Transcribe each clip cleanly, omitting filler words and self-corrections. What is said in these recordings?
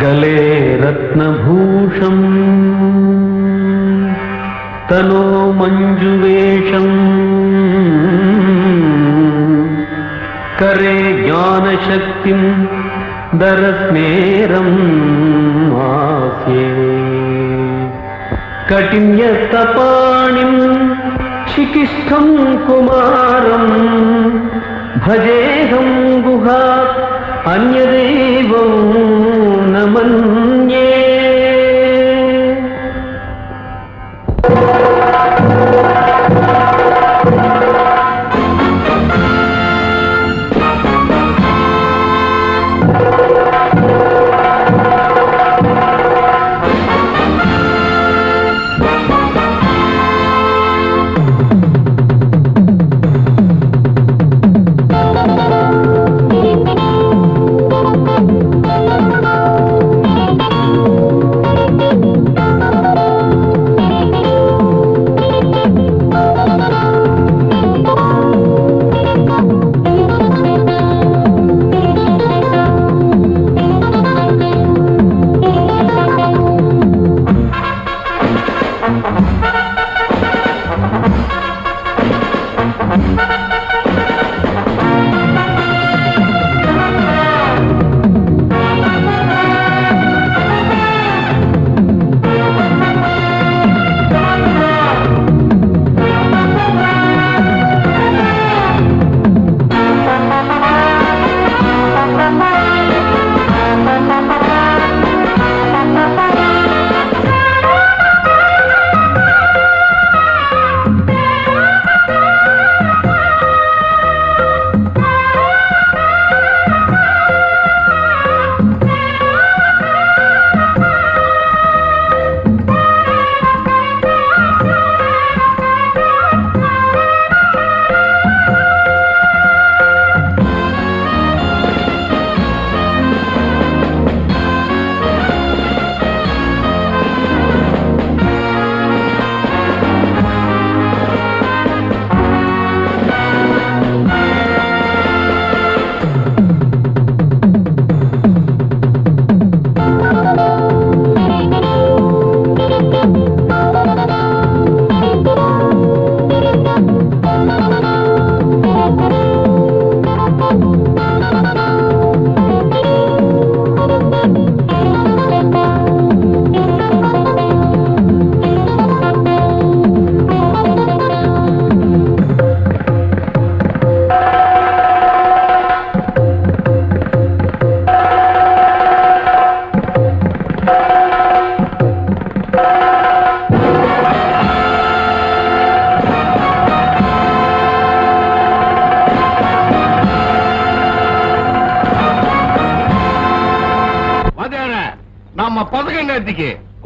गले रत्नभूषम् तनो मञ्जुवेशम् करे ज्ञानशक्तिं दरस्मेरम् आस्ये कटिन्यस्तपाणिं शिकिष्ठं कुमारं भजेऽहं गुहात् अन्यदेवं न मन्ये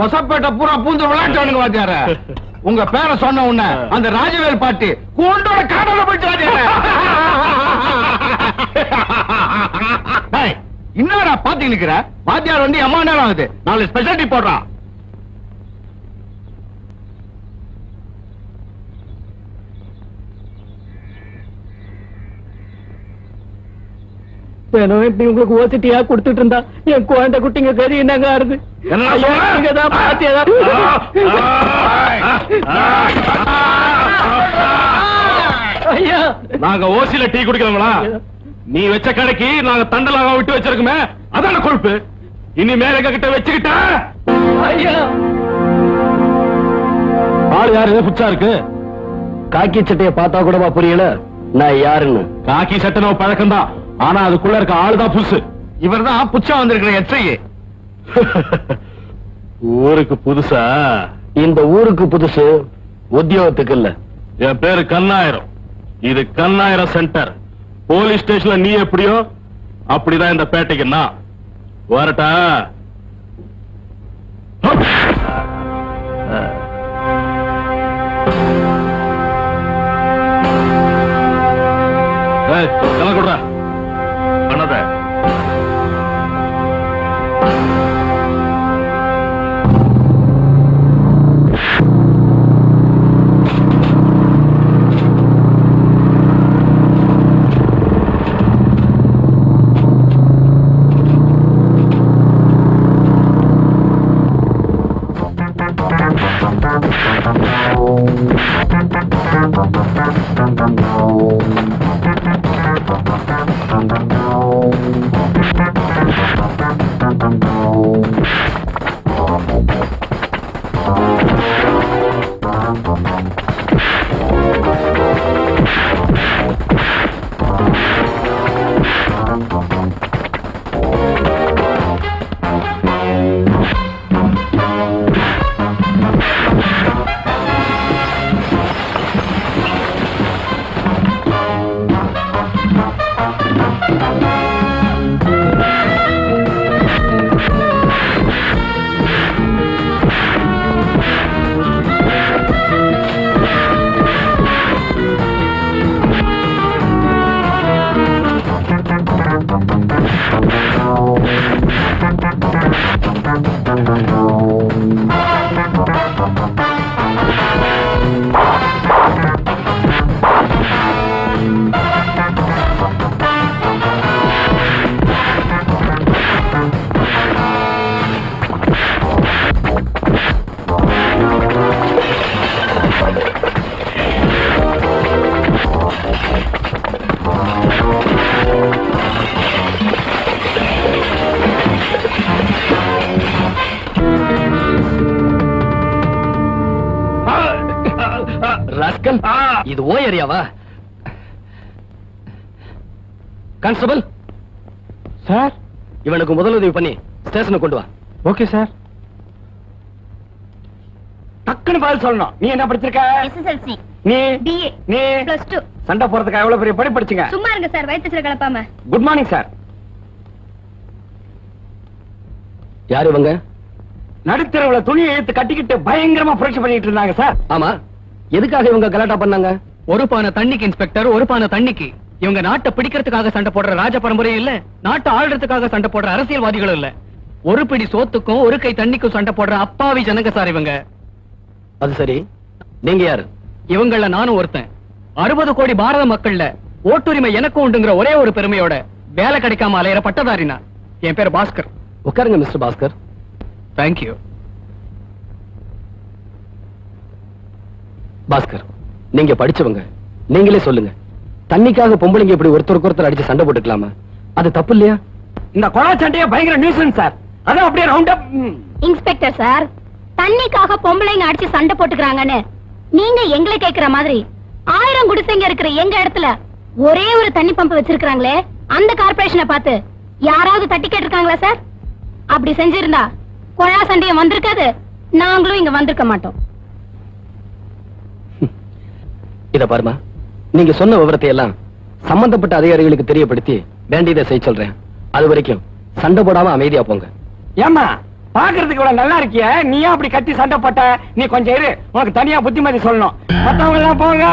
கொசப்பேட்டை பூரா பூந்து விளையாட்டு வாத்தியார. உங்க பேரை சொன்ன உடனே அந்த ராஜவேல் பாட்டி கூண்டோட காடல போயிட்டு வாத்தியார. என்னடா பாத்தி நிக்கிற? வாத்தியார் வந்து அம்மா நேரம் ஆகுது. நாலு ஸ்பெஷாலிட்டி போடுறான். இப்படி உங்களுக்கு ஓசிட்டியா கொடுத்துட்டு இருந்தா என் குழந்தை குட்டிங்க கறி என்னங்க ஆறுது? நாங்க ஓசில டீ குடிக்கிறோங்களா? நீ வச்ச கடைக்கு நாங்க தண்டலாக விட்டு வச்சிருக்கோமே, அதான கொழுப்பு. இனி மேல கிட்ட வச்சுக்கிட்ட ஆள் யாரு புச்சா இருக்கு? காக்கி சட்டைய பார்த்தா கூடவா புரியல நான் யாருன்னு? காக்கி சட்டை நம்ம பழக்கம் தான், ஆனா அதுக்குள்ள இருக்க ஆளுதான் புதுசு. இவர் தான் புச்சா வந்திருக்கிற எஸ்ஐ. ஊருக்கு புதுசா? இந்த ஊருக்கு புதுசு, உத்தியோகத்துக்கு இல்ல. என் பேரு கண்ணாயிரம். இது கண்ணாயிரம் சென்டர். போலீஸ் ஸ்டேஷன்ல நீ எப்படியோ அப்படிதான் இந்த பேட்டைக்கு நான். வரட்டா? கலக்குடா பண்ணத. இது ஓ ஏரியாவா? கான்ஸ்டபிள் சார், இவனுக்கு முதலுதவி பண்ணி ஸ்டேஷனுக்கு கொண்டு வா. Okay sir. டக்குன்னு பதில் சொல்லணும். நீ என்ன படிச்சிருக்க? எஸ்எஸ்எல்சி, நீ பிஏ, நீ +2. சண்டை போறதுக்கு எவ்வளவு பெரிய படி படிச்சீங்க? சும்மா இருங்க சார், வயித்துல கலப்பாம. Good morning sir. யாரு இவங்க? நடுத்தரவுல துணியை இழுத்து கட்டிக்கிட்டு பயங்கரமா புரட்சி பண்ணிட்டு இருந்தாங்க சார். ஆமா, எதுக்காக இவங்க கலாட்டா பண்ணாங்க? ஒரு பானை தண்ணிக்கு இன்ஸ்பெக்டர், ஒரு பானை தண்ணிக்கு. இவங்க நாட்டை பிடிக்கிறதுக்காக சண்டை போடுற ராஜ பரம்பரையும் இல்ல, நாட்டை ஆள்றதுக்காக சண்டை போடுற அரசியல்வாதிகளும் இல்ல. ஒரு பிடி சோத்துக்கும் ஒரு கை தண்ணிக்கும் சண்டை போடுற அப்பாவி ஜனங்க சார் இவங்க. அது சரி, நீங்க யாரு? இவங்கள நானும் ஒருத்தன். 60 கோடி பாரத மக்கள்ல ஓட்டுரிமை எனக்கும் உண்டுங்கிற ஒரே ஒரு பெருமையோட வேலை கிடைக்காம அலையிற பட்டதாரினா. என் பேர் பாஸ்கர். உட்காருங்க மிஸ்டர் பாஸ்கர். தேங்க்யூ. பாஸ்கர், நீங்க படிச்சவங்க, நீங்களே சொல்லுங்க, தண்ணிக்காக பொம்பளைங்க இப்படி ஒருத்தருக்கு ஒருத்தர் அடிச்சு சண்டை போட்டுக்கலாமா? அது தப்பு இல்லையா? இந்த கொலை சண்டையே பயங்கர நியூசன்ஸ் சார். அதான் அப்படியே ரவுண்ட் அப். இன்ஸ்பெக்டர் சார், தண்ணிக்காக பொம்பளைங்க அடிச்சு சண்டை போட்டுக்கிறாங்கன்னு நீங்க எங்களை கேக்குற மாதிரி 1000 குடிசைங்க இருக்கிற எங்க இடத்துல ஒரே ஒரு தண்ணி பம்ப் வச்சிருக்காங்களே, அந்த கார்பரேஷனை பார்த்து யாராவது தட்டி கேட்டிருக்காங்களா சார்? அப்படி செஞ்சிருந்தா கொழா சண்டையும் வந்திருக்காது, நாங்களும் இங்க வந்திருக்க மாட்டோம். இத பாருமா, நீங்க சொன்ன விவரத்தை எல்லாம் சம்பந்தப்பட்ட அதிகாரிகளுக்கு தெரியப்படுத்தி வேண்டியதை செய்ய சொல்றேன். அது வரைக்கும் சண்டை போடாம அமைதியா போங்க. ஏமா பாக்குறதுக்கு இவ்வளவு நல்லா இருக்கிய, நீ ஏன் அப்படி கத்தி சண்டை போட்ட? நீ கொஞ்சம் இரு, உனக்கு தனியா புத்திமதி சொல்லணும். மத்தவங்க எல்லாம் போங்க.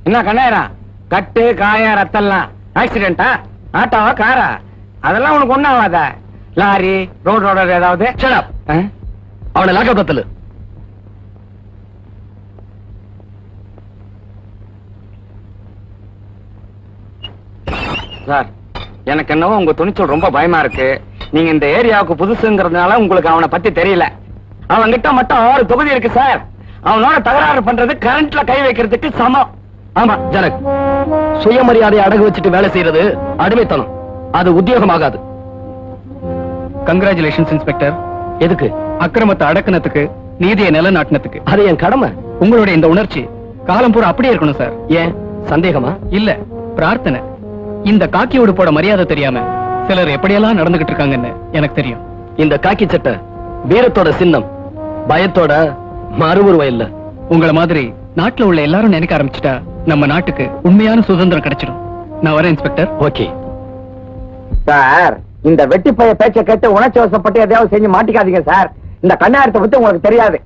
என்ன கண்ணாயிரம், கட்டு காய ரத்தம்லாம் ஆக்சிடென்டா? ஆட்டோவா காரா? அதெல்லாம் உனக்கு ஒண்ணும் ஆகாத. லாரி ரோடு ஏதாவது? Shut up. அவனை லாக்கப் தத்தலு. சார், எனக்கு என்னவோ உங்க துணிச்சல் ரொம்ப பயமா இருக்கு. நீங்க இந்த ஏரியாவுக்கு புதுசுங்கிறதுனால உங்களுக்கு அவனை பத்தி தெரியல. அவன்கிட்ட மட்டும் 6 தொகுதி இருக்கு சார். அவனோட தகராறு பண்றது கரண்ட்ல கை வைக்கிறதுக்கு சமம். ஆமா ஜனக், சுயமரியாதையை அடகு வச்சுட்டு வேலை செய்யறது அடிமைத்தனம். அது உத்தியோகமாகாது. Congratulations inspector. எதுக்கு? அக்கிரமத்தை அடக்குனதுக்கு, நீதியை நிலைநாட்டினதுக்கு. அது என் கடமை. உங்களுடைய இந்த உணர்ச்சி காலம் பூரா அப்படியே இருக்கணும் சார். ஏன் சந்தேகமா? இல்ல, பிரார்த்தனை. இந்த காக்கி உடுப்போட மரியாதை தெரியாம சிலர் எப்படியெல்லாம் நடந்துகிட்டு இருக்காங்கன்னு எனக்கு தெரியும். இந்த காக்கி சட்டை வீரத்தோட சின்னம், பயத்தோட மறுவுருவம் இல்ல. உங்களை மாதிரி நாட்டுல உள்ள எல்லாரும் நினைக்க ஆரம்பிச்சுட்டா நம்ம நாட்டுக்கு உண்மையான சுதந்திரம் கிடைச்சிடும். நான் வரேன் இன்ஸ்பெக்டர். ஓகே சார், இந்த வெட்டி பைய பேச்ச கேட்டு உணர்ச்சி வசப்பட்டு எதையாவது செஞ்சு மாட்டிக்காதீங்க சார். இந்த கண்ணாயிரத்தை பத்தி உங்களுக்கு தெரியாது.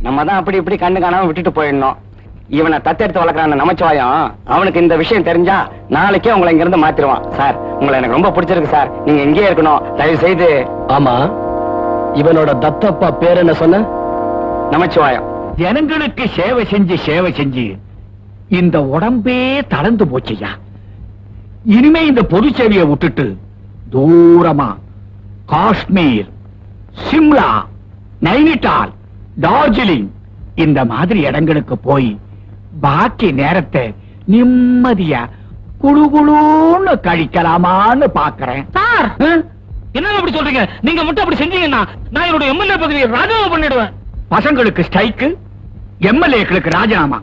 நம்ம தான் அப்படி இப்படி கண்ணு காணாம விட்டுட்டு போயிடணும். இவனை தத்தெடுத்து வளர்க்கறான் நமச்சிவாயம். அவனுக்கு இந்த விஷயம் தெரிஞ்சா நாளைக்கே உங்களை இங்க இருந்து மாத்திருவான். சார், உங்களை எனக்கு ரொம்ப பிடிச்சிருக்கு சார். நீங்க இங்கேயே இருக்கணும் தயவு செய்து. ஆமா, இவனோட தத்தப்பா பேர் என்ன சொன்ன? நமச்சிவாயம். ஜனங்களுக்கு சேவை செஞ்சு இந்த உடம்பே தளர்ந்து போச்சையா. இனிமே இந்த பொது சேவையை விட்டுட்டு தூரமா காஷ்மீர், சிம்லா, நைனிடால், டார்ஜிலிங் இந்த மாதிரி இடங்களுக்கு போய் பாக்கி நேரத்தை நிம்மதியா குழுகுழுன்னு கழிக்கலாமான்னு பாக்குறேன். சார் என்ன அப்படி சொல்றீங்க? நீங்க மட்டும் அப்படி செஞ்சீங்கன்னா நான் என்னோட எம்எல்ஏ பதவியை ராஜினாமா பண்ணிடுவேன். பசங்களுக்கு ஸ்ட்ரைக்கு, எம்எல்ஏக்களுக்கு ராஜினாமா.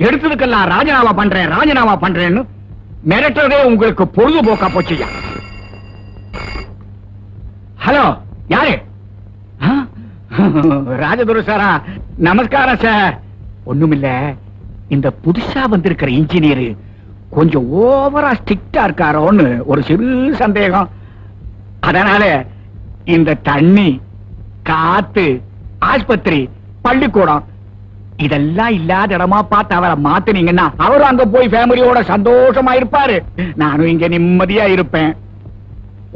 எடுத்ததுக்கெல்லாம் ராஜினாமா பண்றேன்னு மிரட்டுறதே உங்களுக்கு பொழுதுபோக்கா போச்சுயா. ஹலோ, யாரு? ராஜதுரை சாரா? நமஸ்காரம் சார். ஒண்ணுமில்ல, இந்த புதுசா வந்திருக்கிற இன்ஜினியர் கொஞ்சம் ஓவரா ஸ்ட்ரிக்டா இருக்காரோன்னு ஒரு சிறு சந்தேகம். அதனால இந்த தண்ணி, காத்து, ஆஸ்பத்திரி, பள்ளிக்கூடம் இதெல்லாம் இல்லாத இடமா பார்த்து அவரை மாத்தினீங்கன்னா அவரும் அங்க போய் ஃபேமிலியோட சந்தோஷமா இருப்பாரு, நானும் இங்க நிம்மதியா இருப்பேன்.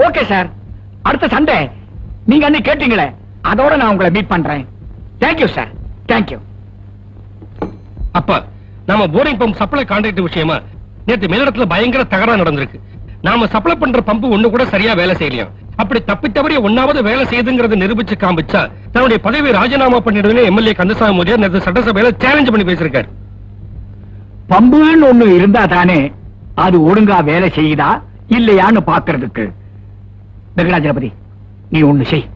ஓகே சார், அடுத்த சண்டே நீங்க அன்னைக்கு கேட்டீங்களே, அதோட நான் உங்களை மீட் பண்றேன். Thank you sir, thank you. அப்ப நாம போரிங் பம்ப் சப்ளை கான்ட்ராக்ட் விஷயமா நேத்து மேலிடத்துல பயங்கர தகராறு நடந்திருக்கு. நாம சப்ளை பண்ற பம்பு ஒண்ணு கூட சரியா வேலை செய்யலையா. அப்படி தப்பித்தவரைய ஒன்னாவது வேலை செய்யுதுங்கிறத நிரூபிச்சு காமிச்சா தன்னுடைய பதவி ராஜினாமா பண்ணிடுதுன்னு எம்எல்ஏ கந்தசாமி மோதியார் நேற்று சட்டசபையில சேலஞ்ச் பண்ணி பேசியிருக்காரு. பம்புன்னு ஒண்ணு இருந்தா தானே அது ஒழுங்கா வேலை செய்யுதா இல்லையான்னு பாக்குறதுக்கு. வெங்கடாஜலபதி, நீ ஒண்ணு செய்,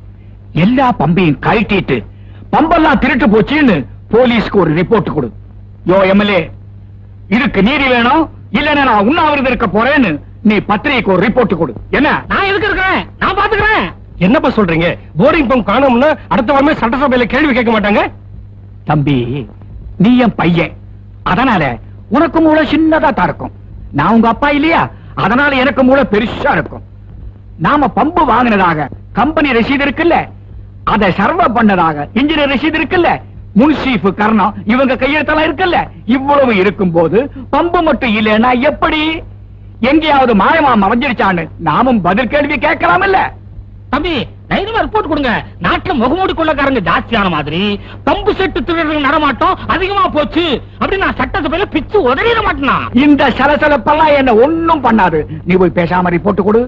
எல்லா பம்பையும் கழட்டிட்டு பம்பெல்லாம் திருட்டு போச்சுன்னு போலீஸ்க்கு ஒரு ரிப்போர்ட் கொடு. யோ எம்எல்ஏ, இதுக்கு நீதி வேணும், இல்லன்னா நான் உண்ணாவிரதம் இருக்க போறேன்னு நீ பத்திரிகைக்கு ஒரு ரிப்போர்ட் கொடு. என்ன? நான் எதுக்கு இருக்கிறேன்? நான் பாத்துக்கிறேன். என்னப்பா சொல்றீங்க? போரிங் பம்ப் காணோம்னா அடுத்த வாரமே சட்டசபையில கேள்வி கேட்க மாட்டாங்க? தம்பி, நீ என் பையன், அதனால உனக்கு மூளை சின்னதா தான் இருக்கும். நான் உங்க அப்பா இல்லையா, அதனால எனக்கு மூளை பெருசா இருக்கும். நாம பம்பு வாங்கினதாக கம்பெனி ரசீது இருக்குல்ல, அதை சர்வ பண்ணதாக இன்ஜினியர் ரசீது இருக்குல்ல, முன்சீஃப் கர்ணம் இவங்க கையெழுத்தெல்லாம் இருக்குல்ல, இவ்வளவு இருக்கும் போது பம்பு மட்டும் இல்லைன்னா எப்படி? எங்கேயாவது மாயமா மறைஞ்சிருச்சான்னு நாமும் பதில் கேள்வி கேட்கலாம் இல்ல? தம்பி, தைரியமா ரிப்போர்ட் கொடுங்க. நாட்டுல முகமூடி கொள்ளக்காரங்க ஜாஸ்தியான மாதிரி பம்பு செட்டு திருடுற நடமாட்டம் அதிகமா போச்சு அப்படின்னு நான் சட்டசபையில பிச்சு உதறிட மாட்டேனா? இந்த சலசலப்பெல்லாம் என்ன ஒண்ணும் பண்ணாது. நீ போய் பேசாம ரிப்போர்ட் கொடு.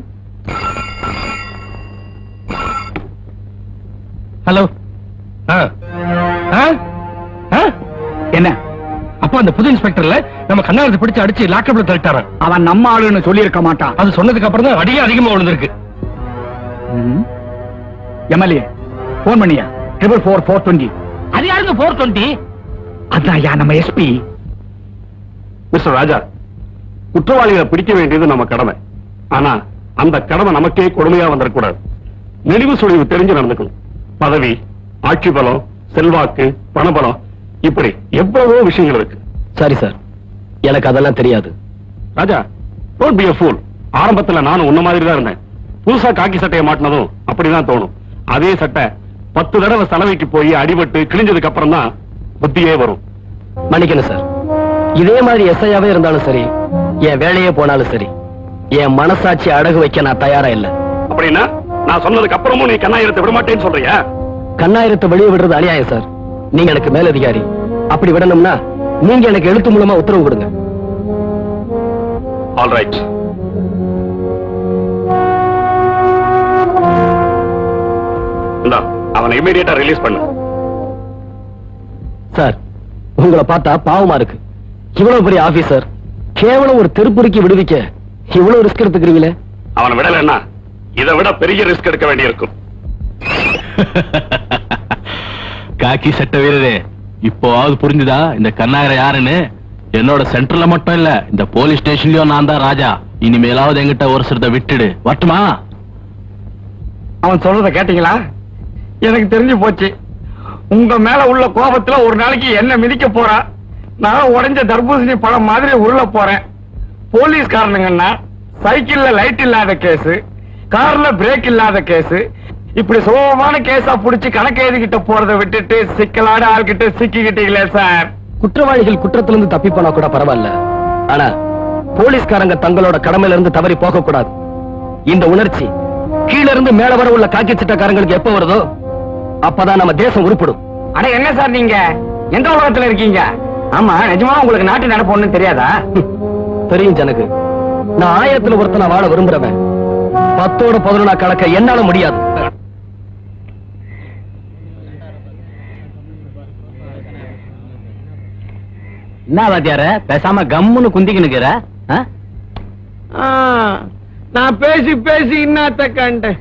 ஹலோ. என்ன? அப்ப அந்த புது இன்ஸ்பெக்டர்ல நம்ம கண்ணாரத்தை பிடிச்சு அடிச்சு லாக்கப்ல தள்ளிட்டாராம். அவன் நம்ம ஆளுன்னு சொல்லி இருக்க மாட்டான். அது சொன்னதுக்கு அப்புறம் தான் அடியே அதிகமா விழுந்திருக்கு. எம்எல்ஏ போன் பண்ணியா? 44420. அது யாருங்க 420? அதான் நம்ம எஸ்பி. மிஸ்டர் ராஜா, குற்றவாளிகளை பிடிக்க வேண்டியது நம்ம கடமை. ஆனா அந்த கடமை நமக்கே கொடுமையா வந்துடக்கூடாது. நெளிவு சுழிவு தெரிஞ்சு நடந்துக்கணும். பதவி, ஆட்சி பலம், செல்வாக்கு, பணபலம், இப்படி எவ்வளவோ விஷயங்கள் இருக்கு. சரி சார், எனக்கு அதெல்லாம் தெரியாது. ராஜா, டோன்ட் பி a fool. ஆரம்பத்துல நானும் உன்ன மாதிரி தான் இருந்தேன். புதுசா காக்கி சட்டையை மாட்டினதும் அப்படிதான் தோணும். அதே சட்டை 10 தடவை சலவைக்கு போய் அடிபட்டு கிழிஞ்சதுக்கு அப்புறம் தான் புத்தியே வரும். மன்னிக்கணும் சார், இதே மாதிரி எஸ்ஐயாவே இருந்தாலும் சரி, என் வேலையே போனாலும் சரி, என் மனசாட்சி அடகு வைக்க நான் தயாரா இல்ல. அப்படின்னா நான் சொன்னதுக்கு அப்புறமும் நீ கண்ணாயிரத்தை விட மாட்டேன்னு சொல்றியா? கண்ணாயிரத்தை வெளியே விடுறது அநியாயம் சார். நீங்க எனக்கு மேலதிகாரி, அப்படி விடணும்னா நீங்க எனக்கு எழுத்து மூலமா உத்தரவு கொடுங்க. All right. அவனை இமீடியட்டா ரிலீஸ் பண்ணு. சார், உங்களை பார்த்தா பாவமா இருக்கு. இவ்வளவு பெரிய ஆபீசர் கேவலம் ஒரு தெருப்புரிக்கு விடுவிக்க இவ்வளவு ரிஸ்க் எடுத்துக்கிறீங்களே. அவனை விடலன்னா இதை விட பெரிய ரிஸ்க் எடுக்க வேண்டியிருக்கும். காக்கி சட்ட வீரரே, இப்போவாவது புரிஞ்சுதா இந்த கண்ணாயிரம் யாருன்னு? என்னோட சென்டர்ல மட்டும் இல்ல, இந்த போலீஸ் ஸ்டேஷன்லயும் நான் தான் ராஜா. இனிமேலாவது எங்கிட்ட ஒரு சிறத விட்டுடு, வரட்டுமா? அவன் சொல்றத கேட்டீங்களா? எனக்கு தெரிஞ்சு போச்சு. உங்க மேல உள்ள கோபத்துல ஒரு நாளைக்கு என்ன மிதிக்க போறா. நான் உடைஞ்ச தர்பூசணி பழம் மாதிரி உருள போறேன். போலீஸ்காரனுங்கன்னா சைக்கிள்ல லைட் இல்லாத கேஸ், கார்ல பிரேக் இல்லாத கேஸ், இப்படி சுலபமான கேஸா புடிச்சு கணக்கு எழுதிக்கிட்ட போறதை விட்டுட்டு சிக்கலாட ஆள்கிட்ட சிக்கிக்கிட்டீங்களே சார். குற்றவாளிகள் குற்றத்திலிருந்து தப்பி போனா கூட பரவாயில்ல, ஆனா போலீஸ்காரங்க தங்களோட கடமையில இருந்து தவறி போக கூடாது. இந்த உணர்ச்சி கீழ இருந்து மேல வர உள்ள காக்கி சட்டக்காரங்களுக்கு எப்ப வருதோ அப்பதான் நம்ம தேசம் உருப்படும். அட என்ன சார், நீங்க எந்த உலகத்துல இருக்கீங்க? ஆமா, நிஜமா உங்களுக்கு நாட்டு நடப்பு ஒண்ணும் தெரியாதா? தெரியும் ஜனகு. நான் 1000த்துல ஒருத்தனை வாழ விரும்புறவன். 10ஓட 11 கணக்க என்னால முடியாது. என்ன வாத்தியார பேசாம கம்முன்னு குந்திக்கினுக்கிற? நான் பேசி பேசி இன்னத்த கண்டேன்.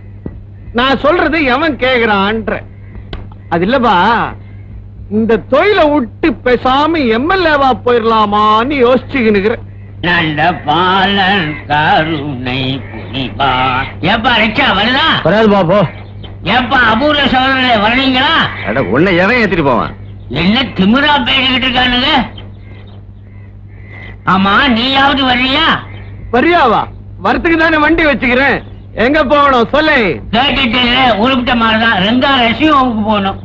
நான் சொல்றது எவன் கேக்குறான்ற அது இல்லப்பா. இந்த தொழிலை விட்டு பேசாம எம்எல்ஏவா போயிடலாமான்னு யோசிச்சுக்கினுக்கிறேன். நல்ல பாலன் கருணை புரிவா. ஏப்பா ரிக்ஷா வருதா? வராது பாப்போ. ஏப்பா அபூர்வ சோதனை வர்றீங்களா? உன்னை எவன் ஏத்திட்டு போவான்? என்ன திமிரா பேசிக்கிட்டு இருக்கானுங்க? ஆமா நீயாவது வர்றியா? வரியாவா? வரத்துக்கு தானே வண்டி வச்சுக்கிறேன். எங்க போகணும் சொல்லு. கேட்டுட்டு உருப்பிட்ட மாதிரிதான் ரெங்கா ரசிகமுக்கு போகணும்.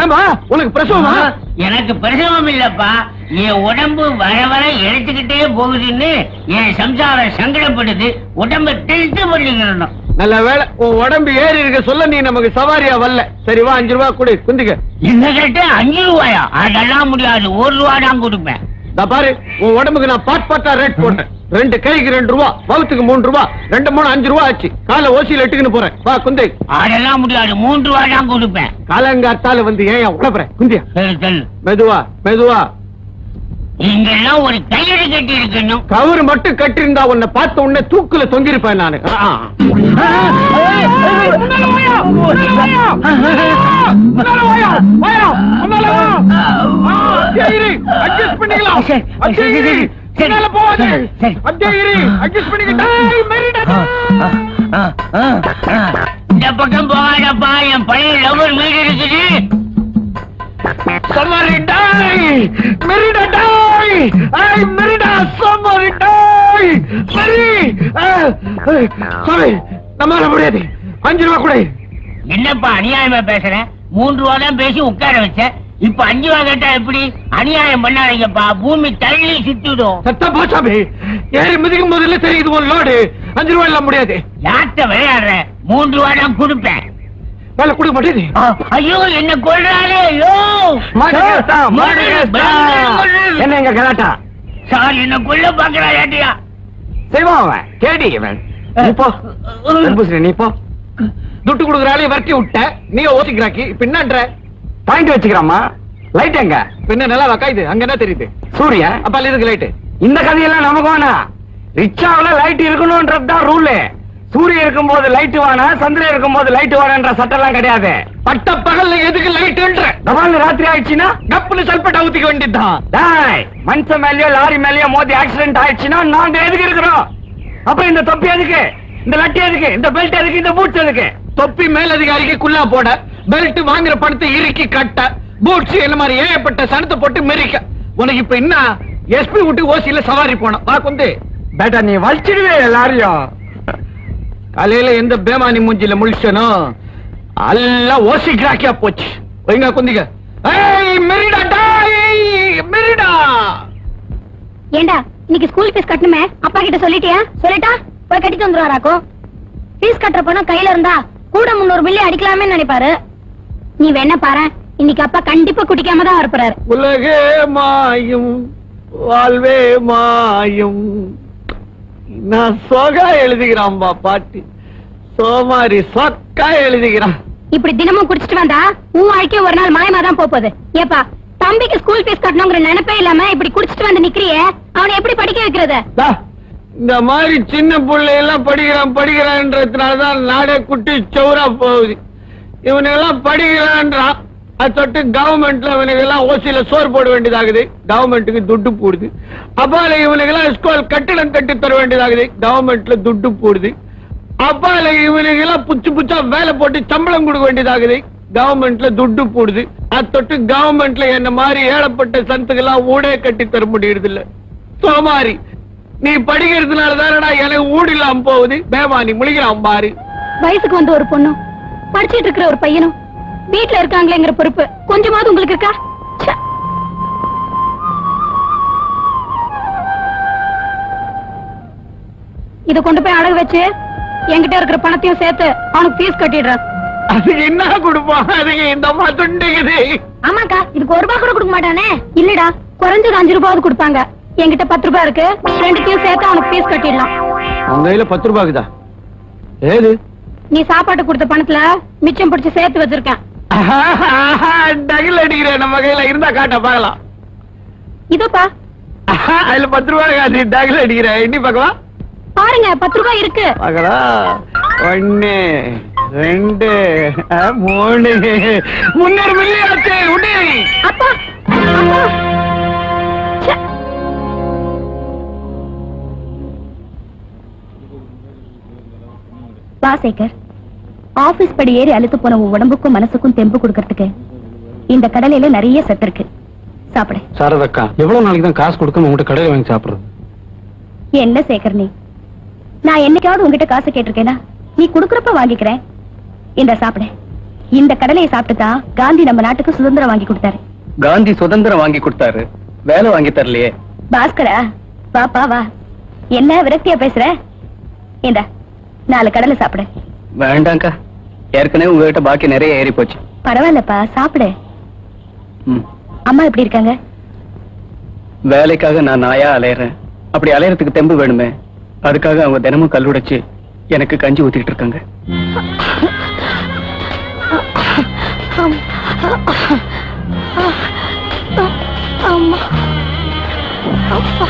ஏமா உனக்கு பிரசவமா? எனக்கு பிரசவம் இல்லப்பா, என் உடம்பு வர வர எடுத்துக்கிட்டே போகுதுன்னு என் சம்சாரம் சங்கடப்படுது. உடம்ப திருத்து பண்ணிக்கணும். நல்ல வேலை உன் உடம்பு ஏறி இருக்க சொல்ல நீ நமக்கு சவாரியா வரல. சரி வா 5 ரூபாய் கொடு குந்திக்க. என்ன கேட்ட 5 ரூபாயா? அதெல்லாம் முடியாது, 1 ரூபா தான் கொடுப்பேன். பாரு உன் உடம்புக்கு நான் பாட்டா ரேட் போட்டேன். 2 கைக்கு 2 ரூபா, வவுத்துக்கு 3 ரூபா, 2 3 5 ரூபா ஆச்சு. காலை ஓசியில எட்டுக்குன்னு போறேன். வா குந்தை. அதெல்லாம் முடியாது, 3 ரூபா தான் கொடுப்பேன். காலங்காத்தால வந்து ஏன் உழப்புறேன்? குந்தியா சரி சொல்லு. மெதுவா மெதுவா. இங்கெல்லாம் ஒரு கயிறு கட்டி இருக்கணும். கவுரு மட்டும் கட்டிருந்தா உன்னை பார்த்த உடனே தூக்குல தொங்கிருப்பேன் நானு. இந்த பக்கம் போகாதப்பா, என் பழைய லவர் வீடு இருக்குது. Somebody die! Merida die! Hey, Merida, somebody die! Meri! Sorry, நம்மால முடியாது. 5 ரூபா கொடு. என்னப்பா அநியாயமா பேசுறேன்? 3 ரூபா தான் பேசி உட்கார வச்ச. இப்ப 5 ரூபா கேட்டா எப்படி? அநியாயம் பண்ணாதீங்கப்பா, பூமி தள்ளி சுத்திடும். சத்தம் போச்சாமே. ஏறி மிதிக்கும் போதுல தெரியுது ஒரு லோடு. 5 ரூபா எல்லாம் முடியாது. யார்கிட்ட விளையாடுற? 3 ரூபா தான் கொடுப்பேன். வேலை கொடுக்க மாட்டேது. ஐயோ என்ன கொள்றாரு? ஐயோ என்ன எங்க கலாட்டா? சார் என்ன கொல்ல பாக்குறா ஏட்டியா? செய்வான் அவன். கேடி இவன். நீ போ. நீ போ. துட்டு கொடுக்குறாலே வரட்டி விட்ட. நீ ஓசிக்கிறாக்கி பின்னன்ற பாயிண்ட் வச்சுக்கிறாமா? லைட் எங்க? பின்ன நல்லா வக்கா இது. அங்க என்ன தெரியுது? சூரியன். அப்ப இதுக்கு லைட். இந்த கதையெல்லாம் நமக்கு வேணா. ரிக்ஷாவில லைட் இருக்கணும்ன்றதுதான் ரூல். சூரியன் இருக்கும் போது லைட் வானா, சந்திரன் இருக்கும் போது லைட் வானன்ற சட்டம் எல்லாம் கிடையாது. பட்ட பகல்ல எதுக்கு லைட்ன்ற? தபால் ராத்திரி ஆயிடுச்சுன்னா கப்புல சல்பேட் ஊத்திக்க வேண்டியதுதான். டேய், மனுஷன் மேலயோ லாரி மேலயோ மோதி ஆக்சிடென்ட் ஆயிடுச்சுன்னா நாங்க எதுக்கு இருக்கிறோம்? அப்ப இந்த தொப்பி எதுக்கு? இந்த லட்டி எதுக்கு? இந்த பெல்ட் எதுக்கு? இந்த பூட்ஸ் எதுக்கு? தொப்பி மேல் அதிகாரிக்கு குல்லா போட, பெல்ட் வாங்குற பணத்தை இறுக்கி கட்ட, பூட்ஸ் என்ன மாதிரி ஏகப்பட்ட சனத்தை போட்டு மெரிக்க. உனக்கு இப்ப என்ன எஸ்பி விட்டு ஓசியில சவாரி போனோம். வா குந்து. பேட்டா நீ வலிச்சிடுவே எல்லாரையும். காலையில எந்த பேமானி மூஞ்சில முழிச்சனோ எல்லாம் ஓசி கிராக்கியா போச்சு. எங்க குந்திங்க. மெரிடா டாய் மெரிடா. ஏண்டா இன்னைக்கு ஸ்கூல் ஃபீஸ் கட்டணுமே, அப்பா கிட்ட சொல்லிட்டியா? சொல்லிட்டா போய் கட்டிட்டு வந்துருவாராக்கோ. ஃபீஸ் கட்டுற பணம் கையில இருந்தா கூட 300 மில்லி அடிக்கலாமே நினைப்பாரு. நீ வேணா பாரு, இன்னைக்கு அப்பா கண்டிப்பா குடிக்காம தான் வரப்போறாரு. உலகே மாயும் வாழ்வே மாயும். நான் சோகா எழுதுகிறான்பா பாட்டு. சோமாரி சொக்கா எழுதுகிறான். இப்படி தினமும் குடிச்சிட்டு வந்தா உன் வாழ்க்கை ஒரு நாள் மாயமா தான் போகுது. ஏப்பா தம்பிக்கு ஸ்கூல் ஃபீஸ் கட்டணுங்கிற நினைப்பே இல்லாம இப்படி குடிச்சிட்டு வந்து நிக்கிறியே, அவனை எப்படி படிக்க வைக்கிறது? இந்த மாதிரி சின்ன பிள்ளை எல்லாம் படிக்கிறான்றதுனாலதான் நாடே குட்டி சௌரா போகுது. இவனெல்லாம் படிக்கிறான்றான், அது தொட்டு கவர்மெண்ட்ல இவனுக்கு எல்லாம் ஓசியில சோறு போட வேண்டியதாகுது. கவர்மெண்ட்டுக்கு துட்டு போடுது. அப்பால இவனுக்கு எல்லாம் ஸ்கூல் கட்டிடம் கட்டி தர வேண்டியதாகுது. கவர்மெண்ட்ல துட்டு போடுது. அப்பால இவனுக்கு எல்லாம் புச்சு புச்சா வேலை போட்டு சம்பளம் கொடுக்க வேண்டியதாகுது. கவர்மெண்ட்ல துட்டு போடுது. அது தொட்டு கவர்மெண்ட்ல என்ன மாதிரி ஏழப்பட்ட சனத்துக்கு எல்லாம் ஊடே கட்டி தர முடியறது இல்ல. சோமாரி நீ படிக்கிறதுனால தானடா எனக்கு ஊடு இல்லாம போகுது. பேமானி முழிக்கிறான் பாரு. வயசுக்கு வந்து ஒரு பொண்ணும் படிச்சிட்டு இருக்கிற ஒரு பையனும் வீட்டுல இருக்காங்களேங்கிற பொறுப்பு கொஞ்சமாவது உங்களுக்கு இருக்கா? இத கொண்டு போய் அடகு வச்சு என்கிட்ட இருக்கிற பணத்தையும் சேர்த்து அவனுக்கு ஃபீஸ் கட்டிடுறான். அதுக்கு என்ன கொடுப்பான்? அதுக்கு இந்த அம்மா துண்டிக்குது. ஆமாக்கா, இதுக்கு 1 ரூபாய் கூட கொடுக்க மாட்டானே. இல்லடா, குறைஞ்சது 5 ரூபாவது கொடுப்பாங்க. என்கிட்ட 10 ரூபாய் இருக்கு, 2த்தையும் சேர்த்து அவனுக்கு ஃபீஸ் கட்டிடலாம். உங்க கையில 10 ரூபாய்க்குதா? ஏது நீ சாப்பாட்டு கொடுத்த பணத்துல மிச்சம் பிடிச்சு சேர்த்து வச்சிருக்கேன். டகில் அடிக்கிற நம்ம கையில இருந்தா காட்ட பாக்கலாம். இதோப்பா அதுல 10 ரூபாய் காசு டாக்ல அடிக்கிறேன். எண்ணி பார்க்கலாம். பாருங்க 10 ரூபாய் இருக்கு. பார்க்கலாம். 1 2 3 300 மில்லி ஆச்சு. உடனே அப்பா அப்பா ச்சே. வா சேகர், ஆபீஸ் படி ஏறி அழுத்து போன உன் உடம்புக்கும் மனசுக்கும் தெம்பு கொடுக்கறதுக்கு இந்த கடலையில நிறைய சத்து இருக்கு. சாப்பிடு. சாரதக்கா, எவ்வளவு நாளைக்கு தான் காசு கொடுக்காம உங்ககிட்ட கடையில வாங்கி சாப்பிடுறது? என்ன சேகர் நீ, நான் என்னைக்காவது உங்ககிட்ட காசு கேட்டிருக்கேனா? நீ குடுக்கறப்ப வாங்கிக்கிறேன். இந்த சாப்பிடு. இந்த கடலையை சாப்பிட்டுதான் காந்தி நம்ம நாட்டுக்கு சுதந்திரம் வாங்கி கொடுத்தாரு. காந்தி சுதந்திரம் வாங்கி கொடுத்தாரு, வேலை வாங்கி தரலையே. பாஸ்கரா, வாப்பா வா. என்ன விரக்தியா பேசுற? இந்த 4 கடலை சாப்பிடு. வேண்டாங்க்கா, ஏற்கனவே உங்ககிட்ட பாக்கி நிறைய ஏறி போச்சு. பரவாயில்லப்பா, சாப்பிடு. ம். அம்மா எப்படி இருக்காங்க? வேலைக்காக நான் நாயா அலையறேன். அப்படி அலையறதுக்கு தெம்பு வேணுமே, அதுக்காக அவங்க தினமும் கல்லுடைச்சு எனக்கு கஞ்சி ஊத்திட்டு இருக்காங்க. அம்மா அப்பா அப்பா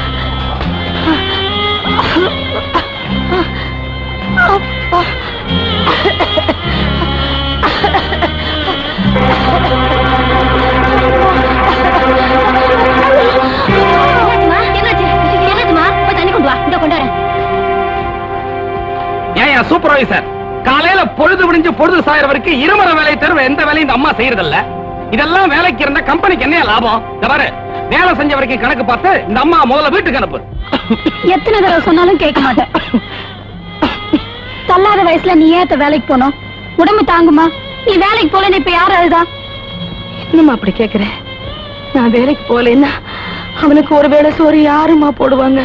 சூப்பர்வைசர், காலையில பொழுது விடிஞ்சு பொழுது சாயற வரைக்கும் இருமர வேலையை தவிர எந்த வேலையும் இந்த அம்மா செய்யறதில்ல. இதெல்லாம் வேலைக்கு இருந்த கம்பெனிக்கு என்ன லாபம்? பாரு, வேலை செஞ்ச வரைக்கும் கணக்கு பார்த்து இந்த அம்மா முதல்ல வீட்டுக்கு அனுப்பு. எத்தனை தடவை சொன்னாலும் கேட்க மாட்டேன். தள்ளாத வயசுல நீ ஏத்த வேலைக்கு போனோம்? உடம்பு தாங்குமா? நீ வேலைக்கு போல இப்ப யார் அழுதா? என்னம்மா அப்படி கேக்குற? நான் வேலைக்கு போலேன்னா அவனுக்கு ஒரு வேளை சோறு யாருமா போடுவாங்க?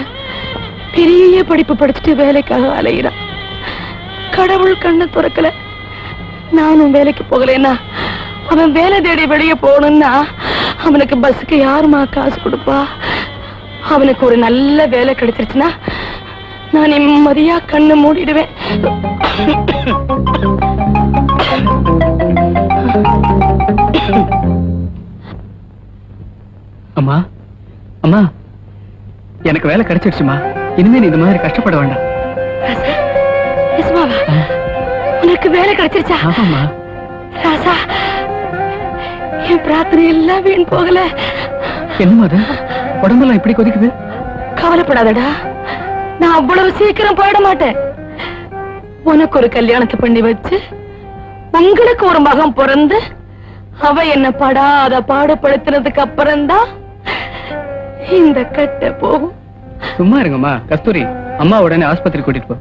பெரிய படிப்பு படிச்சுட்டு வேலைக்காக அலையிறான். கடவுள் கண்ணை துறக்கல. நானும் வேலைக்கு போகலன்னா அவன் வேலை தேடி வெளியே போகணும்னா அவனுக்கு பஸ்ஸுக்கு யாருமா காசு கொடுப்பா? அவனுக்கு ஒரு நல்ல வேலை கிடைச்சிருச்சுன்னா நான் நிம்மதியா கண்ணை மூடிடுவேன். அம்மா அம்மா, எனக்கு வேலை கிடைச்சிடுச்சுமா. இனிமே நீ இந்த மாதிரி கஷ்டப்பட வேண்டாம். உனக்கு வேலை கிடைச்சிருச்சா? ஆமாம்மா. ராசா, என் பிரார்த்தனை எல்லாம் வீண் போகல. என்னமா அது, உடம்பெல்லாம் இப்படி கொதிக்குது? கவலைப்படாதடா, நான் அவ்வளவு சீக்கிரம் போயிட மாட்டேன். உனக்கு ஒரு கல்யாணத்தை பண்ணி வச்சு உங்களுக்கு ஒரு மகன் பிறந்து அவ என்ன படாத பாடுபடுத்தினதுக்கு அப்புறம்தான் இந்த கட்ட போகும். சும்மா இருங்கம்மா. கஸ்தூரி, அம்மா உடனே ஆஸ்பத்திரி கூட்டிட்டு போ.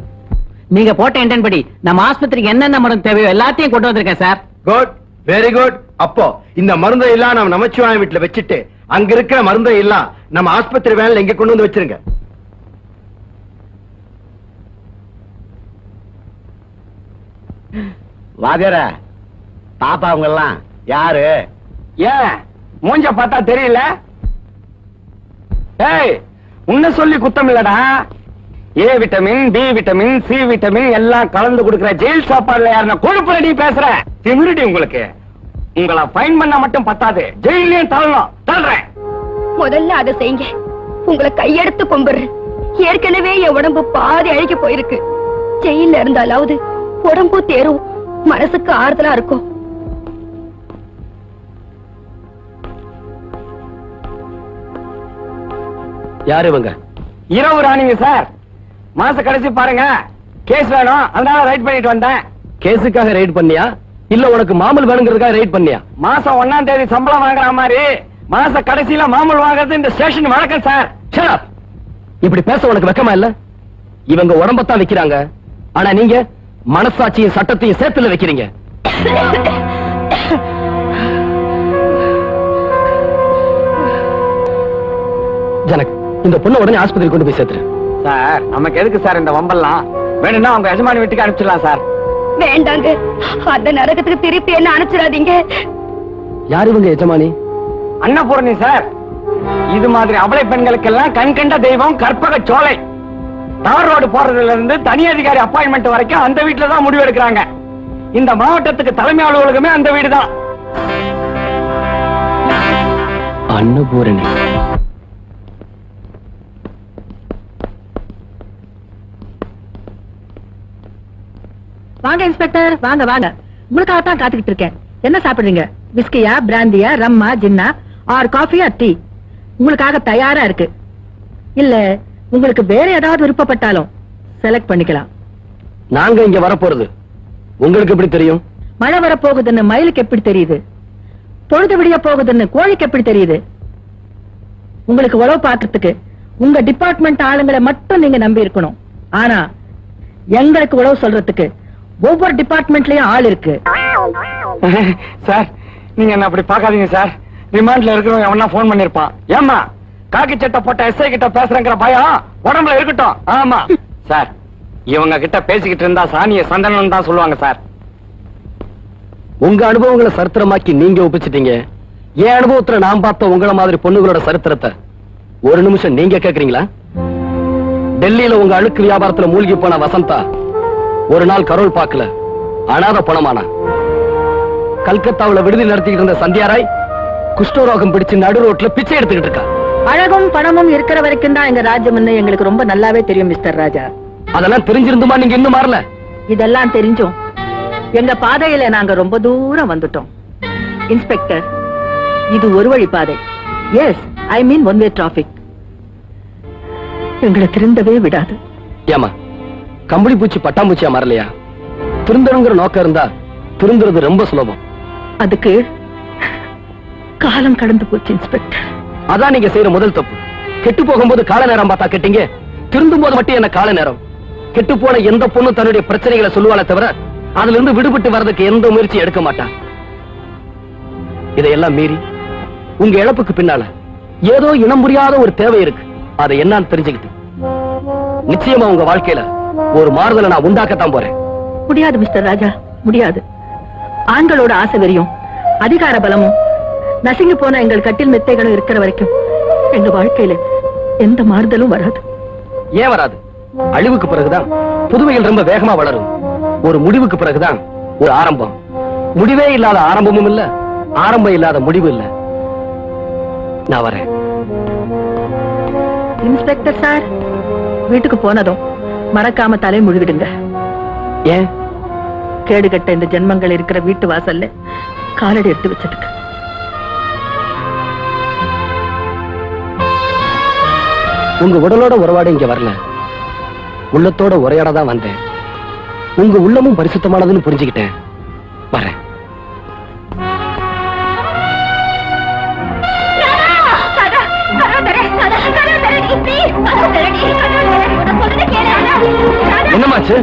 நீங்க போட்ட என்டன் படி நம்ம ஆஸ்பத்திரிக்கு என்னென்ன மருந்து தேவையோ எல்லாத்தையும் கொண்டு வந்திருக்கேன் சார். Good, very good. அப்போ இந்த மருந்தை எல்லாம் நம்ம நமச்சிவாய வீட்டுல வச்சுட்டு அங்க இருக்கிற மருந்தை எல்லாம் நம்ம ஆஸ்பத்திரி வேலையில இங்க கொண்டு வந்து வச்சிருங்க. வாதியார, பாப்பா அவங்க எல்லாம் யாரு? ஏன் மூஞ்ச பார்த்தா தெரியல? ஏய், உன்ன சொல்லி குத்தம் இல்லடா. A vitamin, B vitamin, C vitamin எல்லாம் கலந்து கொடுக்கிற ஜெயில் சாப்பாடுல யாருன்னா கொழுப்பு ரெடி பேசுற திமிருடி உங்களுக்கு. உங்களை ஃபைன் பண்ண மட்டும் பத்தாது, ஜெயிலையும் தள்ளணும். தள்ளுறேன். முதல்ல அதை செய்யுங்க. உங்களை கையெடுத்து கும்பிடுறேன். ஏற்கனவே என் உடம்பு பாதி அழுகி போயிருக்கு. ஜெயில இருந்தாலாவது உடம்பு தேரும், மனசுக்கு ஆறுதலா இருக்கும். யாரு இவங்க? இரவு ராணிங்க சார். மாச கடைசி பாருங்க, கேஸ் வேணும், அதனால ரைட் பண்ணிட்டு வந்தேன். கேஸுக்காக ரைட் பண்ணியா இல்ல உனக்கு மாமூல் வேணுங்கிறதுக்காக ரைட் பண்ணியா? மாசம் 1ஆம் தேதி சம்பளம் வாங்குற மாதிரி மாச கடைசியில மாமூல் வாங்குறது இந்த ஸ்டேஷன் வழக்கம் சார். Shut up. இப்படி பேச உனக்கு வெக்கமா இல்ல? இவங்க உடம்பத்தான் வைக்கிறாங்க, ஆனா நீங்க மனசாட்சியும் சட்டத்தையும் சேர்த்துல வைக்கிறீங்க. ஜனக், இந்த பொண்ணு உடனே ஆஸ்பத்திரி கொண்டு போய் சேர்த்துரு. சார், நமக்கு எதுக்கு சார் இந்த வம்பெல்லாம்? வேணும்னா அவங்க எஜமானி வீட்டுக்கு அனுப்பிச்சிடலாம் சார். வேண்டாங்க, அந்த நரகத்துக்கு திருப்பி என்ன அனுப்பிச்சிடாதீங்க. யாரு இவங்க எஜமானி? அன்னபூரணி சார். இது மாதிரி அபலை பெண்களுக்கெல்லாம் கண் கண்ட தெய்வம் கற்பக சோலை. தார் ரோடு போறதுல இருந்து தனி அதிகாரி அப்பாயின்மெண்ட் வரைக்கும் அந்த வீட்டுல தான் முடிவு எடுக்கிறாங்க. இந்த மாவட்டத்துக்கு தலைமை அலுவலகமே அந்த வீடு தான். அன்னபூரணி. வாங்க இன்ஸ்பெக்டர், வாங்க வாங்க. உங்களுக்காகத்தான் காத்துக்கிட்டு இருக்கேன். என்ன சாப்பிடுறீங்க? விஸ்கியா, பிராந்தியா, ரம்மா, ஜின்னா, ஆர் காஃபியா, டீ? உங்களுக்காக தயாரா இருக்கு. இல்ல உங்களுக்கு வேற ஏதாவது விருப்பப்பட்டாலும் செலக்ட் பண்ணிக்கலாம். நாங்க இங்க வரப்போறது உங்களுக்கு எப்படி தெரியும்? மழை வரப்போகுதுன்னு மயிலுக்கு எப்படி தெரியுது? பொழுது விடிய போகுதுன்னு கோழிக்கு எப்படி தெரியுது? உங்களுக்கு உழவு பாக்குறதுக்கு உங்க டிபார்ட்மெண்ட் ஆளுங்களை மட்டும் நீங்க நம்பி இருக்கணும். ஆனா எங்களுக்கு உழவு சொல்றதுக்கு ஒவ்வொரு டிபார்ட்மெண்ட்லயும் ஆள் இருக்கு. சார், நீங்க என்ன அப்படி பாக்காதீங்க சார். ரிமாண்ட்ல இருக்கிறவங்க எவனா போன் பண்ணிருப்பான். ஏமா காக்கி சட்டை போட்ட எஸ்ஐ கிட்ட பேசுறேங்கிற பயம் உடம்புல இருக்கட்டும். ஆமா சார், இவங்க கிட்ட பேசிக்கிட்டு இருந்தா சாணிய சந்தனம் தான் சொல்லுவாங்க சார். உங்க அனுபவங்களை சரித்திரமாக்கி நீங்க ஒப்பிச்சிட்டீங்க. என் அனுபவத்துல நான் பார்த்த உங்களை மாதிரி பொண்ணுகளோட சரித்திரத்தை ஒரு நிமிஷம் நீங்க கேக்குறீங்களா? டெல்லியில உங்க அழுக்கு வியாபாரத்துல மூழ்கி போன வசந்தா ஒரு நாள் கரோல் பார்க்கல, அனாத பணமானா. கல்கத்தாவுல விடுதி நடத்திக்கிட்டு இருந்த சந்தியாராய் குஷ்டரோகம் பிடிச்சு நடு ரோட்ல பிச்சை எடுத்துக்கிட்டு இருக்கா. அழகும் பணமும் இருக்கிற வரைக்கும் தான் எங்க ராஜ்யம் எங்களுக்கு ரொம்ப நல்லாவே தெரியும் மிஸ்டர் ராஜா. அதெல்லாம் தெரிஞ்சிருந்துமா நீங்க இன்னும் மாறல? இதெல்லாம் தெரிஞ்சும் எங்க பாதையில நாங்க ரொம்ப தூரம் வந்துட்டோம். இன்ஸ்பெக்டர், இது ஒரு வழி பாதை. எஸ், ஐ மீன் ஒன் வே டிராபிக். எங்களை திருந்தவே விடாது. ஏமா கம்பளி பூச்சி பட்டாம்பூச்சியா மாறலையா? திருந்தணுங்கிற நோக்கம் இருந்தா திருந்துறது ரொம்ப சுலபம். அதுக்கு காலம் கடந்து போச்சு இன்ஸ்பெக்டர். அதான் நீங்க செய்யற முதல் தப்பு. கெட்டு போகும்போது கால நேரம் பார்த்தா கெட்டீங்க, திருந்தும் போது மட்டும் என்ன கால நேரம். கெட்டு போன எந்த பொண்ணு தன்னுடைய பிரச்சனைகளை சொல்லுவாளே தவிர அதுல இருந்து விடுபட்டு வர்றதுக்கு எந்த முயற்சி எடுக்க மாட்டான். இதையெல்லாம் மீறி உங்க இழப்புக்கு பின்னால ஏதோ இனம் புரியாத ஒரு தேவை இருக்கு. அதை என்னன்னு தெரிஞ்சுக்கிட்டு நிச்சயமா உங்க வாழ்க்கையில ஒரு மாறுதலை நான் உண்டாக்கத்தான் போறேன். முடியாது மிஸ்டர் ராஜா, முடியாது. ஆண்களோட ஆசை வெறியும் அதிகார பலமும் நசுங்கி போன எங்கள் கட்டில் மெத்தைகளும் இருக்கிற வரைக்கும் எங்க வாழ்க்கையில எந்த மாறுதலும் வராது. ஏன் வராது? அழிவுக்கு பிறகுதான் புதுமைகள் ரொம்ப வேகமா வளரும். ஒரு முடிவுக்கு பிறகுதான் ஒரு ஆரம்பம். முடிவே இல்லாத ஆரம்பமும் இல்ல, ஆரம்பம் இல்லாத முடிவு இல்ல. நான் வரேன். இன்ஸ்பெக்டர் சார், வீட்டுக்கு போனதும் மறக்காம தலை முழுகிடுங்க. ஏன்? கேடுகட்ட இந்த ஜென்மங்கள் இருக்கிற வீட்டு வாசல்ல காலடி எடுத்து வச்சதுக்கு. உங்க உடலோட உறவாட இங்க வரல, உள்ளத்தோட உரையாடதான் வந்தேன். உங்க உள்ளமும் பரிசுத்தமானதுன்னு புரிஞ்சுக்கிட்டேன். வரேன். என்னமாச்சு?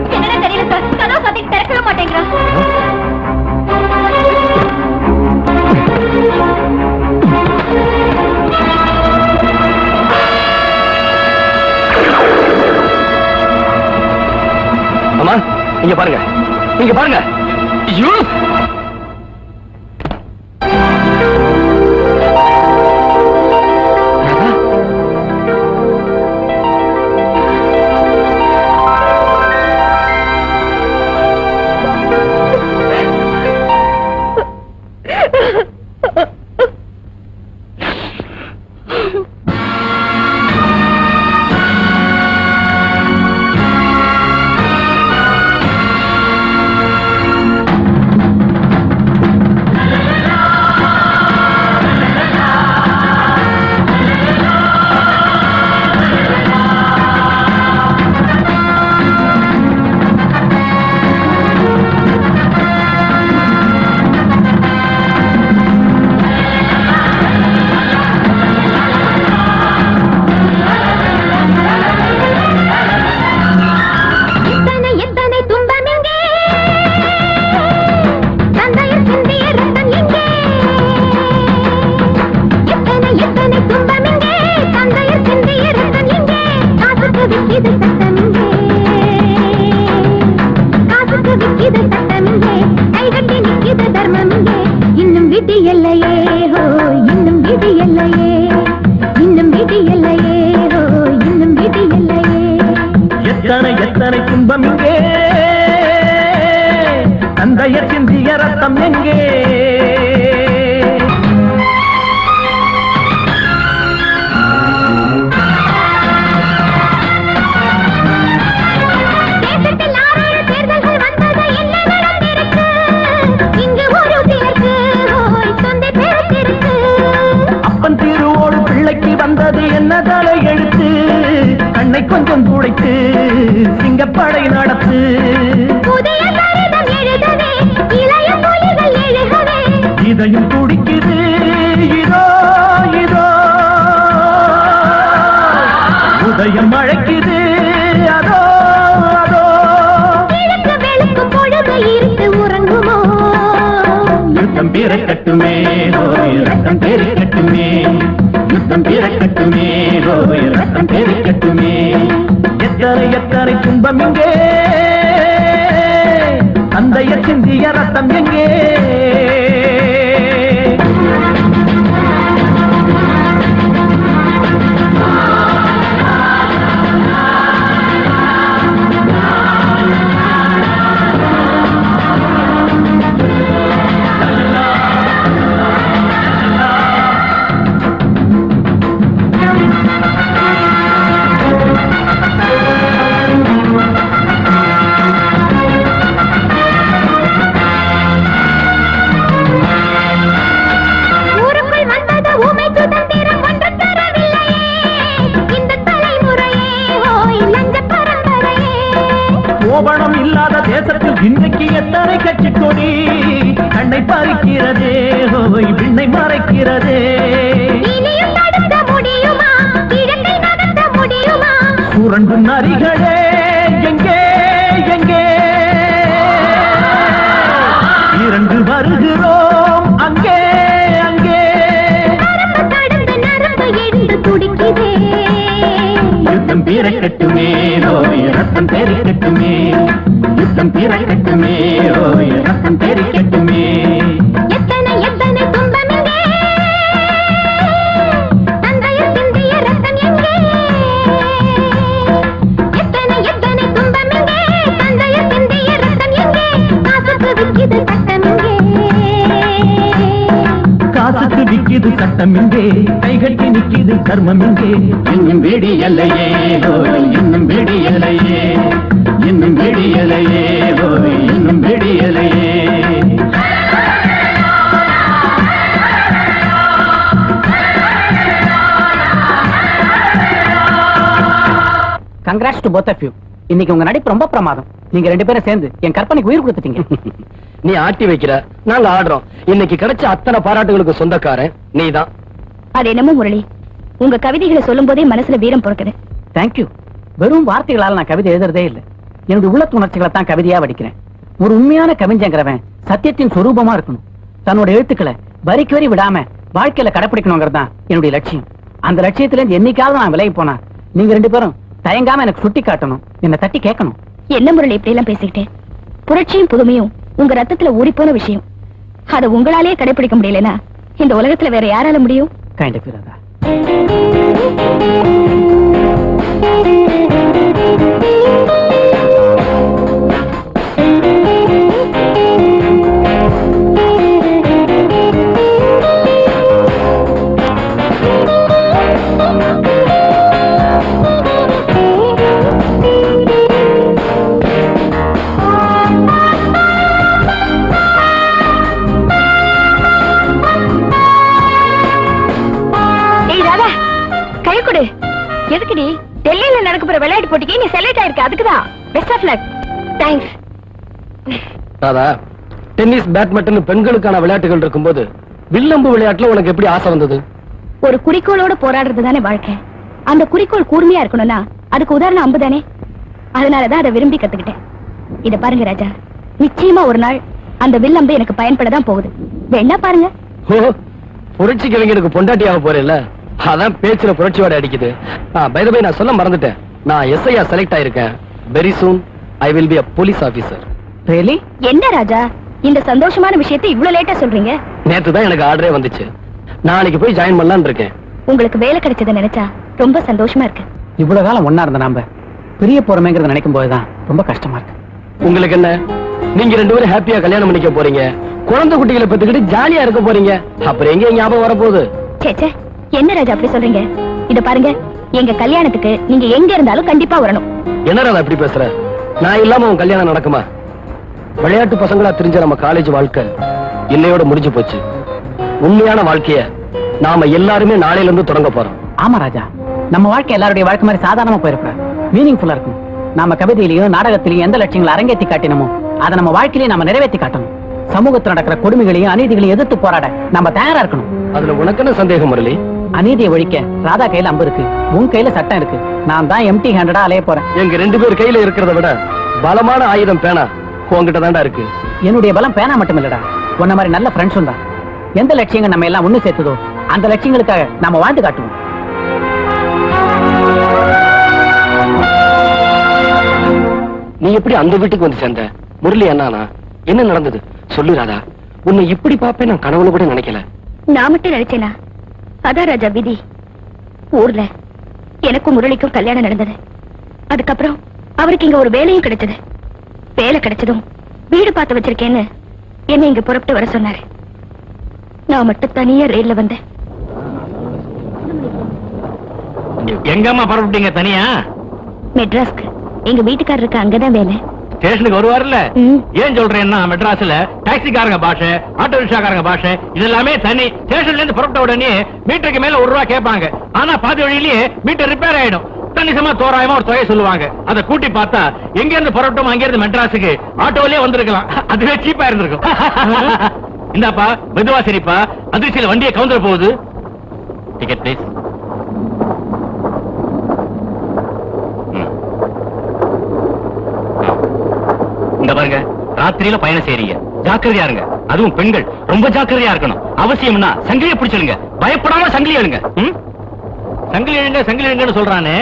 அம்மா, இங்க பாருங்க, இங்க பாருங்க. ஐயோ! ஒரு பிள்ளைக்கு வந்தது என்ன தலை எழுத்து கண்ணை கொஞ்சம் துடைத்து சிங்கப்படை நடத்து புதிய சரிதம் எழுதவே இளைய புலிகள் எழுகவே இதையும் துடிக்குது இதோ இதோ உதயம் அழைக்குது அதோ அதோ கிழக்கு வெளுக்கும் பொழுது இருந்து உறங்குமோ யுத்தம் பிறக்கட்டுமே ஓய் ரத்தம் பெருக்கட்டுமே யுத்தம் பிறக்கட்டுமே ஓய் ரத்தம் பெருக்கட்டுமே எத்தனை எத்தனை துன்பம் எங்கே தந்தைய சிந்திய ரத்தம் எங்கே ஊருக்குள் வந்தது ஊமை சுதந்திரம் ஒன்றும் தரவில்லையே இந்த தலைமுறையே ஓய் லஞ்ச பரம்பரையே கோபணம் இல்லாத தேசத்தில் இன்றைக்கு எத்தனை கட்சி கொடி கண்ணை பறிக்கிறதே ஓய் விண்ணை மறைக்கிறதே இனியும் நடத்த முடியுமா கிழக்கை நடத்த முடியுமா சுரண்டும் நரிகளே எங்கே எங்கே இரண்டு வருகிறோம் அங்கே அங்கே நரம்பு கடந்து நரம்பு எழுந்து துடிக்குதே யுத்தம் பிறக்கட்டுமே ஓய் ரத்தம் பெருக்கட்டுமே யுத்தம் பிறக்கட்டுமே ஓய் ரத்தம் பெருக்கட்டுமே எத்தனை எத்தனை துன்பம் எங்கே தந்தைய சிந்திய ரத்தம் எங்கே எத்தனை எத்தனை துன்பம் எங்கே தந்தைய சிந்திய ரத்தம் எங்கே காசுக்கு விக்கிது சட்டம் எங்கே காசுக்கு விக்கிது சட்டம் எங்கே கைகட்டி நிக்கிது கர்மம் எங்கே இன்னும் விடியலையே ஓய் இன்னும் விடியலையே இன்னும் விடியலையே ஓய் இன்னும் விடியலையே congrats to both of you. இன்னைக்கு உங்க நடிப்பு ரொம்ப பிரமாதம். நீங்க ரெண்டு பேரும் சேர்ந்து என் கற்பனைக்கு உயிர் கொடுத்துட்டீங்க. நீ ஆட்டி வைக்கிற, நாங்க ஆடுறோம். இன்னைக்கு கிடைச்ச அத்தனை பாராட்டுகளுக்கு சொந்தக்காரன் நீதான். அது என்னமோ முரளி, உங்க கவிதைகளை சொல்லும் போதே மனசுல வீரம் பொறுக்குது. தேங்க்யூ. வெறும் வார்த்தைகளால நான் கவிதை எழுதுறதே இல்லை. என்னுடைய உள்ளத்து உணர்ச்சிகளை தான் கவிதையா வடிக்கிறேன். ஒரு உண்மையான கவிஞங்கிறவன் சத்தியத்தின் சொரூபமா இருக்கணும். தன்னோட எழுத்துக்களை வரிக்கு வரி விடாம வாழ்க்கையில கடைப்பிடிக்கணுங்கிறது தான் என்னுடைய லட்சியம். அந்த லட்சியத்துல இருந்து என்னைக்காவது நான் விலகி போனா நீங்க ரெண்டு பேரும் தயங்காம எனக்கு சுட்டி காட்டணும், என்ன தட்டி கேட்கணும். என்ன முரளி இப்படி எல்லாம் பேசிக்கிட்டு? புரட்சியும் புதுமையும் உங்க ரத்தத்துல ஊறி போன விஷயம். அதை உங்களாலேயே கடைபிடிக்க முடியலன்னா இந்த உலகத்துல வேற யாரால முடியும்? Kind of Radha. எதுக்குடி டெல்லியில நடக்க போற விளையாட்டு போட்டிக்கு நீ செலக்ட் ஆயிருக்க? அதுக்குதான். Best of luck. Thanks. Radha, tennis badminton பெண்களுக்கான விளையாட்டுகள் இருக்கும்போது வில்லம்பு விளையாட்டுல உனக்கு எப்படி ஆசை வந்தது? ஒரு குறிக்கோளோட போராடுறது தானே வாழ்க்கை. அந்த குறிக்கோள் கூர்மையா இருக்கணும்னா அதுக்கு உதாரணம் அம்பு தானே. அதனாலதான் அதை விரும்பி கத்துக்கிட்டேன். இத பாருங்க ராஜா, நிச்சயமா ஒரு நாள் அந்த வில்லம்பு எனக்கு பயன்படதான் போகுது. வேணா பாருங்க. புரட்சி கவிஞனுக்கு பொண்டாட்டியாக போறேன்ல, அதான் பேச்சுல புரட்சியோட அடிக்குது. பை தி வே, நான் சொல்ல மறந்துட்டேன். நான் எஸ்ஐயா செலக்ட் ஆயிருக்கேன். Very soon I will be a police officer. Really? என்ன ராஜா, இந்த சந்தோஷமான விஷயத்தை இவ்வளவு லேட்டா சொல்றீங்க? நேத்து தான் எனக்கு ஆர்டரே வந்துச்சு. நாளைக்கு போய் ஜாயின் பண்ணலாம்னு இருக்கேன். உங்களுக்கு வேலை கிடைச்சதை நினைச்சா ரொம்ப சந்தோஷமா இருக்கு. இவ்வளவு காலம் ஒன்னா இருந்த நாம பிரிய போறமேங்கிறத நினைக்கும் போதுதான் ரொம்ப கஷ்டமா இருக்கு. உங்களுக்கு என்ன, நீங்க ரெண்டு பேரும் ஹாப்பியா கல்யாணம் பண்ணிக்க போறீங்க, குழந்தை குட்டிகளை பெத்துக்கிட்டு ஜாலியா இருக்க போறீங்க. அப்புறம் எங்க ஞாபகம் வரப்போகுது? சேச்சே, என்ன ராஜா அப்படி சொல்றீங்க? இத பாருங்க, எங்க கல்யாணத்துக்கு நீங்க எங்க இருந்தாலும் கண்டிப்பா வரணும். என்ன ராதா அப்படி பேசுற? நான் இல்லாம உன் கல்யாணம் நடக்குமா? விளையாட்டு பசங்களா தெரிஞ்ச நம்ம காலேஜ் வாழ்க்கை இன்னையோட முடிஞ்சு போச்சு. உண்மையான வாழ்க்கைய நாம எல்லாருமே நாளையில இருந்து தொடங்க போறோம். ஆமா ராஜா, நம்ம வாழ்க்கை எல்லாருடைய வாழ்க்கை மாதிரி சாதாரணமா போயிருக்கூடாது, மீனிங்ஃபுல்லா இருக்கும். நாம கவிதையிலையும் நாடகத்திலையும் எந்த லட்சியங்களை அரங்கேற்றி காட்டினமோ அதை நம்ம வாழ்க்கையிலேயே நம்ம நிறைவேற்றி காட்டணும். சமூகத்தில் நடக்கிற கொடுமைகளையும் அநீதிகளையும் எதிர்த்து போராட நம்ம தயாரா இருக்கணும். அதுல உனக்குன்னு சந்தேகம் முரளி? அநீதியை ஒழிக்க ராதா கையில அம்பு இருக்கு, உன் கையில சட்டம் இருக்கு. நான் தான் எம்டி ஹேண்டடா அலைய போறேன். எங்க 2 பேர் கையில இருக்கிறத விட பலமான ஆயுதம் பேனா உன்கிட்ட தான்டா இருக்கு. என்னுடைய பலம் பேனா மட்டும் இல்லடா, உன்ன மாதிரி நல்ல ஃப்ரெண்ட்ஸும் தான். எந்த லட்சியங்கள் நம்ம எல்லாம் ஒண்ணு சேர்த்ததோ அந்த லட்சியங்களுக்காக நாம வாழ்ந்து காட்டுவோம். நீ எப்படி அந்த வீட்டுக்கு வந்து சேர்ந்த? முரளி அண்ணானா என்ன நடந்தது சொல்லு ராதா. உன்னை இப்படி பாப்பேன் நான் கனவுல கூட நினைக்கல. நான் மட்டும் நினைச்சேனா? அதான் ராஜா விதி. ஊர்ல எனக்கும் முரளிக்கும் கல்யாணம் நடந்தது. அதுக்கப்புறம் அவருக்கு இங்க ஒரு வேலையும் கிடைச்சது. வேலை கிடைச்சதும் வீடு பார்த்து வச்சிருக்கேன்னு என்ன இங்க புறப்பட்டு வர சொன்னாரு. நான் மட்டும் தனியா ரயில்ல வந்தேன். எங்கம்மா பரப்பிட்டீங்க தனியா? மெட்ராஸ்க்கு. எங்க வீட்டுக்காரருக்கு அங்கதான் வேலை. ஸ்டேஷனுக்கு வருவார்ல? ஏன் சொல்றேன்னா மெட்ராஸ்ல டாக்ஸிக்காரங்க பாஷை, ஆட்டோ ரிக்ஷாக்காரங்க பாஷை இதெல்லாமே தனி. ஸ்டேஷன்ல இருந்து புறப்பட்ட உடனே மீட்டருக்கு மேல 1 ரூபா கேட்பாங்க. ஆனா பாதி வழியிலேயே மீட்டர் ரிப்பேர் ஆயிடும். கணிசமா தோராயமா ஒரு தொகை சொல்லுவாங்க. அதை கூட்டி பார்த்தா எங்க இருந்து புறப்பட்டோம் அங்க இருந்து மெட்ராஸுக்கு ஆட்டோலயே வந்திருக்கலாம். அதுவே சீப்பா இருந்திருக்கும். இந்தாப்பா மெதுவா சரிப்பா, அதிர்ச்சியில வண்டியை கவுந்தர போகுது. Ticket please. இந்த பாருங்க, ராத்திரியில பயணம் செய்றீங்க, ஜாக்கிரதையா இருங்க. அதுவும் பெண்கள் ரொம்ப ஜாக்கிரதையா இருக்கணும். அவசியம்னா சங்கிலியை பிடிச்சிருங்க, பயப்படாம சங்கிலி எழுங்க. சங்கிலி எழுங்க சங்கிலி எழுங்கன்னு சொல்றானே,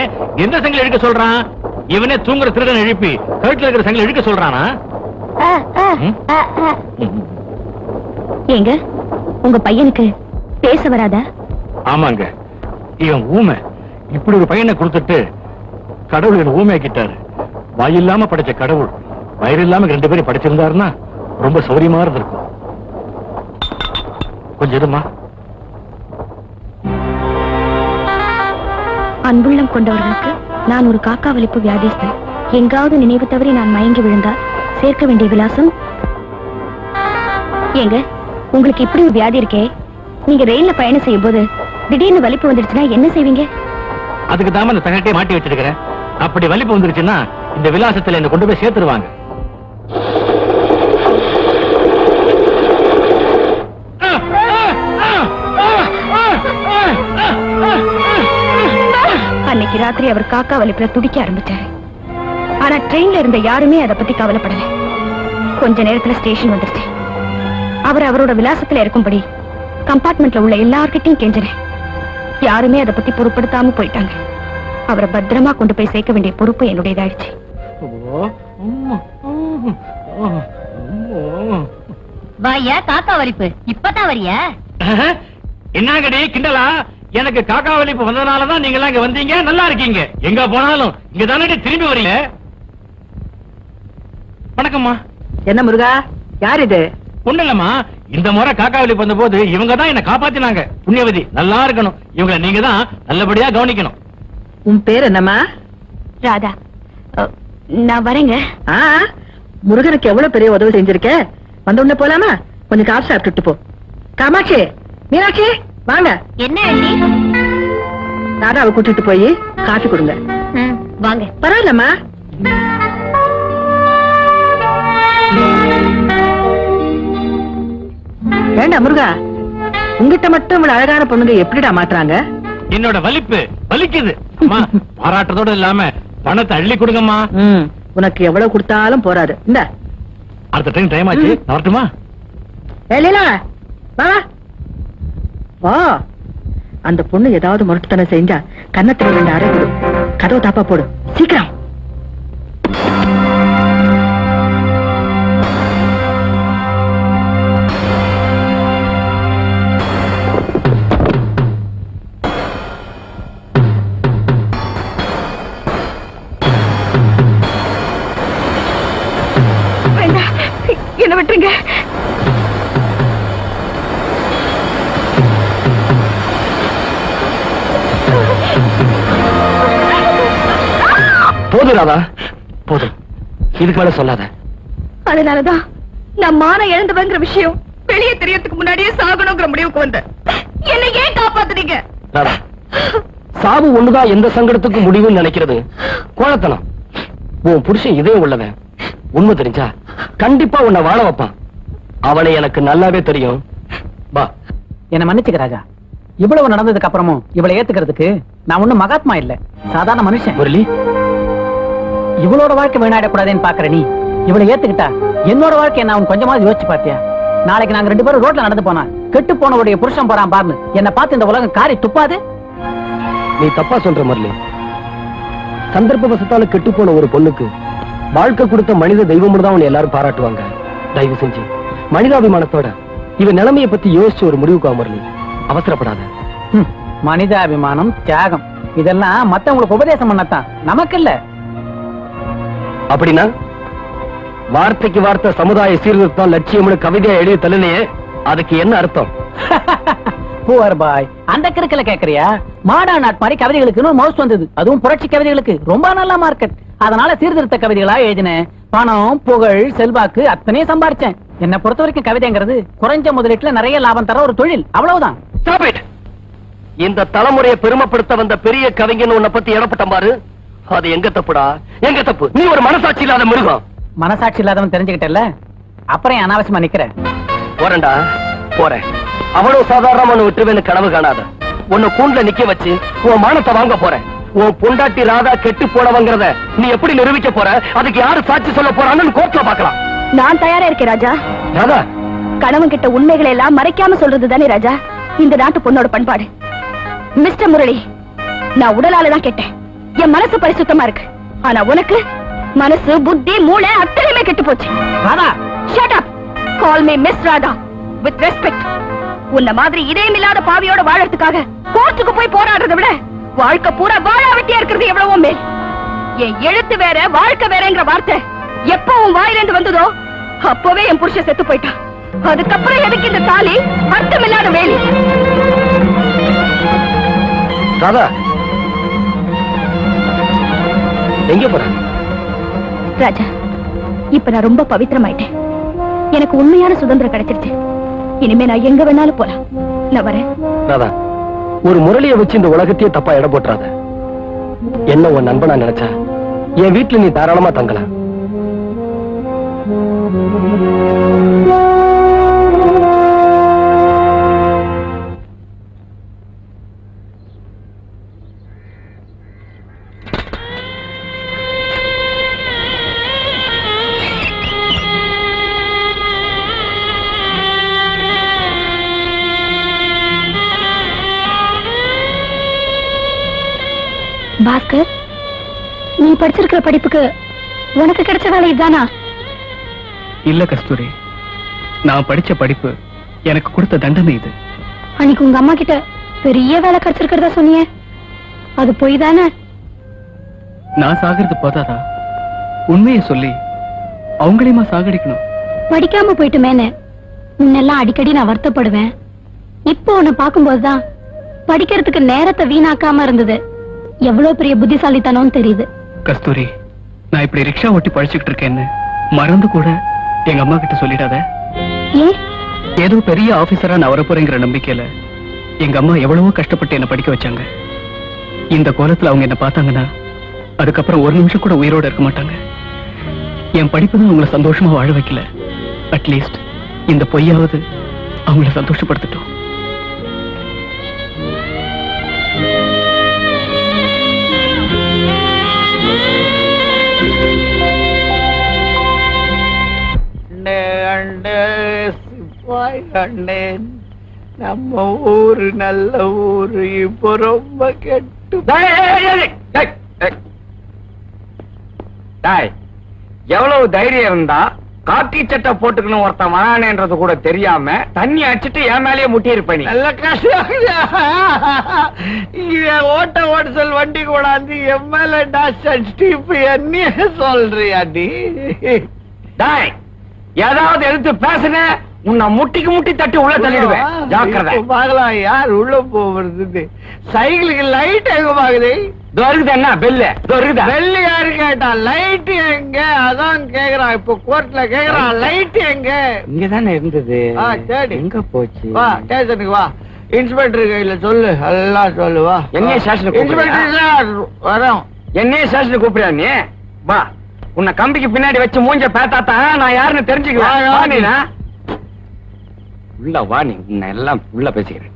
எந்த சங்கிலி எழுக்க சொல்றான்? இவனே தூங்குற திருடன் எழுப்பி கழுத்துல இருக்கிற சங்கிலி எழுக்க சொல்றானா? ஏங்க உங்க பையனுக்கு பேச வராதா? ஆமாங்க, இவன் ஊமை. இப்படி ஒரு பையனை கொடுத்துட்டு கடவுள் என்ன ஊமையாக்கிட்டாரு. வாயில்லாம படைச்ச கடவுள் வயிறு இல்லாம 2 பேரும் படிச்சிருந்தாருன்னா ரொம்ப சௌரியமா இருந்திருக்கும். கொஞ்சம் இருமா. அன்புள்ளம் கொண்டவர்களுக்கு நான் ஒரு காக்கா வலிப்பு வியாதிஸ்தன். எங்காவது நினைவு தவறி நான் மயங்கி விழுந்தால் சேர்க்க வேண்டிய விலாசம். ஏங்க உங்களுக்கு இப்படி ஒரு வியாதி இருக்கே, நீங்க ரயில்ல பயணம் செய்யும் போது திடீர்னு வலிப்பு வந்துருச்சுன்னா என்ன செய்வீங்க? அதுக்கு தான் இந்த தகட்டே மாட்டி வச்சிருக்கிறேன். அப்படி வலிப்பு வந்துருச்சுன்னா இந்த விலாசத்துல என்ன கொண்டு போய் சேர்த்துருவாங்க. அன்னைக்கு ராத்திரி அவர் காக்கா வலிப்புல துடிக்க ஆரம்பிச்சாரு. ஆனா ட்ரெயின்ல இருந்த யாருமே அதை பத்தி கவலைப்படல. கொஞ்ச நேரத்துல ஸ்டேஷன் வந்துருச்சு. அவர் அவரோட விலாசத்துல இருக்கும்படி கம்பார்ட்மெண்ட்ல உள்ள எல்லார்கிட்டையும் கெஞ்சினேன். யாருமே அதை பத்தி பொருட்படுத்தாம போயிட்டாங்க. அவரை பத்திரமா கொண்டு போய் சேர்க்க வேண்டிய பொறுப்பு என்னுடையதாயிடுச்சு. வாயா காக்கா வலிப்பு, இப்பதான் வரியா? என்னங்கடி கிண்டலா? எனக்கு காக்கா வலிப்பு வந்ததுனாலதான் நீங்க எல்லாம் இங்க வந்தீங்க. நல்லா இருக்கீங்க. எங்க போனாலும் இங்க தானே திரும்பி வரீங்க. வணக்கம்மா. என்ன முருகா, யார் இது? ஒண்ணு இல்லம்மா, இந்த முறை காக்கா வலிப்பு வந்த போது இவங்க தான் என்ன காப்பாத்தினாங்க. புண்ணியவதி நல்லா இருக்கணும். இவங்களை நீங்க தான் நல்லபடியா கவனிக்கணும். உன் பேர் என்னம்மா? ராதா. நான் வரேங்க. முருகனுக்கு எவ்வளவு பெரிய உதவி செஞ்சிருக்க. வந்த உடனே போலாமா? கொஞ்சம் காஃபி சாப்பிட்டுட்டு போ. காமாட்சி, மீனாட்சி வாங்க. என்ன அண்ணி? ராதாவை கூட்டிட்டு போய் காஃபி கொடுங்க. வாங்க. பரவாயில்லம்மா. வேண்டாம் முருகா, உங்ககிட்ட மட்டும் இவ்வளவு அழகான பொண்ணுங்க எப்படிடா மாட்டுறாங்க? என்னோட வலிப்பு வலிக்குது. பாராட்டுறதோட இல்லாம பணத்தை அள்ளி கொடுங்கம்மா. உனக்கு எவ்வளவு கொடுத்தாலும் போராது. இந்த அடுத்த டைம் டைம் ஆச்சு, வரட்டுமா? வா. அந்த பொண்ணு ஏதாவது முரட்டுத்தனம் செஞ்சா கன்னத்துல 2 அறை கொடு. கதவை தாப்பா போடு சீக்கிரம். என்ன விட்டுருங்க. போதும் ராதா, போதும். இதுக்கு மேல சொல்லாத. அதனாலதான் நான் மான இழந்தவங்கிற விஷயம் வெளியே தெரியறதுக்கு முன்னாடியே சாகணுங்கிற முடிவுக்கு வந்தேன். என்ன ஏன் காப்பாத்துறீங்க? ராதா, சாவு ஒண்ணுதான் எந்த சங்கடத்துக்கும் முடிவுன்னு நினைக்கிறது கோழத்தனம். உன் புருஷன் இதயம் உள்ளவன். உண்மை தெரிஞ்சா கண்டிப்பா உன்னை வாழ வைப்பான். அவனை எனக்கு நல்லாவே தெரியும். வா. என்ன மன்னிச்சுக்க ராஜா. இவ்வளவு நடந்ததுக்கு அப்புறமும் இவளை ஏத்துக்கிறதுக்கு நான் ஒண்ணும் மகாத்மா இல்ல, சாதாரண மனுஷன். முரளி, இவளோட வாழ்க்கை வீணாயிடக்கூடாதுன்னு பாக்குற நீ இவளை ஏத்துக்கிட்டா என்னோட வாழ்க்கை நான் கொஞ்சமாவது யோசிச்சு பாத்தியா? நாளைக்கு நாங்க 2 பேரும் ரோட்ல நடந்து போனா கெட்டு போனவுடைய புருஷன் போறான் பாருன்னு என்ன பார்த்து இந்த உலகம் காரி துப்பாது? நீ தப்பா சொல்ற முரளி. சந்தர்ப்பவசத்தால கெட்டு போன ஒரு பொண்ணுக்கு வாழ்க்கை கொடுத்த மனித தெய்வம் தான் உன்னை எல்லாரும் பாராட்டுவாங்க. தயவு செஞ்சு மனிதாபிமானத்தோட இவன் நிலைமையை பத்தி யோசிச்சு ஒரு முடிவுக்கு முரளி. அவசரப்படாத. மனிதாபிமானம், தியாகம் இதெல்லாம் மத்தவங்களுக்கு உபதேசம் பண்ணத்தான், நமக்கு இல்ல. அப்படின்னா வார்த்தைக்கு வார்த்தை சமுதாய சீர்திருத்தம் லட்சியம்னு கவிதையா எழுதி தள்ளினையே, அதுக்கு என்ன அர்த்தம்? புவர் பாய், அந்த கிறுக்கல கேக்குறியா? மாடா நாட் மாதிரி கவிதைகளுக்கு மவுஸ் வந்தது, அதுவும் புரட்சி கவிதைகளுக்கு ரொம்ப நல்ல மார்க்கெட். அதனால சீர்திருத்த கவிதைகளா எழுதினேன். பணம், புகழ், செல்வாக்கு அத்தனையும் சம்பாரிச்சேன். என்ன பொறுத்த வரைக்கும் கவிதைங்கிறது குறைஞ்ச முதலீட்டுல நிறைய லாபம் தர ஒரு தொழில், அவ்வளவுதான். இந்த தலைமுறையை பெருமைப்படுத்த வந்த பெரிய கவிஞன் உன்னை பத்தி இடப்பட்டம் பாரு. அது எங்க தப்புடா? எங்க தப்பு? நீ ஒரு மனசாட்சி இல்லாத மிருகம். மனசாட்சி இல்லாதவன் தெரிஞ்சுக்கிட்டல, அப்புறம் அனாவசியமா நிக்கிற. போறேன்டா, போறேன். அவ்வளவு சாதாரணமா விட்டுருவேன்னு கனவு காணாத. உன்னை கூண்டுல நிக்க வச்சு உன் மானத்தை வாங்க போறேன். உன் பொண்டாட்டி ராதா கெட்டு போனவங்கிறத நீ எப்படி நிரூபிக்க போற? அதுக்கு யாரு சாட்சி சொல்ல போறான்னு கோர்ட்ல பாக்கலாம். நான் தயாரா இருக்கேன் ராஜா. ராதா, கணவன் கிட்ட உண்மைகளை எல்லாம் மறைக்காம சொல்றது தானே ராஜா இந்த நாட்டு பொண்ணோட பண்பாடு. மிஸ்டர் முரளி, நான் உடலாலதான் கேட்டேன். என் மனசு பரிசுத்தமா இருக்கு. ஆனா உனக்கு மனசு, புத்தி, மூளை அத்தனையுமே கெட்டு போச்சு. Radha, shut up. Call me miss Radha with respect. உன்ன மாதிரி இதயம் இல்லாத பாவியோட வாழறதுக்காக கோர்ட்டுக்கு போய் போராடுறதை விட வாழ்க்கை பூரா வாழா வெட்டியா இருக்கிறது எவ்வளவோ மேல். என் எழுத்து வேற, வாழ்க்கை வேறங்கிற வார்த்தை எப்போ உன் வாயிலிருந்து வந்ததோ அப்பவே என் புருஷன் செத்து போயிட்டான். அதுக்கப்புறம் எதுக்கு இந்த தாலி? அர்த்தம் இல்லாத வேலி. ராதா, எங்க போற? ராஜா, இப்ப நான் ரொம்ப பவித்திரமாயிட்டேன். எனக்கு உண்மையான சுதந்திரம் கிடைச்சிருச்சு. இனிமே நான் எங்க வேணாலும் போலாம். நான் வரேன். ராதா, ஒரு முரளியை வச்சு இந்த உலகத்தையே தப்பா இட போட்டுறாத. என்ன உன் நண்பனா நினைச்சா என் வீட்டுல நீ தாராளமா தங்கலாம். பாஸ்கர், நீ படிச்சிருக்கிற படிப்புக்கு உனக்கு கிடைச்ச வேலை இதுதானா? இல்ல கஸ்தூரி, நான் படிச்ச படிப்பு எனக்கு கொடுத்த தண்டனை இது. அன்னைக்கு உங்க அம்மா கிட்ட பெரிய வேலை கிடைச்சிருக்கிறதா சொன்னியே, அது பொய் தானே? நான் சாகிறது போதாதா? உண்மையை சொல்லி அவங்களையுமா சாகடிக்கணும்? படிக்காம போயிட்டுமேனு முன்னெல்லாம் அடிக்கடி நான் வருத்தப்படுவேன். இப்போ உன்னை பார்க்கும்போதுதான் படிக்கிறதுக்கு நேரத்தை வீணாக்காம இருந்தது எவ்வளவு பெரிய புத்திசாலித்தனம்னு தெரியுது. கஸ்தூரி, நான் இப்படி ரிக்ஷா ஓட்டி படிச்சுக்கிட்டு இருக்கேன்னு மறந்து கூட எங்க அம்மா கிட்ட சொல்லிடாத. ஏதோ பெரிய ஆபீசரா நான் வரப்போறேங்கிற நம்பிக்கையில எங்க அம்மா எவ்வளவோ கஷ்டப்பட்டு என்ன படிக்க வச்சாங்க. இந்த கோலத்துல அவங்க என்ன பார்த்தாங்கன்னா அதுக்கப்புறம் ஒரு நிமிஷம் கூட உயிரோட இருக்க மாட்டாங்க. என் படிப்பு தான் அவங்கள சந்தோஷமா வாழ வைக்கல. அட்லீஸ்ட் இந்த பொய்யாவது அவங்கள சந்தோஷப்படுத்தட்டும். நம்ம ஊரு நல்ல ஊரு இப்ப ரொம்ப கெட்டு. எவ்வளவு தைரியம் இருந்தா காக்கி சட்டை போட்டுக்கணும் ஒருத்தன் வரானேன்றது கூட தெரியாம தண்ணி அடிச்சிட்டு என் மேலேயே முட்டி இருப்பேன். நல்ல கஷ்டம். ஓட்ட ஓட்டல் வண்டி கூடாது என் மேல என்ன சொல்றியா நீ? ஏதாவது எடுத்து பேசுன உன்னை முட்டிக்கு முட்டி தட்டி உள்ள தள்ளிடுவேன். ஜாக்கிரதை. பார்க்கலாம் யார் உள்ள போறது. சைக்கிளுக்கு லைட் எங்க பாக்குது? என்ன பெல்லு பெல்லு யாரு கேட்டா? லைட் எங்க? அதான் கேக்குறான். இப்ப கோர்ட்ல கேக்குறான் லைட் எங்க? இங்கதானே இருந்தது. சரி, எங்க போச்சு? வா ஸ்டேஷனுக்கு வா. இன்ஸ்பெக்டர் கையில சொல்லு, எல்லாம் சொல்லுவா. என்ன ஸ்டேஷனுக்கு இன்ஸ்பெக்டர் சார் வரோம். என்ன ஸ்டேஷனுக்கு கூப்பிடுறா நீ? வா, உன்னை கம்பிக்கு பின்னாடி வச்சு மூஞ்ச பேத்தாத்தான் நான் யாருன்னு தெரிஞ்சுக்குவேன். உள்ள வா, நீ உன்னை எல்லாம் உள்ள பேசிக்கிறேன்.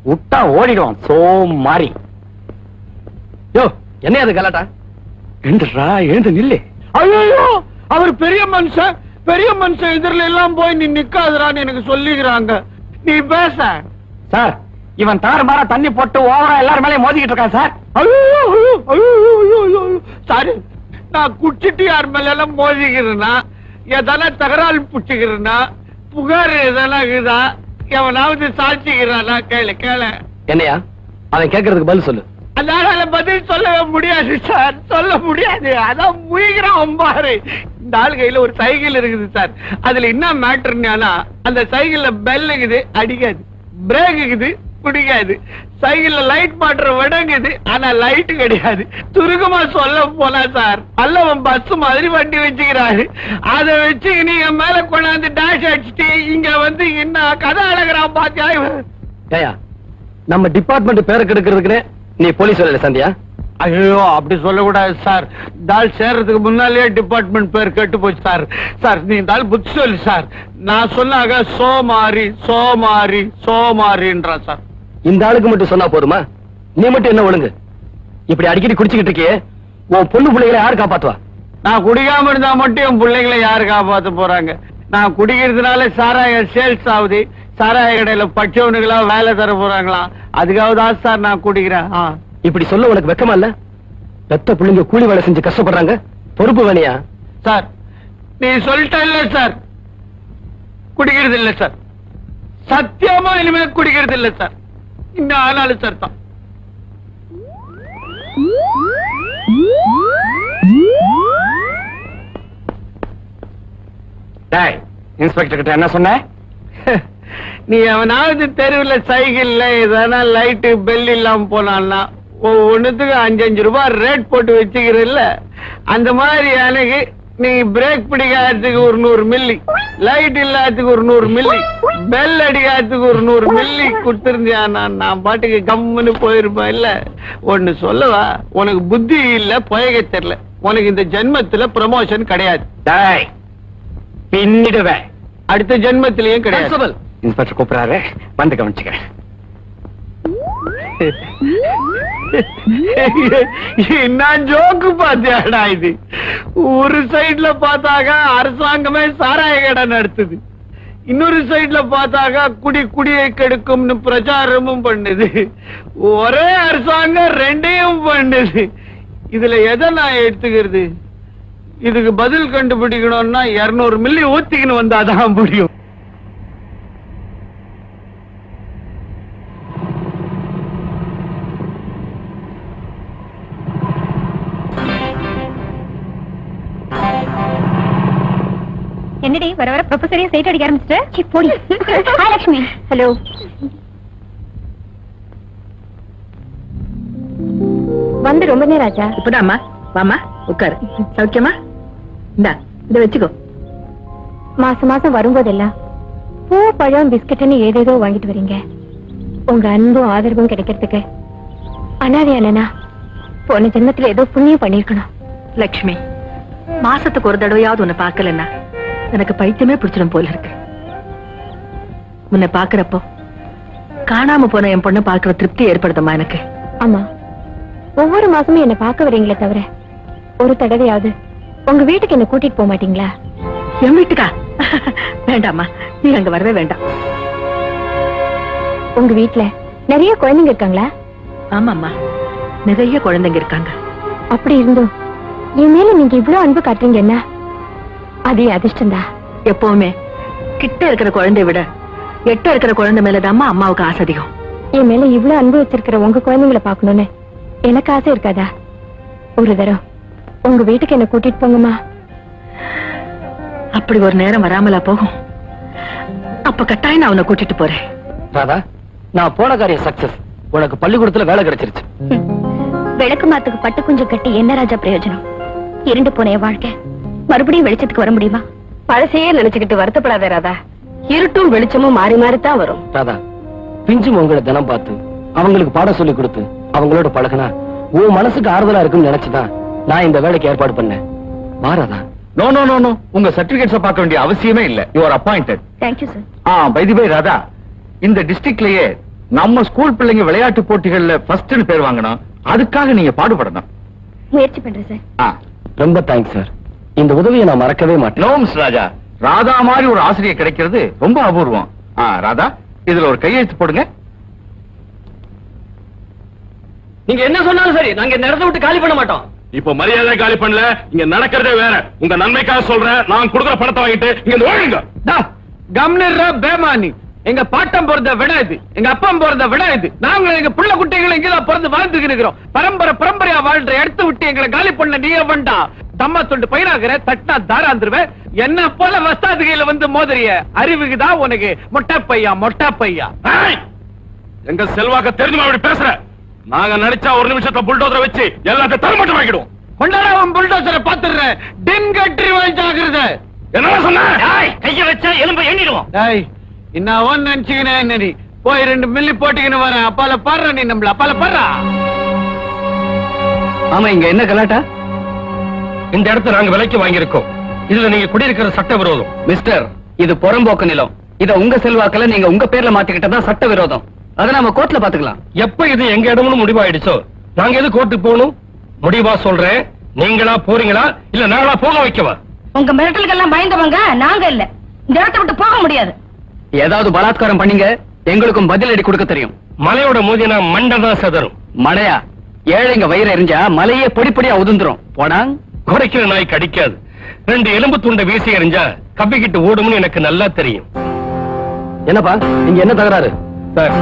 விட்டா ஓடிடுவான் சோ மாறி. யோ, என்ன அது கலாட்டா? எழுந்துடுறா, எழுந்து நில்லு. ஐயோ, அவர் பெரிய மனுஷன், பெரிய மனுஷன் எதிரில எல்லாம் போய் நீ நிக்காதரான்னு எனக்கு சொல்லிக்கிறாங்க. நீ பேச. சார், இவன் தாறுமாறா தண்ணி போட்டு ஓவரா எல்லாரும் மேலே மோதிக்கிட்டு இருக்கான் சார். சாரி, நான் குடிச்சிட்டு யார் மேல எல்லாம் மோதிக்கிறேன்னா, எதனா தகராறு புடிச்சுக்கிறேன்னா, புகார் எதனா இருக்குதா, எவனாவது சாட்சிக்கிறானா? கேளு கேளு. என்னையா அவன் கேட்கறதுக்கு பதில் சொல்லு. அதனால பதில் சொல்லவே முடியாது சார், சொல்ல முடியாது. அதான் முயகிறான் பாரு. இந்த ஆள் கையில ஒரு சைக்கிள் இருக்குது சார். அதுல என்ன மேட்டர்னா, அந்த சைக்கிள்ல பெல் இருக்குது, அடிக்காது. பிரேக் இருக்குது, பிடிக்காது. சைக்கிள்ல லைட் மாட்டுற விடங்குது, ஆனா லைட் கிடையாது. சுருக்கமா சொல்ல போனா சார், அல்லவன் பஸ் மாதிரி வண்டி வச்சுக்கிறாரு. அதை வச்சு நீங்க மேல கொண்டாந்து டேஷ் அடிச்சுட்டு இங்க வந்து என்ன கதை அழகிறான் பாத்தியா? ஏயா, நம்ம டிபார்ட்மெண்ட் பேரை கெடுக்கிறதுக்குன்னு நீ போலீஸ் வேலையில சந்தியா? ஐயோ, அப்படி சொல்லக்கூடாது சார். தால் சேர்றதுக்கு முன்னாலேயே டிபார்ட்மெண்ட் பேர் கெட்டு போச்சு சார். சார், நீ தால் புத்தி சொல்லு சார். நான் சொன்னாக சோமாரி சோமாரி சோமாரின்றா சார். இந்த ஆளுக்கு மட்டும் சொன்னா போதுமா? நீ மட்டும் என்ன ஒழுங்கு? இப்படி அடிக்கடி குடிச்சுக்கிட்டு இருக்கியே, உன் பொண்ணு பிள்ளைகளை யாரு காப்பாத்துவா? நான் குடிக்காம இருந்தா மட்டும் என் பிள்ளைங்களை யாரு காப்பாத்த போறாங்க? நான் குடிக்கிறதுனால சாராய சேல்ஸ் ஆகுது. சாராய கடையில பச்சவனுங்களா வேலை தர போறாங்களா? அதுக்காகதான் சார் நான் குடிக்கிறேன். இப்படி சொல்ல உனக்கு வெக்கமா இல்ல? பெத்த பிள்ளைங்க கூலி வேலை செஞ்சு கஷ்டப்படுறாங்க, பொறுப்பு வேணையா? சார், நீ சொல்லிட்ட இல்ல சார், குடிக்கிறது இல்ல சார். சத்தியமா இனிமே குடிக்கிறது இல்ல சார். இன்னும் ஆனாலும் சார் தான். இன்ஸ்பெக்டர் கிட்ட என்ன சொன்ன? நீ அவனாவது தெருவில் சைக்கிள்ல எதனா லைட்டு பெல் இல்லாம போனான்னா ஒண்ணுத்துக்கு 5 ரூபாய் ரேட் போட்டு வச்சுக்கிறல்ல, அந்த மாதிரி எனக்கு நீ பிரேக் பிடிக்காததுக்கு ஒரு 100 மில்லி, லைட் இல்லாததுக்கு ஒரு 100 மில்லி, பெல் அடிக்காததுக்கு ஒரு 100 மில்லி கொடுத்திருந்தியா நான் பாட்டுக்கு கம்முன்னு போயிருப்பேன். இல்ல ஒண்ணு சொல்லவா, உனக்கு புத்தி இல்ல, பழக தெரியல. உனக்கு இந்த ஜென்மத்துல ப்ரமோஷன் கிடையாது. பின்னிடுவேன். அடுத்த ஜென்மத்திலயும் கிடையாது. இன்ஸ்பெக்டர் கூப்பிடாரு, வந்து கவனிச்சுக்கிறேன். என்ன ஜோக்கு பாத்தியாடா இது? ஒரு சைட்ல பார்த்தாக்க அரசாங்கமே சாராய கடை நடத்துது, இன்னொரு சைட்ல பார்த்தாக்க குடியை கெடுக்கும்னு பிரச்சாரமும் பண்ணுது. ஒரே அரசாங்கம் ரெண்டையும் பண்ணுது. இதுல எதை நான் எடுத்துக்கிறது? இதுக்கு பதில் கண்டுபிடிக்கணும்னா 200 மில்லி ஊத்திக்கின்னு வந்தாதான் முடியும். என்னடி வர வர ப்ரொஃபஸரையும் சைட் அடிக்க ஆரம்பிச்சிட்டு? போடி. ஹாய் லட்சுமி. ஹலோ. வந்து ரொம்ப நேரம் ஆச்சா? இப்பதாம்மா. வாமா, உட்காரு. சௌக்கியமா? இந்தா, இதை வச்சுக்கோ. மாசம் மாசம் வரும்போதெல்லாம் பூ, பழம், பிஸ்கட்னு ஏதேதோ வாங்கிட்டு வரீங்க. உங்க அன்பும் ஆதரவும் கிடைக்கிறதுக்கு அனாதையானா போன ஜென்மத்துல ஏதோ புண்ணியம் பண்ணிருக்கணும். லட்சுமி, மாசத்துக்கு ஒரு தடவையாவது உன்னை பார்க்கலன்னா எனக்கு பைத்தியமே பிடிச்சிடும் போல இருக்கு. உன்னை பாக்குறப்போ காணாம போன என் பொண்ணை பார்க்கிற திருப்தி ஏற்படுத்தமா எனக்கு. ஆமா, ஒவ்வொரு மாசமும் என்ன பார்க்க வரீங்களே தவிர ஒரு தடவையாவது உங்க வீட்டுக்கு என்ன கூட்டிட்டு போக மாட்டீங்களா? என் வீட்டுக்கா? வேண்டாமா, நீ அங்க வரவே வேண்டாம். உங்க வீட்டுல நிறைய குழந்தைங்க இருக்காங்களா? ஆமாம்மா, நிறைய குழந்தைங்க இருக்காங்க. அப்படி இருந்தும் என் மேல நீங்க இவ்வளவு அன்பு காட்டுறீங்க, என்ன அதே அதிர்ஷ்டம்தா. எப்பவுமே கிட்ட இருக்கிற குழந்தைய விட எட்ட இருக்கிற குழந்தை மேலதாம்மா அம்மாவுக்கு ஆசை அதிகம். என் மேல இவ்வளவு அன்பு வச்சிருக்கிற உங்க குழந்தைங்களை பாக்கணும்னு எனக்கு ஆசை இருக்காதா? ஒரு தரம் உங்க வீட்டுக்கு என்ன கூட்டிட்டு போங்கம்மா. அப்படி ஒரு நேரம் வராமலா போகும்? அப்ப கட்டாயம் நான் உன்னை கூட்டிட்டு போறேன். ராதா, நான் போன காரியம் சக்சஸ். உனக்கு பள்ளிக்கூடத்துல வேலை கிடைச்சிருச்சு. விளக்கு மாத்துக்கு பட்டு குஞ்சம் கட்டி என்ன ராஜா பிரயோஜனம்? இருண்டு போன வாழ்க்கை மறுபடியும் வெளிச்சத்துக்கு வர முடியுமா? பழசையே நினைச்சுக்கிட்டு வருத்தப்படாத ராதா. இருட்டும் வெளிச்சமும் மாறி மாறித்தான் வரும். ராதா, பிஞ்சு உங்களை தினம் பார்த்து அவங்களுக்கு பாடம் சொல்லி கொடுத்து அவங்களோட பழகினா உன் மனசுக்கு ஆறுதலா இருக்குன்னு நினைச்சுதான் நான் இந்த வேலைக்கு ஏற்பாடு பண்ணேன். Radha. No no no no, உங்க சர்டிபிகேட்ஸ் பார்க்க வேண்டிய அவசியமே இல்ல. You are appointed. Thank you sir. By the way Radha, இந்த டிஸ்ட்ரிக்ட்லயே நம்ம ஸ்கூல் பிள்ளைங்க விளையாட்டு போட்டிகள்ல ஃபர்ஸ்ட்னு பேர் வாங்கணும். அதுக்காக நீங்க பாடுபடணும். முயற்சி பண்றேன் சார். ரொம்ப தேங்க்ஸ் சார். இந்த உதவியை நான் மறக்கவே மாட்டேன். நோ மிஸ் ராஜா, ராதா மாதிரி ஒரு ஆசிரியர் கிடைக்கிறது ரொம்ப அபூர்வம். ராதா, இதுல ஒரு கையெழுத்து போடுங்க. நீங்க என்ன சொன்னாலும் சரி, நாங்க இந்த இடத்தை விட்டு காலி பண்ண மாட்டோம். இப்ப மரியாதை காலி பண்ணல, இங்க நடக்கிறதே வேற. உங்க நன்மைக்காக சொல்றேன், நான் கொடுக்குற பணத்தை வாங்கிட்டு இங்க ஓடுங்க. கம்னிற பேமானி, எங்க பாட்டம் போறத விட இது, எங்க அப்பம் போறத விட இது. நாங்க எங்க புள்ள குட்டிகளை இங்கதான் பிறந்து வாழ்ந்துட்டு இருக்கிறோம். பரம்பரையா வாழ்ற இடத்த விட்டு எங்களை காலி பண்ண நீ வேண்டா. தம்மா தொண்டு பயிராகிற தட்டினா தாராந்துருவேன். என்ன போல வஸ்தாதுகையில வந்து மோதரிய அறிவுக்குதான் உனக்கு மொட்டை பையா. எங்க செல்வாக்க தெரிஞ்சுமா அப்படி பேசுற? நாங்க நடிச்சா ஒரு நிமிஷத்துல புல்டோசரை வச்சு எல்லாத்தையும் தரமட்டம் வாங்கிடுவோம். கொண்டாடாம புல்டோசரை பாத்துடுறேன். டின்கட்ரி வாய்ச்சாகிறது. என்ன சொன்ன? கைய வச்சா எலும்ப எண்ணிடுவோம். இன்னும் நினைச்சுக்கினேன். நீ போய் 2 மில்லி போட்டுக்கின்னு வரேன். அப்பால பாடுற நீ நம்மள அப்பால பாடுறா. ஆமா, இங்க என்ன கலாட்டா? இந்த இடத்தை நாங்க விலைக்கு வாங்கியிருக்கோம். இதுல நீங்க குடியிருக்கிற சட்ட விரோதம். மிஸ்டர், இது புறம்போக்கு நிலம். இத உங்க செல்வாக்குல நீங்க உங்க பேர்ல மாத்திக்கிட்டதா சட்ட விரோதம். அத நாம கோர்ட்ல பாத்துக்கலாம். எப்ப இது எங்க இடம்னு முடிவாயிடுச்சோ நாங்க எது கோர்ட்டுக்கு போகணும்? முடிவா சொல்றேன். நீங்களா போறீங்களா இல்ல நாங்களா போக வைக்கவா? உங்க மிரட்டலுக்கெல்லாம் பயந்தவங்க நாங்க இல்ல. இந்த இடத்தை விட்டு போக முடியாது. ஏதாவது பலாத்காரம் பண்ணீங்க, எங்களுக்கும் பதிலடி கொடுக்க தெரியும். மலையோட மோதினா மண்டதான் செதறும். மழையா? ஏழைங்க வயிறு எரிஞ்சா மலையே பொடிப்படியா உதிர்ந்துரும். போடாங். குறைக்கிற நாய் கடிக்காது. 2 எலும்பு துண்டை வீசி எறிஞ்சா கப்பிக்கிட்டு ஓடும்னு எனக்கு நல்லா தெரியும். என்னப்பா, நீங்க என்ன தகராறு? சார்,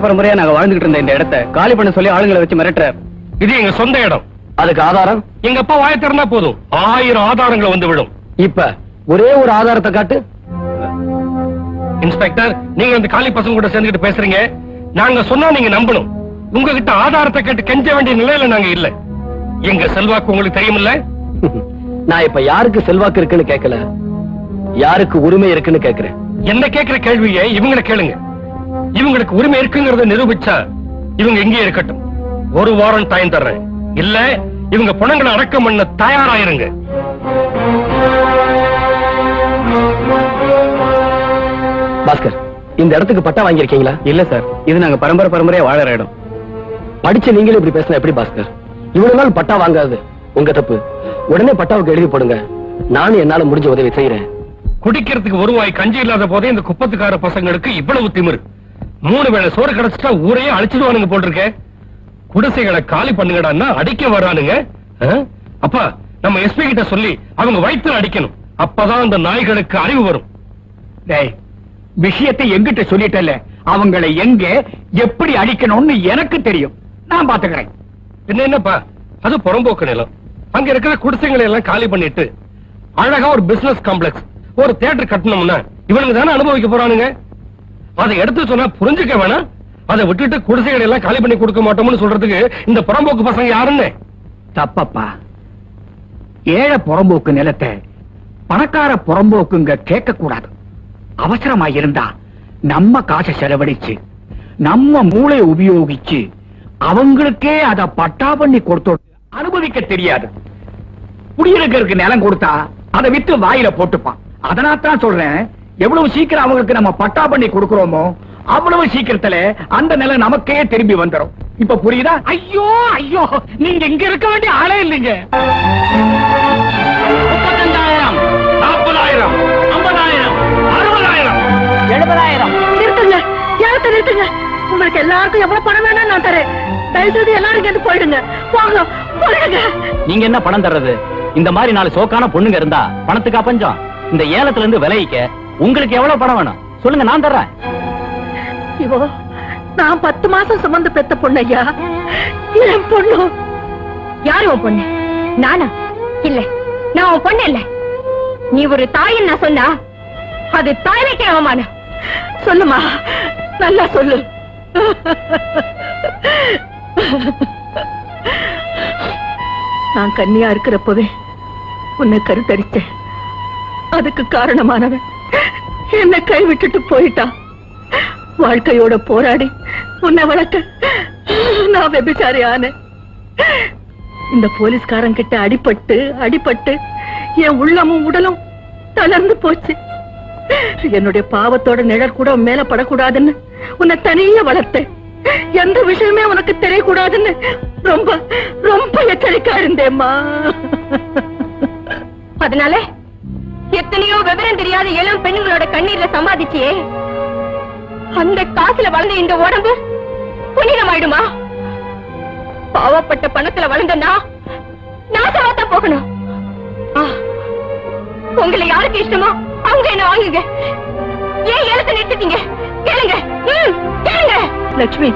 பரம்பரையா நாங்க வாழ்ந்துகிட்டு இருந்த இந்த இடத்தை காலி பண்ண சொல்லி ஆளுங்களை வச்சு மிரட்டுறார். இது எங்க சொந்த இடம். அதுக்கு ஆதாரம்? எங்க அப்பா வாய திறந்தா போதும் 1000 ஆதாரங்களை வந்து விடும். இப்ப ஒரே ஒரு ஆதாரத்தை காட்டு. இன்ஸ்பெக்டர், நீங்க இந்த காலி பசங்க கூட சேர்ந்துட்டு பேசுறீங்க. நாங்க சொன்னா நீங்க நம்பணும். உங்ககிட்ட ஆதாரத்தை கேட்டு கெஞ்ச வேண்டிய நிலையில நாங்க இல்ல. எங்க செல்வாக்கு உங்களுக்கு தெரியுமில்ல? நான் இப்ப யாருக்கு செல்வாக்கு இருக்குன்னு கேட்கல, யாருக்கு உரிமை இருக்குன்னு கேட்கிறேன். என்ன கேட்கிற கேள்வியை இவங்களை கேளுங்க. இவங்களுக்கு உரிமை இருக்குங்கிறத நிரூபிச்சா இவங்க இங்கே இருக்கட்டும். 1 வாரம் டைம் தர்றேன். இல்ல இவங்க பணங்களை அடக்கம் பண்ண தயாராயிருங்க. பாஸ்கர், இந்த இடத்துக்கு பட்டா வாங்கியிருக்கீங்களா? இல்ல சார், இது நாங்க பரம்பரையா வாழற இடம். படிச்சு நீங்களே இப்படி பேசினா எப்படி பாஸ்கர்? இவ்வளவு நாள் பட்டா வாங்காது உங்க தப்பு. உடனே பட்டாவுக்கு எழுதி போடுங்க. நானும் என்னால முடிஞ்ச உதவி செய்யறேன். குடிக்கிறதுக்கு 1 வாய் கஞ்சி இல்லாத போதே இந்த குப்பத்துக்கார பசங்களுக்கு இவ்வளவு திமிரு. 3 வேளை சோறு கிடைச்சிட்டா ஊரையே அழிச்சிடுவானுங்க போட்டிருக்க. குடிசைகளை காலி பண்ணுங்கடான்னா அடிக்க வரானுங்க. அப்பா, நம்ம எஸ்பி கிட்ட சொல்லி அவங்க வயித்துல அடிக்கணும். அப்பதான் அந்த நாய்களுக்கு அறிவு வரும். விஷயத்தை எங்கிட்ட சொல்லிட்டல, அவங்களை எங்க எப்படி அடிக்கணும்னு எனக்கு தெரியும். நான் பாத்துக்கிறேன். என்னப்பா, அது புறம்போக்கு நிலம். அங்க இருக்கிற குடிசைகளை எல்லாம் காலி பண்ணிட்டு அழகா ஒரு பிசினஸ் காம்ப்ளெக்ஸ், ஒரு தியேட்டர் கட்டணும்னா இவனுங்க தானே அனுபவிக்க போறானுங்க. அதை எடுத்து சொன்னா புரிஞ்சுக்க வேணாம். அதை விட்டுட்டு குடிசைகளை எல்லாம் காலி பண்ணி கொடுக்க மாட்டோம்னு சொல்றதுக்கு இந்த புறம்போக்கு பசங்க யாருன்னு? தப்பப்பா. ஏழை புறம்போக்கு நிலத்தை பணக்கார புறம்போக்குங்க கேட்க கூடாது. அவசரமா இருந்தா நம்ம காசை செலவழிச்சு நம்ம மூளை உபயோகிச்சு அவங்களுக்கே அதை பட்டா பண்ணி கொடுத்தோம். அனுபவிக்க தெரியாது. குடியிருக்கிறதுக்கு நிலம் கொடுத்தா அதை வித்து வாயில போட்டுப்பான். அதனால்தான் சொல்றேன், எவ்வளவு சீக்கிரம் அவங்களுக்கு நம்ம பட்டா பண்ணி கொடுக்கிறோமோ அவ்வளவு சீக்கிரத்துல அந்த நிலம் நமக்கே திரும்பி வந்துடும். இப்ப புரியுதா? ஐயோ ஐயோ, நீங்க இங்க இருக்க வேண்டிய ஆளே இல்லைங்க. 35,000, 40,000, 50,000, 60,000, 70,000. நிறுத்துங்க, ஏகத்தை நிறுத்துங்க. உங்களுக்கு எல்லாருக்கும் எவ்வளவு பணம் வேணும் நான் தரேன். தயவுசெய்து எல்லாரும் இங்க இருந்து போயிடுங்க. போயிடுங்க. நீங்க என்ன பணம் தர்றது? இந்த மாதிரி 4 சோக்கான பொண்ணுங்க இருந்தா பணத்துக்கா பஞ்சம்? இந்த ஏலத்துல இருந்து விளைவிக்க உங்களுக்கு எவ்வளவு பணம் வேணும் சொல்லுங்க, நான் தர்றேன். இவோ, நான் 10 மாசம் சுமந்து பெத்த பொண்ணு ஐயா. என் பொண்ணு. யாரு உன் பொண்ணு? நானா? இல்ல, நான் உன் பொண்ணு இல்ல. நீ ஒரு தாயின் நான் சொன்னா அது தாய்மைக்கே அவமானம். சொல்லுமா, நல்லா சொல்லு. நான் கன்னியா இருக்கிறப்பவே உன்னை கருத்தரிச்சேன். அதுக்கு காரணமானவன் என்ன கைவிட்டுட்டு போயிட்டா. வாழ்க்கையோட போராடி உன்னை வளர்க்க நான் வெபிச்சாரி ஆனேன். இந்த போலீஸ்காரன் கிட்ட அடிபட்டு அடிபட்டு என் உள்ளமும் உடலும் தளர்ந்து போச்சு. என்னுடைய பாவத்தோட நிழல் கூட மேல படக்கூடாதுன்னு உன்னை தனியா வளர்த்தேன். எந்த விஷயமே உனக்கு தெரியக்கூடாதுன்னு ரொம்ப ரொம்ப எச்சரிக்கா இருந்தேம்மா. அதனால எத்தனையோ விவரம் தெரியாத இளம் பெண்களோட கண்ணீர்ல சம்பாதிச்சியே, அந்த காசுல வளர்ந்த இந்த உடம்பு புனிதமாயிடுமா? பாவப்பட்ட பணத்துல வளர்ந்தனா நாசமாத்தான் போகணும். உங்களை யாருக்கு இஷ்டமோ அவங்க என்ன வாங்குங்க. ஏன் எழுத்து நிறுத்திட்டீங்க? கேளுங்க, கேளுங்க. லட்சுமி,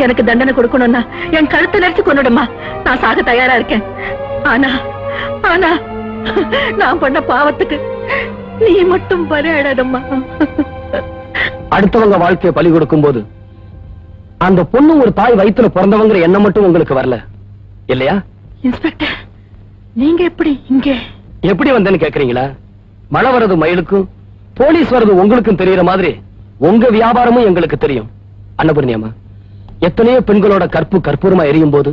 எனக்கு தண்டனை கொடுக்கணும்னா என் கழுத்தை நெரிச்சு கொண்டுடுமா. நான் சாக தயாரா இருக்கேன். ஆனா ஆனா நான் பண்ண பாவத்துக்கு நீ மட்டும் பலியாடாதம்மா. அடுத்தவங்க வாழ்க்கையை பலி கொடுக்கும் போது அந்த பொண்ணு ஒரு தாய் வயித்துல பிறந்தவங்கிற எண்ணம் மட்டும் உங்களுக்கு வரல இல்லையா? இன்ஸ்பெக்டர், நீங்க எப்படி இங்க எப்படி வந்தேன்னு கேக்குறீங்களா? மழை வர்றது மயிலுக்கும் போலீஸ் வர்றது உங்களுக்கும் தெரியற மாதிரி உங்க வியாபாரமும் எங்களுக்கு தெரியும். அன்னபூர்ணியம்மா, எத்தனையோ பெண்களோட கற்பு கற்பூரமா எரியும் போது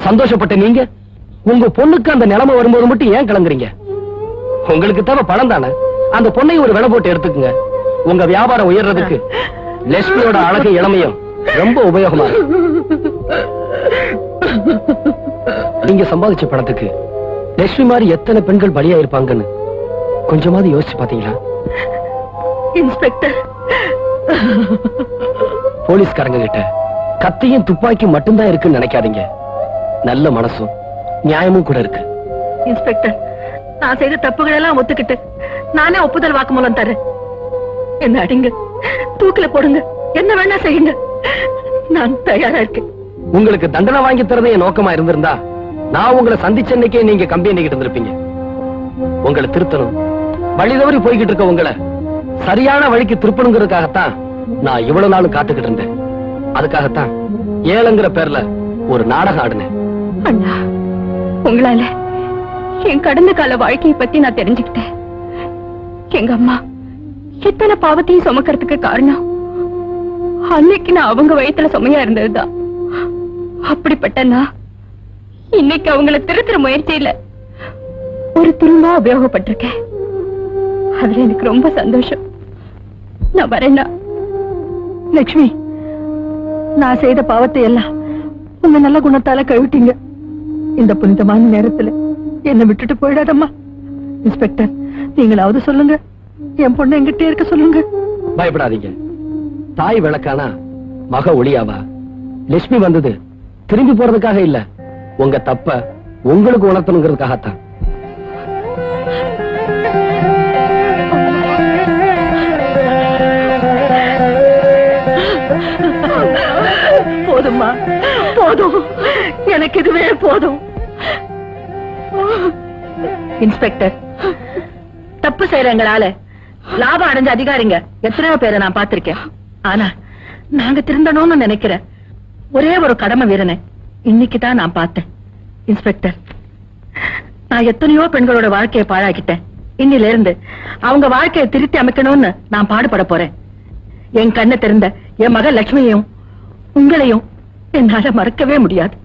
சந்தோஷப்பட்ட நீங்க உங்க பொண்ணுக்கு அந்த நிலைமை வரும்போது மட்டும் ஏன் கலங்குறீங்க? உங்களுக்கு தேவை பணம் தானே. அந்த பொண்ணை ஒரு விலை போட்டு எடுத்துக்குங்க. உங்க வியாபாரம் உயர்றதுக்கு லட்சுமியோட அழகு இளமையும் ரொம்ப உபயோகமா இருக்கு. நீங்க சம்பாதிச்ச பணத்துக்கு லட்சுமி மாதிரி எத்தனை பெண்கள் பலியா இருப்பாங்கன்னு கொஞ்சமாவது யோசிச்சு பாத்தீங்களா? இன்ஸ்பெக்டர், போலீஸ்காரங்க கிட்ட கத்தியும் துப்பாக்கியும் மட்டும்தான் இருக்குன்னு நினைக்காதீங்க. நல்ல மனசும் நியாயமும் கூட இருக்கு. இன்ஸ்பெக்டர், நான் செய்த தப்புகள் எல்லாம் ஒத்துக்கிட்டு நானே ஒப்புதல் வாக்குமூலம் தரேன். என்ன அடிங்க, தூக்கில போடுங்க, என்ன வேணா செய்யுங்க, நான் தயாரா இருக்கேன். உங்களுக்கு தண்டனை வாங்கி தரதே என் நோக்கமா இருந்திருந்தா நான் உங்களை சந்திச்சன்னைக்கே நீங்க கம்பி எண்ணிக்கிட்டு இருந்திருப்பீங்க. உங்களை திருத்தணும், வழி தவறி போய்கிட்டு இருக்க உங்களை சரியான வழிக்கு திருப்பணுங்கிறதுக்காகத்தான் நான் இவ்வளவு நாளும் காத்துக்கிட்டு இருந்தேன். அதுக்காகத்தான் ஏலங்கிற பேர்ல ஒரு நாடகம் ஆடினேன். அண்ணா, உங்களால என் கடந்த கால வாழ்க்கையை பத்தி நான் தெரிஞ்சுக்கிட்டேன். எங்க அம்மா எத்தனை பாவத்தையும் சுமக்கிறதுக்கு காரணம் அன்னைக்கு நான் அவங்க வயித்துல சுமையா இருந்ததுதான். அப்படிப்பட்ட நான் இன்னைக்கு அவங்கள திருத்துற முயற்சியில ஒரு துரும்பா உபயோகப்பட்டிருக்கேன். அதுல எனக்கு ரொம்ப சந்தோஷம். நான் வரேன்னா. லட்சுமி, நான் செய்த பாவத்தை எல்லாம் உங்க நல்ல குணத்தால கழுவிட்டீங்க. இந்த புனிதமான நேரத்துல என்னை விட்டுட்டு போயிடாதம்மா. இன்ஸ்பெக்டர், நீங்களாவது சொல்லுங்க, என் பொண்ணு எங்கிட்டே இருக்க சொல்லுங்க. பயப்படாதீங்க. தாய் விளக்கானா மக ஒளியாவா? லட்சுமி வந்தது திரும்பி போறதுக்காக இல்ல, உங்க தப்ப உங்களுக்கு உணர்த்தணுங்கிறதுக்காகத்தான். போதும்மா, போதும், எனக்கு இதுவே போதும். இன்ஸ்பெக்டர், தப்பு செய்யறங்களால லாபம் அடைஞ்ச அதிகாரிங்க எத்தனையோ பேரை நான் பார்த்திருக்கேன். ஆனா நாங்க திருந்தணும்னு நினைக்கிற ஒரே ஒரு கடமை வீரனை இன்னைக்குதான் நான் பார்த்தேன். இன்ஸ்பெக்டர், நான் எத்தனையோ பெண்களோட வாழ்க்கையை பாழாக்கிட்டேன். இன்னில இருந்து அவங்க வாழ்க்கையை திருத்தி அமைக்கணும்னு நான் பாடுபட போறேன். என் கண்ணை திறந்த என் மகள் லட்சுமியையும் உங்களையும் என்னால மறக்கவே முடியாது.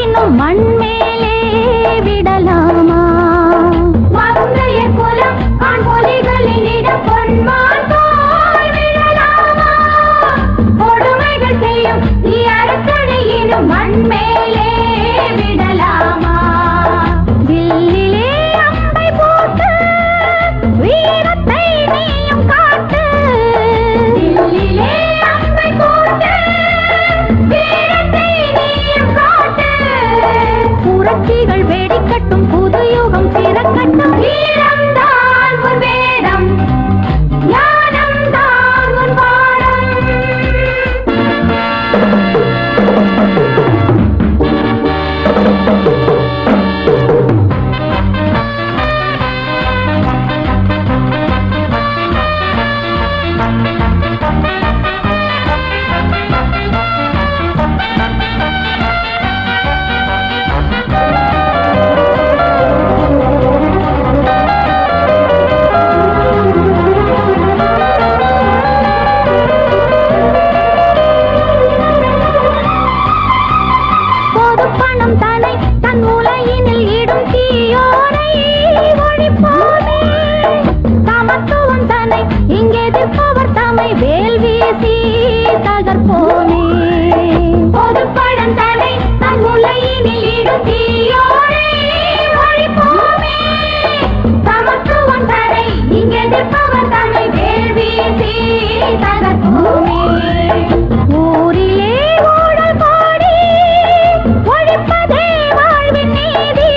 இன்னும் மண் மேலே விடலாமா? மந்தைய குலம் ஆண் புலிகளினிடம் பொன்மான் போல் விடலாமா? கொடுமைகள் செய்யும் நீ அரசனை இன்னும் மண் மேலே விடலாமா? வில்லிலே அம்பை போட்டு வீரத்தை நீயும் காட்டு. வில்லிலே அம்பை போட்டு வீரத்தை நீயும் காட்டு. புரட்சிகள் வெடிக்கட்டும், புது யுகம் பிறக்கட்டும். வீரம் தான் உன் வேதம், ஞானம் தான் உன் பாடம். பொது பணம் தன்னை தன் உலகினில் இடும் தீயோரை ஒழிப்போமே. சமத்துவம் தன்னை இங்கே எதிர்ப்பவர் தம்மை வேல் வீசி தகர்ப்போமே. பொது பணம் தன்னை தன் உலகினில் இடும் தீயோரை ஒழிப்போமே. சமத்துவம் தன்னை இங்கே எதிர்ப்பவர் தம்மை வேல் வீசி தகர்ப்போமே. ஊரிலே ஊழல் பாடி ஒழிப்பதே வாழ்வின் நீதி.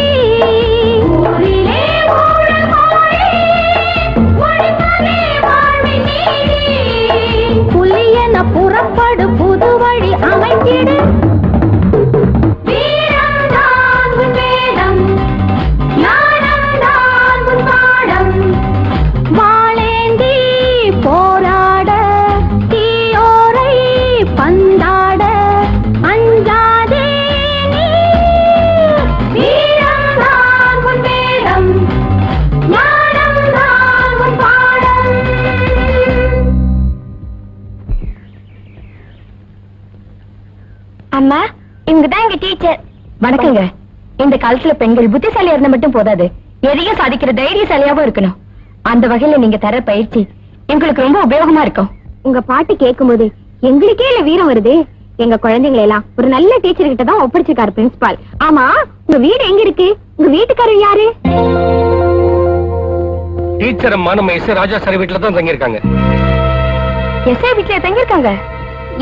ஊரிலே ஊழல் பாடி ஒழிப்பதே வாழ்வின் நீதி. புலியென புறப்படு, புது வழி அமைத்திடு. வீரம் தான் உன் வேதம், ஞானம் தான் உன் பாடம். வாளேந்தி போராட, தீயோரை பந்தாட அஞ்சாதே நீ. வீரம் தான் உன் வேதம், ஞானம் தான் உன் பாடம். அம்மா, இவங்க தான் எங்க டீச்சர். வணக்கங்க. இந்த காலத்துல பெண்கள் புத்திசாலியா இருந்தா மட்டும் போதாது, எதையும் சாதிக்கிற தைரியசாலியாவும் இருக்கணும். அந்த வகையில நீங்க தர பயிற்சி எங்களுக்கு ரொம்ப உபயோகமா இருக்கும். உங்க பாட்டு கேட்கும்போது எங்களுக்கே இல்ல வீரம் வருது. எங்க குழந்தைங்களை எல்லாம் ஒரு நல்ல டீச்சர் கிட்ட தான் ஒப்படைச்சிருக்காரு பிரின்சிபால். ஆமா, உங்க வீடு எங்க இருக்கு? உங்க வீட்டுக்காரர் யாரு? டீச்சர் அம்மா நம்ம எஸ் ராஜா சார் வீட்டுல தான் தங்கியிருக்காங்க. எஸ்ஐ வீட்டுல தங்கியிருக்காங்க?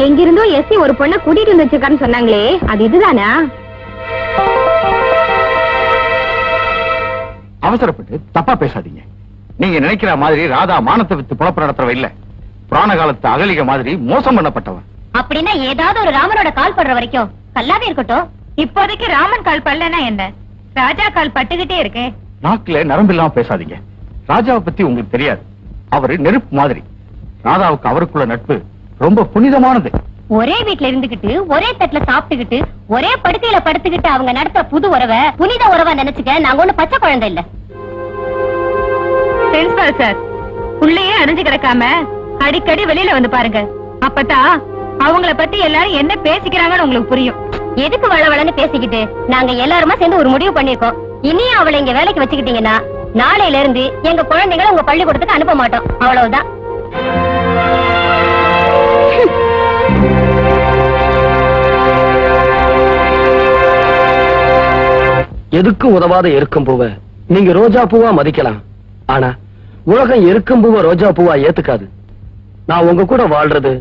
எங்கிருந்தோ எஸ்ஐ ஒரு பொண்ணை கூட்டிட்டு வந்து வச்சிருக்காருன்னு சொன்னாங்களே, அது இதுதானா? அவசரப்பட்டு தப்பா பேசாதீங்க. நீங்க நினைக்கிற மாதிரி ராதா மானத்தை வித்து பொழப்பு நடத்துறவ இல்ல. புராண காலத்து அகலிக மாதிரி மோசம் பண்ணப்பட்டவன். அப்படின்னா ஏதாவது ஒரு ராமனோட கால் படுற வரைக்கும் கல்லாவே இருக்கட்டும். இப்போதைக்கு ராமன் கால் படலன்னா என்ன, ராஜா கால் பட்டுக்கிட்டே இருக்கு. நாக்குல நரம்பு இல்லாம பேசாதீங்க. ராஜாவை பத்தி உங்களுக்கு தெரியாது. அவரு நெருப்பு மாதிரி. ராதாவுக்கு அவருக்குள்ள நட்பு ரொம்ப புனிதமானது. ஒரே வீட்ல இருந்துகிட்டு, ஒரே தட்டுல சாப்பிட்டுக்கிட்டு, ஒரே படுக்கையில படுத்துக்கிட்டு அவங்க நடத்த புது உறவை புனித உறவா நினைச்சுக்க நாங்க ஒண்ணு பச்சை குழந்தை இல்ல. பிரின்சிபால் சார், உள்ளேயே அடைஞ்சு கிடக்காம அடிக்கடி வெளியில வந்து பாருங்க. அப்பதான் அவங்கள பத்தி எல்லாரும் என்ன பேசிக்கிறாங்கன்னு உங்களுக்கு புரியும். எதுக்கு வளவளன்னு பேசிக்கிட்டு நாங்க எல்லாருமா சேர்ந்து ஒரு முடிவு பண்ணிருக்கோம். இனியும் அவளை இங்க வேலைக்கு வச்சுக்கிட்டீங்கன்னா நாளையில இருந்து எங்க குழந்தைகளை உங்க பள்ளிக்கூடத்துக்கு அனுப்ப மாட்டோம். அவ்வளவுதான். எதுக்கும் உதவாத எருக்கும் பூவை நீங்க ரோஜா பூவா மதிக்கலாம். ஆனா உலகம் எருக்கும் பூவை ரோஜா பூவா ஏத்துக்காது. நான் உங்க கூட வாழ்றது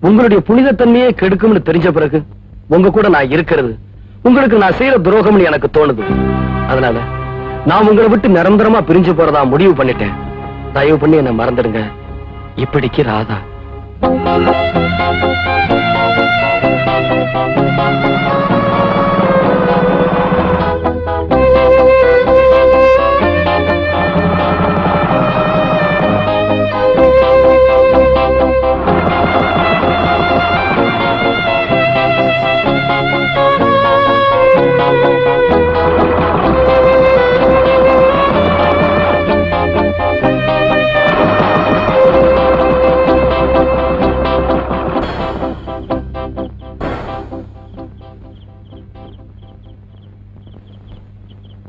உங்களுடைய புனிதத்தன்மையே கெடுக்கும்னு தெரிஞ்ச பிறகு உங்க கூட நான் இருக்கிறது உங்களுக்கு நான் செய்யற துரோகம்னு எனக்கு தோணுது. அதனால நான் உங்களை விட்டு நிரந்தரமா பிரிஞ்சு போறதா முடிவு பண்ணிட்டேன். தயவு பண்ணி என்ன மறந்துடுங்க. இப்படிக்கு ராதா.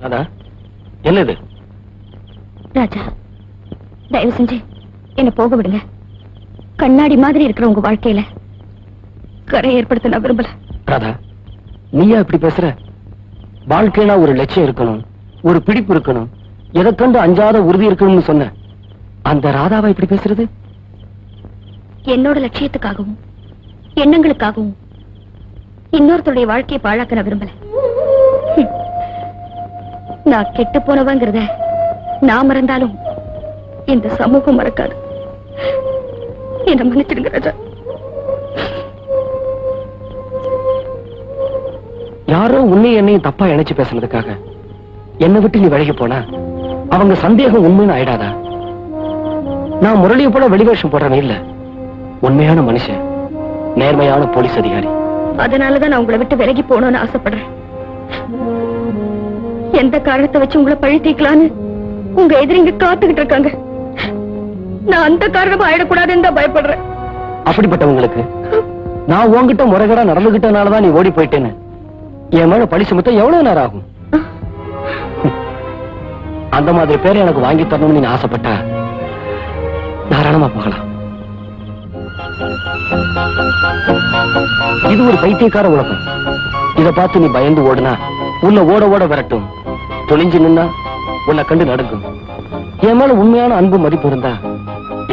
ராதா, என்னது? ராஜா, தயவு செஞ்சு என்ன போக விடுங்க. கண்ணாடி மாதிரி இருக்கிற உங்க வாழ்க்கையில கரை ஏற்படுத்த நான் விரும்பல. ராதா, நீயா இப்படி பேசுற? வாழ்க்கைனா ஒரு லட்சியம் இருக்கணும், ஒரு பிடிப்பு இருக்கணும், எதை கண்டு அஞ்சாத உறுதி இருக்கணும்னு சொன்ன அந்த ராதாவா இப்படி பேசுறது? என்னோட லட்சியத்துக்காகவும் எண்ணங்களுக்காகவும் இன்னொருத்தருடைய வாழ்க்கையை பாழாக்க நான் விரும்பல. நான் கெட்டு போனவங்கிறத நான் மறந்தாலும் இந்த சமூகம் மறக்காது. என்ன மன்னிச்சிடுங்க ராஜா. யாரோ உன்னை என்னையும் தப்பா இணைச்சு பேசுனதுக்காக என்னை விட்டு நீ விலகி போனா அவங்க சந்தேகம் உண்மைன்னு ஆயிடாதா? நான் முரளியை போல வெளிவேஷம் போடுறேன் இல்ல, உண்மையான மனுஷன், நேர்மையான போலீஸ் அதிகாரி. அதனாலதான் நான் உங்களை விட்டு விலகி போகணும்னு ஆசைப்படுறேன். எந்த காரணத்தை வச்சு உங்களை பழி தீக்கலான்னு உங்க எதிரிங்க காத்துக்கிட்டு இருக்காங்க. நான் அந்த காரணமா ஆயிடக்கூடாதுன்னு தான் பயப்படுறேன். அப்படிப்பட்டவங்களுக்கு நான் உன்கிட்ட முறைகேடா நடந்துகிட்டனாலதான் நீ ஓடி போயிட்டேன்னு என் மேல பழி சுமத்த எவ்வளவு நேரம் ஆகும்? அந்த மாதிரி பேரை எனக்கு வாங்கி தரணும்னு நீ ஆசைப்பட்டா தாராளமா போகலாம். இது ஒரு பைத்தியக்கார உலகம். இத பார்த்து நீ பயந்து ஓடுனா உன்னை ஓட ஓட விரட்டும். துணிஞ்சு நின்னா உன்னை கண்டு நடுங்கும். என் மேல உண்மையான அன்பு மதிப்பு இருந்தா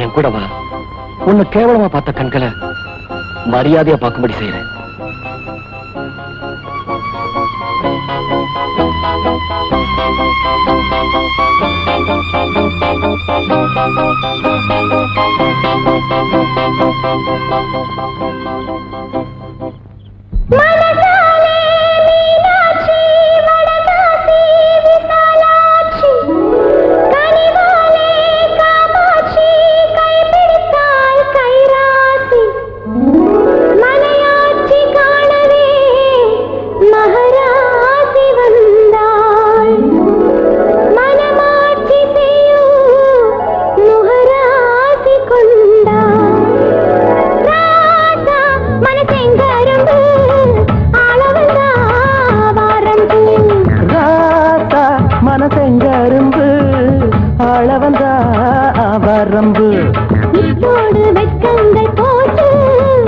என் கூட வா. உன்னை கேவலமா பார்த்த கண்களை மரியாதையா பார்க்கும்படி செய்யறேன். மனசெங்கரும்பு ஆளவந்தா வரம்பு. இப்போது வெட்கங்கள் போச்சு,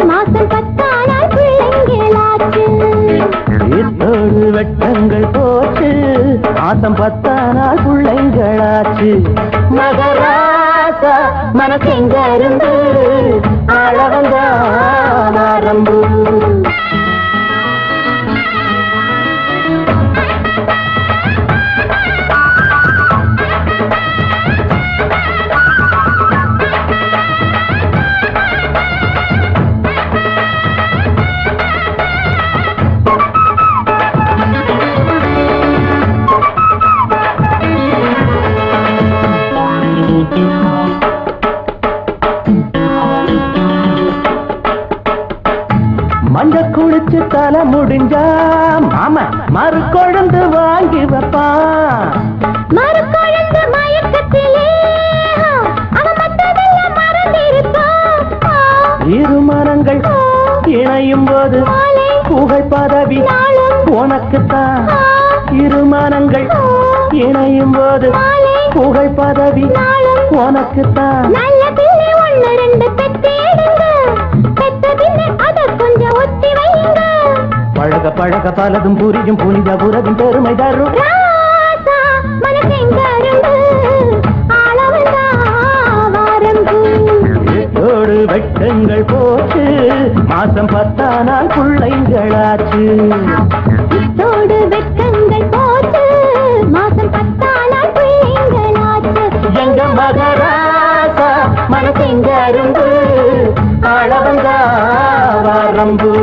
மாசம் 10 நாள் பிள்ளைங்களாச்சு. இத்தோடு வெட்டங்கள் போச்சு, மாசம் 10 நாள் பிள்ளைங்களாச்சு. மகராசா மனசெங்கரும்பு ஆளவந்தா வரம்பு. மஞ்ச குளிச்சு தலை முடிஞ்சா மாமா மறு கொழுந்து வாங்கி வைப்பான். மறு கொழுந்து மயக்கத்திலே அவன் மற்றதெல்லாம் மறந்திருப்பான். இரு மரங்கள் இணையும் போது புகழ் பதவி உனக்குத்தான். இரு மரங்கள் இணையும் போது புகழ் பதவி உனக்குத்தான். நல்ல பிள்ளை 1 2 பெத்தேடுங்க, பெத்த பிள்ளை அத கொஞ்சம் ஒத்தி வைங்க. பழக பழக பலதும் புரியும், புனித உறவின் பெருமை தரும். ராசா மனசெங்கரும்பு ஆளவந்தா வரம்பு. இத்தோடு வெட்டங்கள் போச்சு, மாசம் 10 நாள் பிள்ளைங்களாச்சு. இத்தோடு வெட்கங்கள் போச்சு, மாசம் 10 நாள் பிள்ளைங்களாச்சு. எங்க மகராசா மனசெங்கரும்பு ஆளவந்தா வரம்பு.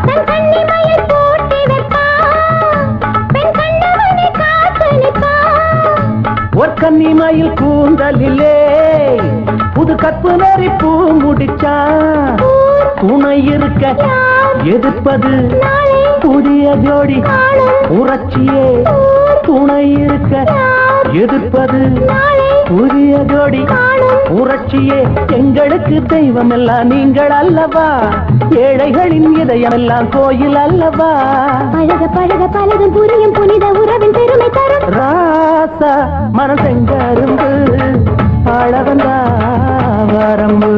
தன் கண்ணிமையில் போட்டு வைப்பான். கன்னிமயில் கூந்தலிலே புது கற்பு நெறி பூ முடிச்சா துணை இருக்க எதிர்ப்பது புதிய ஜோடி புரட்சியே துணை இருக்க எதிர்ப்பது புதிய ஜோடி புரட்சியே எங்களுக்கு தெய்வம் எல்லாம் நீங்கள் அல்லவா ஏழைகளின் இதயம் எல்லாம் கோயில் அல்லவா பழக பழக பழகும் புரியும் புனித உறவின் பெருமை தரும் ராசா மனசெங்கரும்பு ஆளவந்தா வரம்பு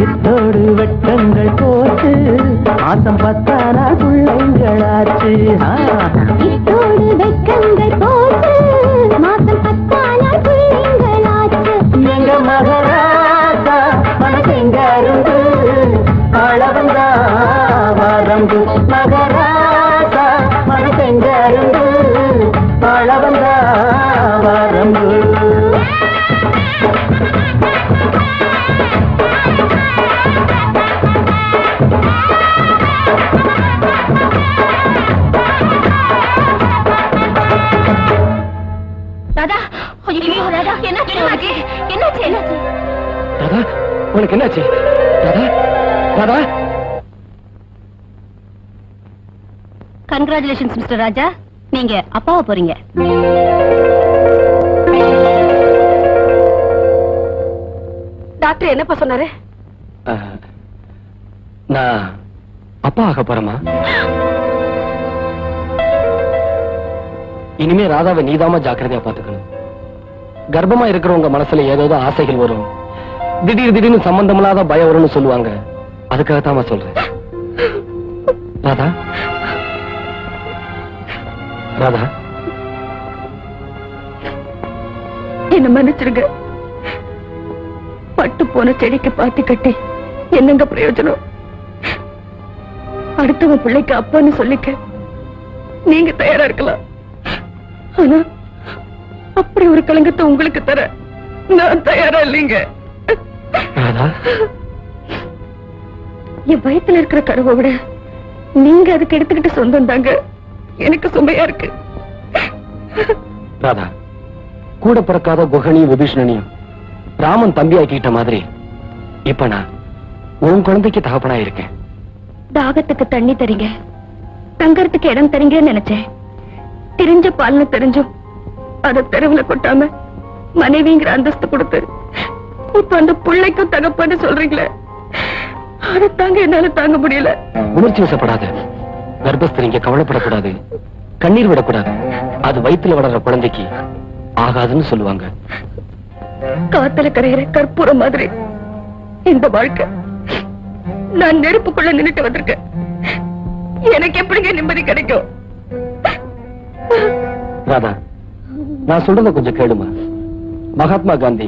இத்தோடு வெட்டங்கள் போட்டு மாசம் 10 நாள் பிள்ளைங்களாச்சு இத்தோடு வெட்கங்கள் போட்டு மாசம் 10 நாள் பிள்ளைங்களாச்சு எங்க மகராசா மனசெங்கரும்பு ஆளவந்தா வரம்பு மகராசா மனசெங்கரும்பு ஆளவந்தா வரம்பு ராதா ஐயோ ராதா என்னாச்சு என்னாச்சு என்னாச்சு ராதா உனக்கு என்னாச்சு ராதா ராதா கங்க்ராச்சுலேஷன்ஸ் மிஸ்டர் ராஜா நீங்க அப்பாவா போறீங்க டாக்டர் என்னப்பா சொன்னாரு நான் அப்பா ஆக போறேமா இனிமே ராதாவை நீதாமா ஜாக்கிரதையா பாத்துக்கணும் கர்ப்பமா இருக்கிறவங்க மனசுல ஏதோ ஆசைகள் வரும் திடீர்னு சம்பந்தமில்லாத பயம் வரும்னு சொல்லுவாங்க அதுக்காகத்தாமா சொல்றேன் ராதா ராதா என்ன மன்னிச்சிருங்க பட்டு போன செடிக்கு பாத்தி கட்டி என்னங்க பிரயோஜனம் அடுத்தவன் பிள்ளைக்கு அப்பான்னு சொல்லிக்க நீங்க தயாரா இருக்கலாம் ஆனா அப்படி ஒரு கலங்கத்தை உங்களுக்கு தர நான் தயாரா இல்லைங்க என் வயத்துல இருக்கிற கருவை விட நீங்க அதுக்கு எடுத்துக்கிட்டு சொந்தம் தாங்க எனக்கு சுமையா இருக்கு ராதா கூட பிறக்காத குஹனி விபீஷணனையும் ராமன் தம்பி ஆக்கிட்ட மாதிரி இப்ப நான் உன் குழந்தைக்கு தகப்பனா இருக்கேன் தாகத்துக்கு தண்ணி தரீங்க தங்கறதுக்கு இடம் தரீங்கன்னு நினைச்சேன் தெரிஞ்ச பால்னு தெரிஞ்சும் அத தெருவுல கொட்டாம மனைவிங்கிற அந்தஸ்து கொடுத்து இப்ப அந்த பிள்ளைக்கும் தகப்பன்னு சொல்றீங்களே அதை தாங்க என்னால தாங்க முடியல உணர்ச்சி வசப்படாத கர்ப்பஸ்திரிங்க கவலைப்படக்கூடாது கண்ணீர் விடக்கூடாது அது வயித்துல வளர்ற குழந்தைக்கு ஆகாதுன்னு சொல்லுவாங்க காத்துல கரையிற கற்பூரம் மாதிரி இந்த வாழ்க்கை நான் நெருப்புக்குள்ள நின்னுட்டு வந்திருக்கேன் எனக்கு எப்படிங்க நிம்மதி கிடைக்கும் ராதா நான் சொல்றத கொஞ்சம் கேளுமா மகாத்மா காந்தி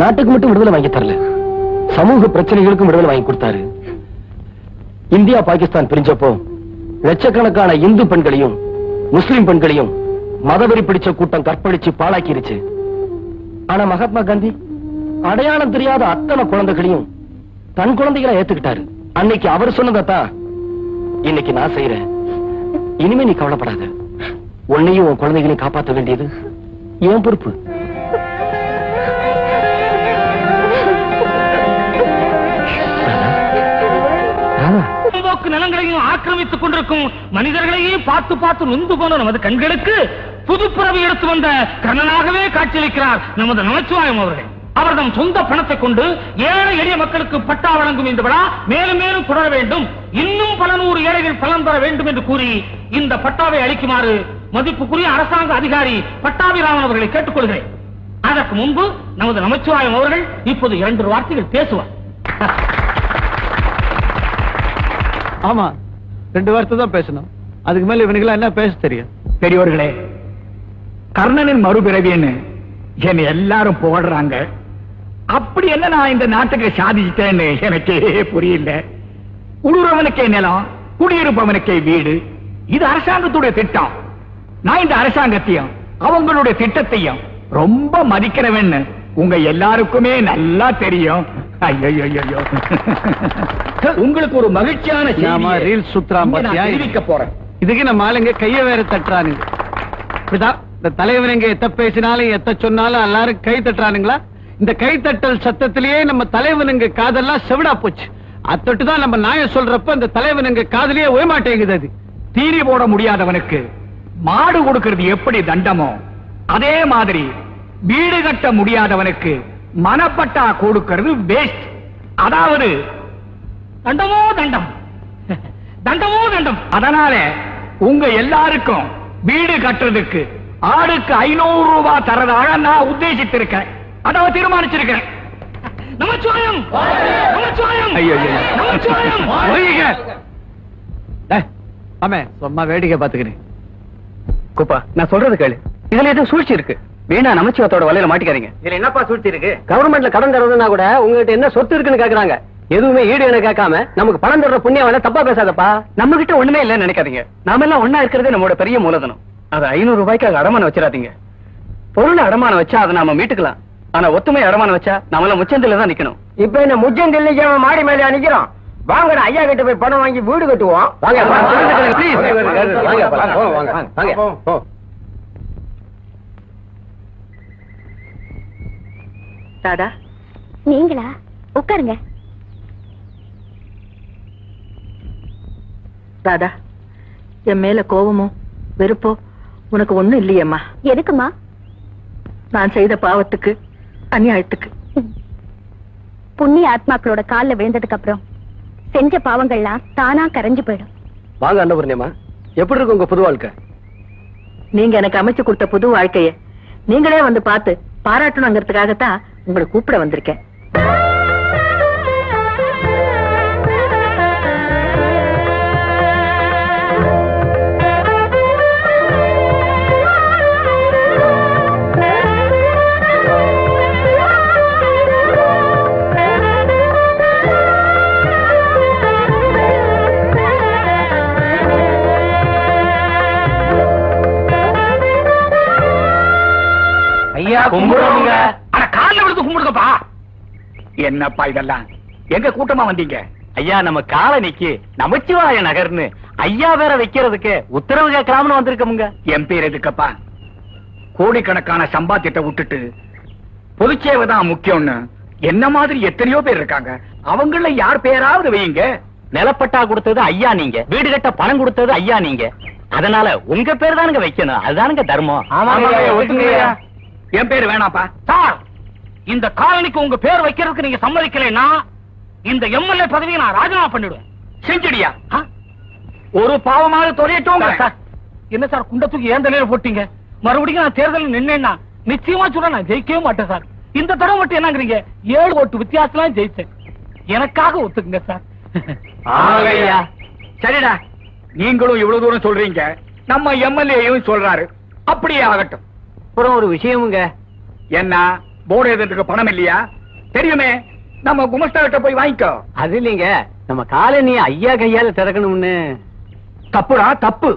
நாட்டுக்கு மட்டும் விடுதலை வாங்கி தரல சமூக பிரச்சனைகளுக்கும் விடுதலை வாங்கி கொடுத்தாரு இந்தியா பாகிஸ்தான் பிரிஞ்சப்போ லட்சக்கணக்கான இந்து பெண்களையும் முஸ்லிம் பெண்களையும் மதவெறி பிடிச்ச கூட்டம் கற்பழிச்சு பாழாக்கிருச்சு ஆனா மகாத்மா காந்தி அடையாளம் தெரியாத அத்தனை குழந்தைகளையும் தன் குழந்தைகளை ஏத்துக்கிட்டாரு அன்னைக்கு அவர் சொன்னதான் இன்னைக்கு நான் செய்யறேன் இனிமே நீ கவலைப்படாத உன்னையும் உன் குழந்தைகளையும் காப்பாற்ற வேண்டியது ஏன் பொறுப்பு நிலங்களையும் ஆக்கிரமித்துக் கொண்டிருக்கும் மனிதர்களையே பார்த்து பார்த்து நொந்து போன நமது கண்களுக்கு புதுப்பிறவி எடுத்து வந்த கர்ணனாகவே காட்சியளிக்கிறார் நமது நமச்சிவாயம் அவர்கள். அவர்தம் சொந்த பணத்தை கொண்டு ஏழை எளிய மக்களுக்கு பட்டா வழங்கும் இந்த விழா மேலும் மேலும் தொடர வேண்டும், இன்னும் பல நூறு ஏழைகள் பலன் பெற வேண்டும் என்று கூறி இந்த பட்டாவை அளிக்குமாறு மதிப்புக்குரிய அரசாங்க அதிகாரி பட்டாபிராமன் அவர்களை கேட்டுக்கொள்கிறேன். அதற்கு முன்பு நமது நமச்சிவாயம் அவர்கள் இப்போது 2 வார்த்தைகள் பேசுவார். ஆமா 2 வார்த்தை தான் பேசணும், அதுக்கு மேல இவனுக்கு என்ன பேச தெரியும்? பெரியோர்களே, கர்ணனின் மறுபிறவின்னு என்னை எல்லாரும் போடுறாங்க. அப்படி என்ன நான் இந்த நாட்டுக்கு சாதிச்சிட்டேன்னு எனக்கே புரியல. உழுறவனுக்கே நிலம், குடியிருப்பவனுக்கே வீடு, இது அரசாங்கத்துடைய திட்டம். நான் இந்த அரசாங்கத்தையும் அவங்களுடைய திட்டத்தையும் ரொம்ப மதிக்கிறவன் உங்க எல்லாருக்குமே நல்லா தெரியும். ஐயோ, உங்களுக்கு ஒரு மகிழ்ச்சியான நாம ரீல் சுத்துறான் பாத்தியா? தெரிவிக்க போறேன். இதுக்கு நம்ம ஆளுங்க கைய வேற தட்டுறானுங்க. இப்படிதான் இந்த தலைவனுங்க எத்த பேசினாலும் எத்த சொன்னாலும் எல்லாரும் கை தட்டுறானுங்களா? இந்த கைத்தட்டல் சத்தத்திலேயே நம்ம தலைவனுங்க காதெல்லாம் செவிடா போச்சு. அத்தொட்டுதான் நம்ம நாய சொல்றப்ப இந்த தலைவனுங்க காதலியே ஓயமாட்டேங்குது. அது தீனி போட முடியாதவனுக்கு மாடு கொடுக்கிறது எப்படி தண்டமோ அதே மாதிரி வீடு கட்ட முடியாதவனுக்கு மனப்பட்டா கொடுக்கிறது வேஸ்ட். அதாவது தண்டமோ தண்டம், தண்டமோ தண்டம். அதனால உங்க எல்லாருக்கும் வீடு கட்டுறதுக்கு ஆளுக்கு 500 ரூபாய் தரதாக நான் உத்தேசித்திருக்கேன். அதாவது தீர்மானிச்சிருக்கேன். நமச்சிவாயம், நமச்சிவாயம், நமச்சிவாயம். ஆமே சும்மா வேடிக்கை பாத்துக்கிறேன். குப்பா, நான் சொல்றது கேளு. இதுல ஏதோ சூழ்ச்சி இருக்கு. வீணா நமச்சிவத்தோட வலையில மாட்டிக்காதீங்க. இதுல என்னப்பா சூழ்ச்சி இருக்கு? கவர்மெண்ட்ல கடன் தரதுன்னா கூட உங்ககிட்ட என்ன சொத்து இருக்குன்னு கேக்குறாங்க. எதுவுமே ஈடு என கேட்காம நமக்கு பணம் தர்ற புண்ணியம் வேலை தப்பா பேசாதப்பா. நம்ம கிட்ட ஒண்ணுமே இல்லன்னு நினைக்காதீங்க. நாம எல்லாம் ஒண்ணா இருக்கிறதே நம்மளோட பெரிய மூலதனம். அதை 500 ரூபாய்க்காக அடமானம் வச்சிடாதீங்க. பொருளை அடமானம் வச்சா அதை நாம மீட்டுக்கலாம். ஆனா ஒத்துமை அடமானம் வச்சா நம்மள முச்சந்தில தான் நிக்கணும். இப்ப என்ன முஜந்தில் நிக்காம மாடி மேல நிக்கிறோம். வாங்கடா, ஐயா கிட்ட போய் பணம் வாங்கி வீடு கட்டுவோம். வாங்க தாதா, நீங்களா? உட்காருங்க. தாதா, என் மேல கோபமோ வெறுப்போ உனக்கு ஒண்ணும் இல்லையம்மா. எதுக்குமா? நான் செய்த பாவத்துக்கு, அநியாயத்துக்கு. புண்ணிய ஆத்மாக்களோட கால்ல விழுந்ததுக்கு அப்புறம் செஞ்ச பாவங்கள்லாம் தானா கரைஞ்சு போயிடும். வாங்க அன்னபூர்ணியம்மா, எப்படி இருக்கு உங்க புது வாழ்க்கை? நீங்க எனக்கு அமைச்சு கொடுத்த புது வாழ்க்கைய நீங்களே வந்து பார்த்து பாராட்டணுங்கிறதுக்காகத்தான் உங்களை கூப்பிட வந்திருக்கேன். ஐயா கும்பிடுங்க. அட கால்ல விழுந்து கும்பிடுங்கப்பா. என்னப்பா இதெல்லாம்? எங்க கூட்டமா வந்தீங்க? ஐயா, நம்ம காலனிக்கு நமச்சிவாய நகர்னு ஐயா வேற வைக்கிறதுக்கு உத்தரவு கேட்கலாம்னு வந்திருக்கோமுங்க. என் பேர் எதுக்கப்பா? கோடிக்கணக்கான சம்பாத்தியத்தை விட்டுட்டு பொதுச்சேவை தான் முக்கியம்னு என்ன மாதிரி எத்தனையோ பேர் இருக்காங்க. அவங்கள யார் பேராவது வையுங்க. நிலப்பட்டா கொடுத்தது ஐயா நீங்க, வீடு கட்ட பணம் கொடுத்தது ஐயா நீங்க. அதனால உங்க பேர் தானுங்க வைக்கணும். அதுதானுங்க தர்மம். என் பேர் வேணாப்பா. சார், இந்த காலனிக்கு உங்க பேர் வைக்கிறதுக்கு நீங்க சம்மதிக்கலைன்னா இந்த எம்எல்ஏ பதவியை நான் ராஜினாமா பண்ணிடுவேன். செஞ்சுடியா? ஒரு பாவமாக தொலையட்டும். என்ன சார், குண்ட தூக்கி ஏன் தலையில போட்டீங்க? மறுபடியும் நான் தேர்தல் நின்னேன்னா நிச்சயமா சொல்ல நான் ஜெயிக்கவே மாட்டேன் சார். இந்த தடவை மட்டும் என்னங்கிறீங்க? 7 ஓட்டு வித்தியாசம் ஜெயிச்சேன். எனக்காக ஒத்துக்குங்க சார். சரிடா, நீங்களும் இவ்வளவு தூரம் சொல்றீங்க, நம்ம எம்எல்ஏயும் சொல்றாரு. அப்படியே ஆகட்டும். அப்புறம் ஒரு விஷயமுங்க. என்ன, போர்டு எழுதுறதுக்கு பணம் இல்லையா? தெரியுமே, நம்ம குமஸ்தா கிட்ட போய் வாங்கிக்கோ. அது இல்லைங்க, நம்ம காலனி ஐயா கையால திறக்கணும்னு. தப்புடா, தப்பு.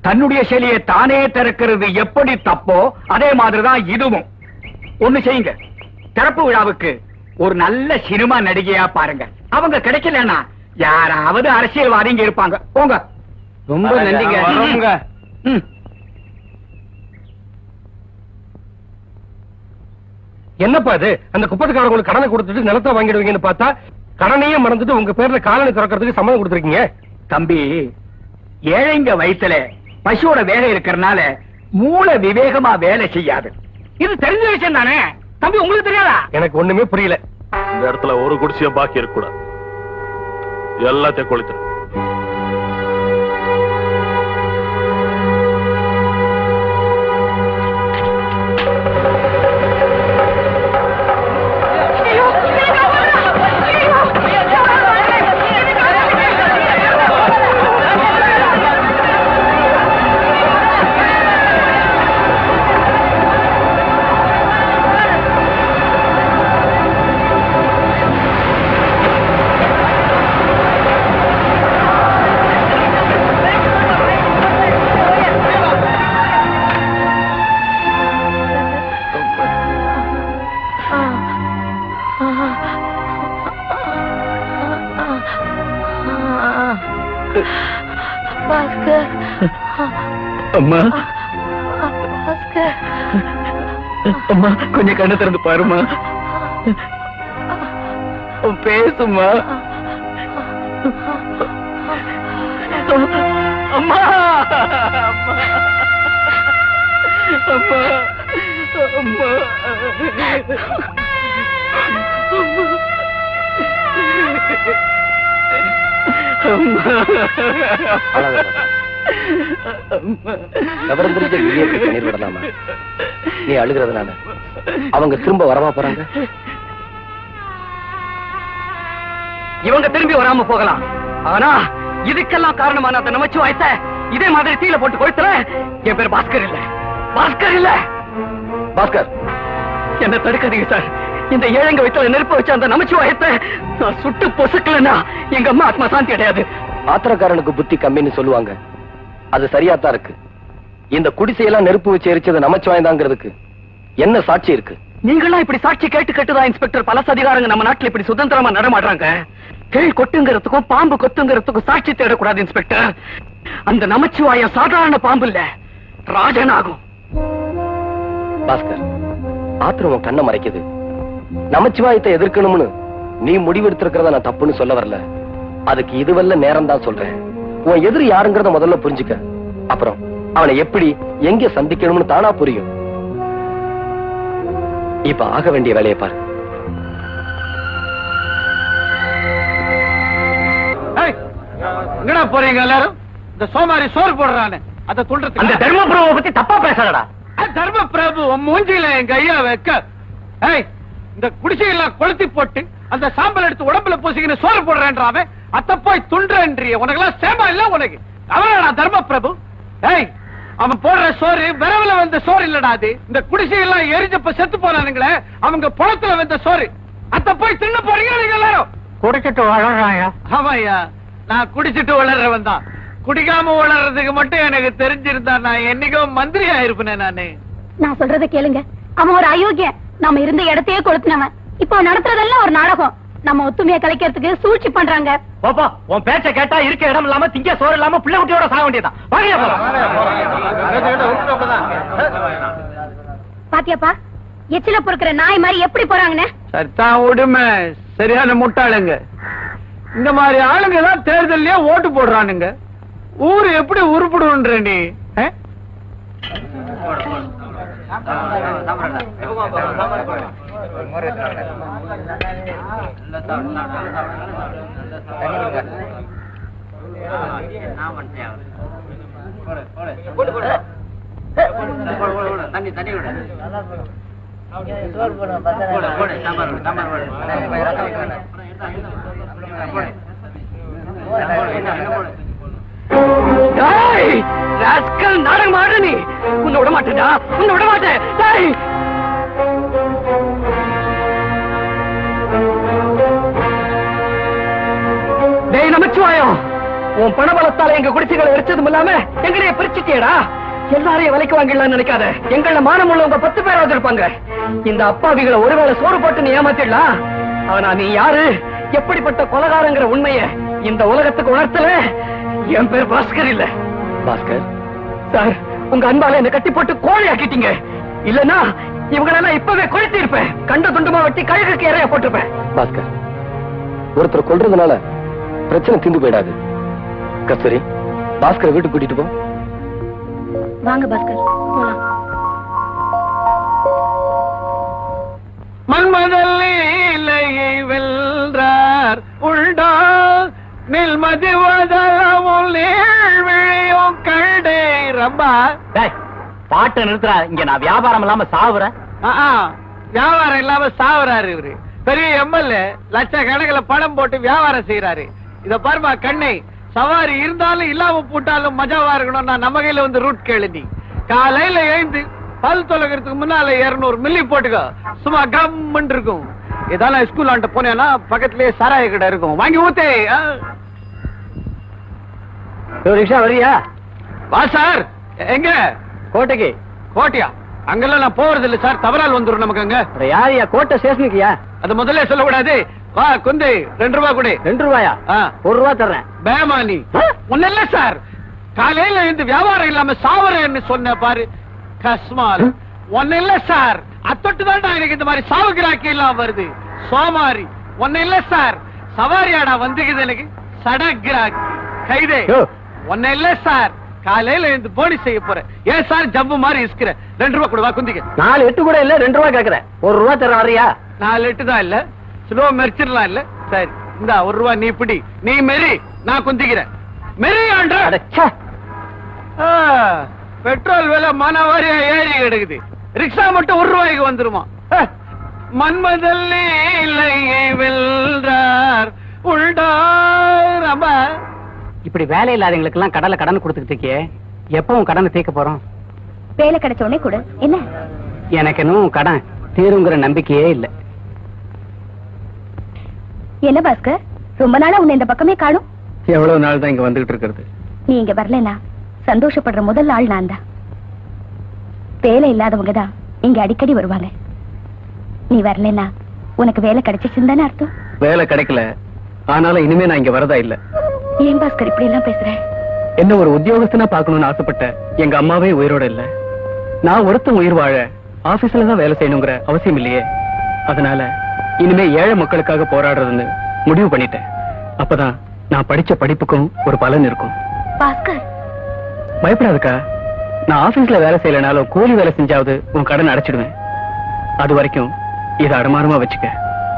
தன்னுடைய சிலையை தானே திறக்கிறது எப்படி தப்போ அதே மாதிரிதான் இதுவும். ஒண்ணு செய்யுங்க, திறப்பு விழாவுக்கு ஒரு நல்ல சினிமா நடிகையா பாருங்க. அவங்க கிடைக்கலன்னா யாராவது அரசியல்வாதிங்க இருப்பாங்க. போங்க. ரொம்ப நன்றிங்க. என்னப்பா இது? அந்த குப்பத்துக்காரங்களுக்கு கடனை கொடுத்துட்டு நிலத்தை வாங்கிடுவீங்கன்னு பார்த்தா கடனையே மறந்துட்டு உங்க பேர்ல காலனி திறக்கிறதுக்கு சம்மதம் கொடுத்துருக்கீங்க. தம்பி, ஏழைங்க வயித்துல பசுவோட வேலை இருக்கிறதுனால மூளை விவேகமா வேலை செய்யாது. இது தெரிஞ்ச விஷயம் தானே தம்பி, உங்களுக்கு தெரியாதா? எனக்கு ஒண்ணுமே புரியல. இந்த இடத்துல ஒரு குடிசைய பாக்கி இருக்க கூடாது. எல்லாத்தையும் கொளுத்து. பாஸ்கர் அம்மா பாஸ்கர் அம்மா கொஞ்சம் கண்ணை திறந்து பாருமா. பேசுமா. அம்மா அம்மா அம்மா விவரம் தெரிஞ்ச கண்ணீர் விடலாமா? நீ அழுகிறதுனால அவங்க திரும்ப வரவா போறாங்க? இவங்க திரும்பி வராம போகலாம், ஆனா இதுக்கெல்லாம் காரணமான அந்த நமச்சிவாயத்த இதே மாதிரி தீல போட்டு கொளுத்துல என் பேர் பாஸ்கர் இல்ல. பாஸ்கர் இல்ல. பாஸ்கர், என்ன தடுக்காதீங்க சார். இந்த ஏழங்க வயிற்றுல நெருப்பு வச்ச அந்த நமச்சிவாயத்தை நான் சுட்டு பொசுக்கலன்னா எங்க அம்மா ஆத்மா சாந்தி அடையாது. ஆத்திரக்காரனுக்கு புத்தி கம்மின்னு சொல்லுவாங்க, அது சரியாத்தான் இருக்கு. இந்த குடிசையெல்லாம் நெருப்பு வச்சு எரிச்சது நமச்சிவாயந்தாங்கிறதுக்கு என்ன சாட்சி இருக்கு? நீங்களாம் இப்படி சாட்சி கேட்டு கேட்டுதான் இன்ஸ்பெக்டர் பல அதிகாரங்க நம்ம நாட்டுல இப்படி சுதந்திரமா நடமாடுறாங்க. தேள் கொட்டுங்கிறதுக்கும் பாம்பு கொத்துங்கிறதுக்கும் சாட்சி தேடக்கூடாது இன்ஸ்பெக்டர். அந்த நமச்சிவாயம் சாதாரண பாம்பு இல்ல, ராஜனாகும். பாஸ்கர், ஆத்திரம் கண்ணை மறைக்குது. நமச்சிவாயத்தை எதிர்க்கணும்னு நீ முடிவெடுத்திருக்கிறத நான் தப்புன்னு சொல்ல வரல. அதுக்கு இதுவல்ல நேரம் தான் சொல்றேன். உன் எதிரி யாருங்கிறத முதல்ல புரிஞ்சுக்க. அப்புறம் அவனை எப்படி எங்க சந்திக்கணும்னு தானா புரியும். இப்ப ஆக வேண்டிய வேலையை பாரு. எங்கடா போறீங்க எல்லாரும்? இந்த சோமாரி சோறு போடுறானே அத துண்டத்துக்கு. அந்த தர்ம பிரபுவை பத்தி தப்பா பேசலடா. தர்ம பிரபு மூஞ்சில எங்க ஐயா வைக்க. இந்த குடிசையெல்லாம் கொளுத்தி போட்டு அந்த சாம்பல் எடுத்து உடம்புல பூசிக்கின்னு சோறு போடுறேன்றாவே அத்த போய் துண்டுன்றிய. உனக்கு எல்லாம் சேமா இல்ல உனக்கு? அவனா தர்ம பிரபு? அவன் போடுற சோறு விரவுல வந்த சோறு இல்லடா அது. இந்த குடிசையெல்லாம் எரிஞ்சப்ப செத்து போனானுங்களே அவங்க புலத்துல வந்த சோறு. அத்த போய் தின்னு போறீங்க நீங்க எல்லாரும். குடிச்சிட்டு வளர்றாயா? ஆமாய்யா, நான் குடிச்சிட்டு வளர்றவன் தான். குடிக்காம வளர்றதுக்கு மட்டும் எனக்கு தெரிஞ்சிருந்தா நான் என்னைக்கோ மந்திரி ஆயிருப்பேன் நானு. நான் சொல்றத கேளுங்க. அவன் ஒரு அயோக்கிய. நாம இருந்த இடத்தையே கொளுத்தினவன். இப்போ நடத்துறதெல்லாம் ஒரு நாடகம். நம்ம ஒத்துமையை கலைக்கிறதுக்கு சூழ்ச்சி பண்றாங்க. பாப்பா, உன் பேச்ச கேட்டா இருக்க இடம் இல்லாம திங்க சோறு இல்லாம பிள்ளை குட்டியோட சாக வேண்டியதான். பாத்தியாப்பா, எச்சில பொறுக்கிற நாய் மாதிரி எப்படி போறாங்கன்னு. சரிதான் உடுமை. சரியான முட்டாளுங்க. இந்த மாதிரி ஆளுங்க தான் தேர்தலையே ஓட்டு போடுறானுங்க. ஊரு எப்படி உருப்படுன்ற நீ? நாடகம் ஆடுற நீ. உன்னை விட மாட்டேடா, உன்னை விட மாட்டேன். டேய் நமச்சிவாயம், உன் பணபலத்தால எங்க குடிசைகளை எரிச்சதும் இல்லாம எங்களைய பிரிச்சுட்டியடா. எல்லாரையும் விலைக்கு வாங்கிடலாம்னு நினைக்காத. எங்கள மானம் உள்ளவங்க 10 பேராவது இருப்பாங்க. இந்த அப்பாவிகளை ஒருவேளை சோறு போட்டு நீ ஏமாத்திடலாம். ஆனா நீ யாரு, எப்படிப்பட்ட கொலகாரங்கிற உண்மைய இந்த உலகத்துக்கு உணர்த்தல. என் பேர் பாஸ்கர் இல்ல. பாஸ்கர் சார், உங்க அன்பால என்ன கட்டி போட்டு கோழி ஆக்கிட்டீங்க. இல்லன்னா இவங்களெல்லாம் இப்பவே கொளுத்தி இருப்பேன். கண்ட துண்டுமா வெட்டி கழுகுக்கு இறைய போட்டிருப்பேன். பாஸ்கர், ஒருத்தர் கொல்றதுனால பிரச்சனை தீர்ந்து போயிடாது. கஸ்தூரி, பாஸ்கர் வீட்டுக்கு கூட்டிட்டு போ. வாங்க பாஸ்கர், போலாம். மன்மதல்லையை வெல்றார் உண்டோ நில்மதிவதலமும் நீழ்விழியும் கண்டே ரம்பா. பாட்டை நிறுத்துறா. இங்க நான் வியாபாரம் இல்லாம சாவுறேன். வியாபாரம் இல்லாம சாவுறாரு இவரு. பெரிய எம்எல்ஏ லட்சக்கணக்கில் பணம் போட்டு வியாபாரம் செய்யறாரு. இத பாருமா கண்ணை, சவாரி இருந்தாலும் இல்லாம போட்டாலும் மஜாவா இருக்கணும். நான் நம்ம கையில வந்து ரூட் கேளு. நீ காலையில எழுந்து பல் தொலைக்கிறதுக்கு முன்னால 200 மில்லி போட்டுக்கோ. சும்மா கம்மன் இருக்கும். ஏதாலும் ஸ்கூல் ஆண்ட போனேன்னா பக்கத்திலேயே சாராய கடை இருக்கும், வாங்கி ஊத்தே. ரிக்ஷா வரியா? வா சார். எங்க? கோட்டைக்கு. கோட்டையா? அங்கெல்லாம் நான் போறது இல்ல சார், தவறால் வந்துரும் நமக்கு அங்க. யாரியா கோட்டை ஸ்டேஷனுக்குயா? அது முதல்ல சொல்லக்கூடாது. வா குந்தி, 2 ரூபாய் கொடு. 2 ரூபாயா? 1 ரூபா தர்றேன். பேமா நீ ஒன்னும் இல்ல சார், காலையில இந்த வியாபாரம் இல்லாம சாவரேன்னு சொன்ன பாரு கஸ்மால். ஒன்னும் இல்ல சார், அத்தொட்டு தான் எனக்கு இந்த மாதிரி சாவு கிராக்கி எல்லாம் வருது. சோமாரி ஒன்னும் இல்ல சார், சவாரியாடா வந்துக்குது எனக்கு சடகிராக் கைதே. ஒன்னும் இல்ல சார், காலையில இருந்து போனி செய்ய போறேன். ஏன் சார் ஜம்பு மாதிரி இஸ்கிற? 2 ரூபாய் கொடுவா குந்திக்க. 4 8 கூட இல்ல, 2 ரூபாய் கேக்குறேன். 1 ரூபா தர வரியா? 4 8 தான் இல்ல, ஸ்லோ மெரிச்சிடலாம் இல்ல. சரி இந்த 1 ரூபாய் நீ பிடி, நீ மெரி, நான் குந்திக்கிறேன். மெரி ஆண்ட பெட்ரோல் விலை மனவாரியா ஏறி கிடக்குது. ரிக்ஷா மட்டும் 1 ரூபாய்க்கு வந்துருமா? மன்மதல்லே இல்லையே வெல்றார் உள்டார். இப்படி வேலை இல்லாதவங்களுக்கு எல்லாம் கடலை கடன் கொடுத்துக்கிட்டு இருக்கியே, எப்பவும் கடனை தீர்க்க போறோம்? வேலை கிடைச்ச உடனே கொடு. என்ன? எனக்கு இன்னும் கடன் தீருங்கிற நம்பிக்கையே இல்லை. என்ன பாஸ்கர், ரொம்ப நாளா உன்னை இந்த பக்கமே காணும். எவ்வளவு நாள் தான் இங்க வந்துகிட்டு இருக்கிறது? நீ இங்க வரலனா சந்தோஷப்படுற முதல் ஆள் நான் தான். வேலை இல்லாதவங்க தான் இங்க அடிக்கடி வருவாங்க. நீ வரலனா உனக்கு வேலை கிடைச்சிச்சுன்னு தானே அர்த்தம்? வேலை கிடைக்கல, ஆனாலும் இனிமே நான் இங்க வரதா இல்ல. ஏன் பாஸ்கர் இப்படி எல்லாம் பேசுற? என்ன ஒரு உத்தியோகஸ்தனா பார்க்கணும்னு ஆசைப்பட்ட எங்க அம்மாவே உயிரோட இல்ல. நான் ஒருத்தன் உயிர் வாழ ஆபீஸ்ல தான் வேலை செய்யணுங்கிற அவசியம் இல்லையே. அதனால இனிமே ஏழை மக்களுக்காக போராடுறதுன்னு முடிவு பண்ணிட்டேன். அப்பதான் நான் படிச்ச படிப்புக்கும் ஒரு பலன் இருக்கும். பாஸ்கர் பயப்படாதுக்கா, நான் ஆபீஸ்ல வேலை செய்யலனாலும் கூலி வேலை செஞ்சாவது உன் கடன் அடைச்சிடுவேன். அது வரைக்கும் இதை அடமானமா வச்சுக்க.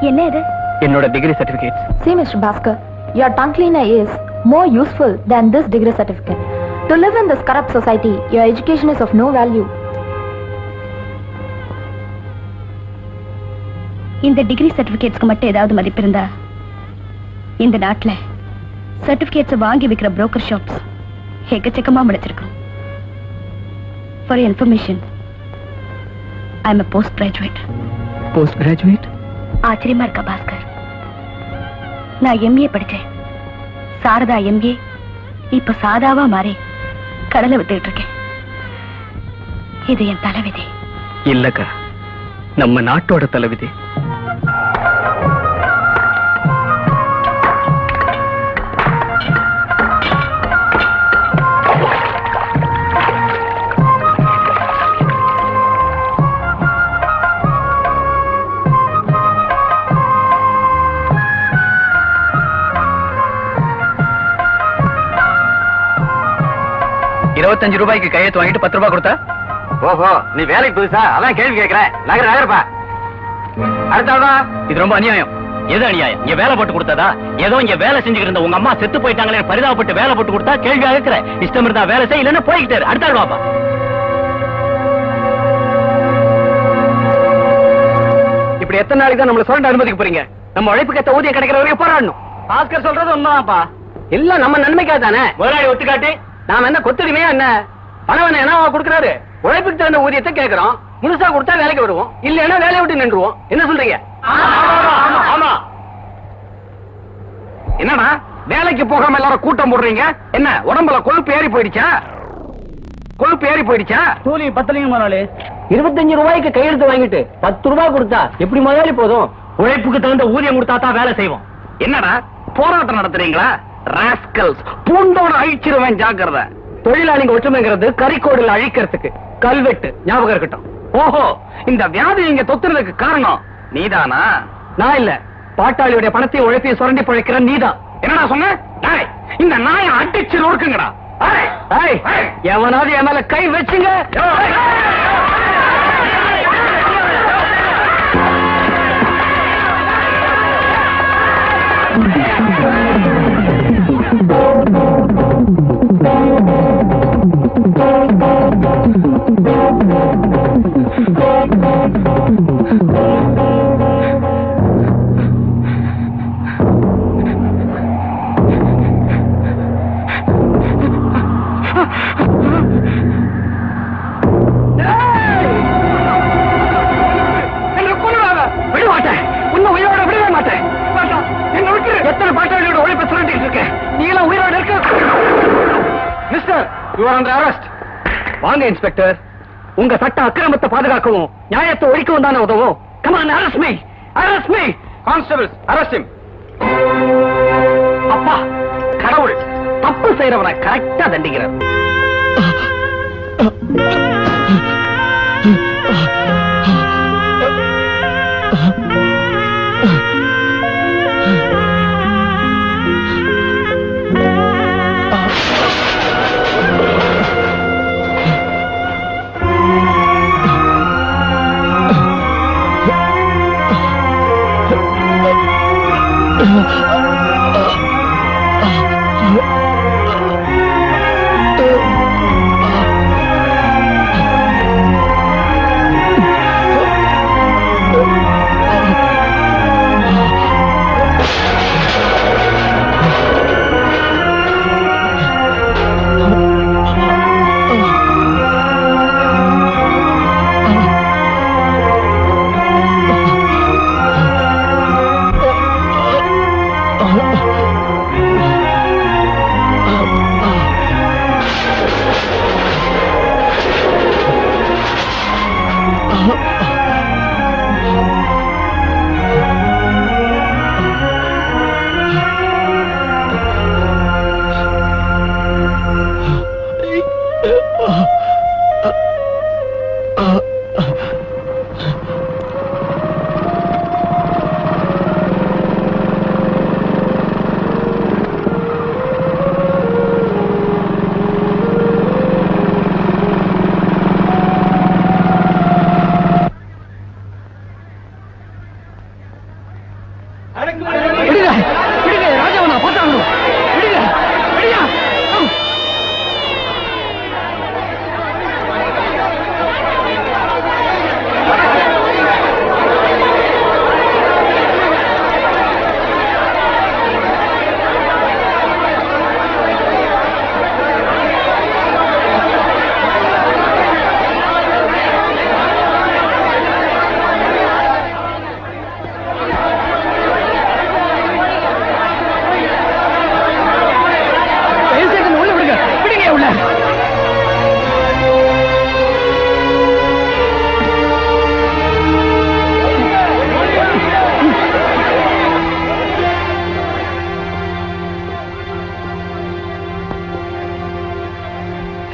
என்ன இது? என்னோட degree certificate. See, Mr. Bhaskar, your tongue cleaner is more useful than this degree certificate. To live in this corrupt society, your education is of no value. இந்த டிகிரி சர்டிபிகேட்ஸ்க்கு மட்டும் ஏதாவது மதிப்பு இருந்தா இந்த நாட்டுல சர்டிபிகேட்ஸ் வாங்கி விக்கிற புரோக்கர் ஷாப்ஸ் எக்கச்சக்கமா முடிச்சிருக்கோம். For your information, I am a post graduate. Post graduate? ஆச்சரியமா இருக்கா பாஸ்கர்? நான் எம்ஏ படிச்சேன். சாரதா எம்ஏ இப்ப சாதாவா மாறி கடலை விட்டுட்டு இருக்கேன். இது என் தலைவிதி. இல்லக்கா, நம்ம நாட்டோட தலைவிதி. ரூபாய்க்கு கையெழுத்து வாங்கிட்டு 10 ரூபாய் கொடுத்தா? ஓஹோ, நீ வேலைக்கு புதுசா? அதான் கேள்வி கேட்கிறேன். நகரப்பா. அடுத்ததான் இது ரொம்ப அநியாயம். எது அநியாயம்? இங்க வேலை போட்டு கொடுத்ததா? ஏதோ இங்க வேலை செஞ்சுக்கிட்டு இருந்த உங்க அம்மா செத்து போயிட்டாங்களே பரிதாபப்பட்டு வேலை போட்டு கொடுத்தா கேள்வியா இருக்கிற? இஷ்டம் இருந்தா வேலை செய், இல்லன்னா போய்கிட்டாரு. அடுத்த வாப்பா. இப்படி எத்தனை நாளைக்கு தான் நம்மள சொல்ல அனுமதிக்க போறீங்க? நம்ம உழைப்புக்கு ஏத்த ஊதியம் கிடைக்கிற வரைக்கும் போராடணும். பாஸ்கர் சொல்றது உண்மைதான்ப்பா. எல்லாம் நம்ம நன்மைக்காக தானே. முதலாளி ஒத்துக்காட்டி நாம என்ன கொத்துரிமையா என்ன? பணம் என்னவா கொடுக்கறாரு? உழைப்புக்கு தகுந்த ஊதியத்தை கேட்கிறோம். முழுசா கொடுத்தா வேலைக்கு வருவோம், இல்லன்னா வேலையை விட்டு நின்றுவோம். என்ன சொல்றீங்க? ஆமா. என்னடா வேலைக்கு போகாம எல்லாரும் கூட்டம் போடுறீங்க? என்ன உடம்புல கொழுப்பு ஏறி போயிடுச்சா? கூலி 10 முதலாளி. 25 ரூபாய்க்கு கையெழுத்து வாங்கிட்டு 10 ரூபாய் கொடுத்தா எப்படி முதலாளி போதும்? உழைப்புக்கு தகுந்த ஊதியம் கொடுத்தா தான் வேலை செய்வோம். என்னடா போராட்டம் நடத்துறீங்களா? ராஸ்கல்ஸ், பூண்டோட அழிச்சிருவேன், ஜாக்கிரதை. தொழிலாளிங்க ஒற்றுமைங்கிறது கரிக்கோடில் அழிக்கிறதுக்கு. கல்வெட்டு ஞாபகம் இருக்கட்டும். ஓஹோ, இந்த வியாதி இங்க தொத்துறதுக்கு காரணம் நீதானா? நான் இல்ல, பாட்டாளியுடைய பணத்தையும் உழைப்பையும் சுரண்டி பழைக்கிற நீதான். என்னடா சொன்ன? இந்த நாயை அடிச்சு நொறுக்குங்கடா. எவனாவது என் மேல கை வச்சுங்க. எத்தனை பாட்டாளியோட உழைப்பை சுரண்டிட்டு இருக்க? நீ எல்லாம் உயிரோட இருக்க? Mister, you are under arrest. வாங்க இன்ஸ்பெக்டர். உங்க சட்ட அக்கிரமத்தை பாதுகாக்கவும் நியாயத்தை ஒழிக்கவும் தானே உதவும். Come on, arrest me! Arrest me! Constables arrest him. அப்பா, கடவுள் தப்பு செய்யறவனை கரெக்டா தண்டிக்கிறார்.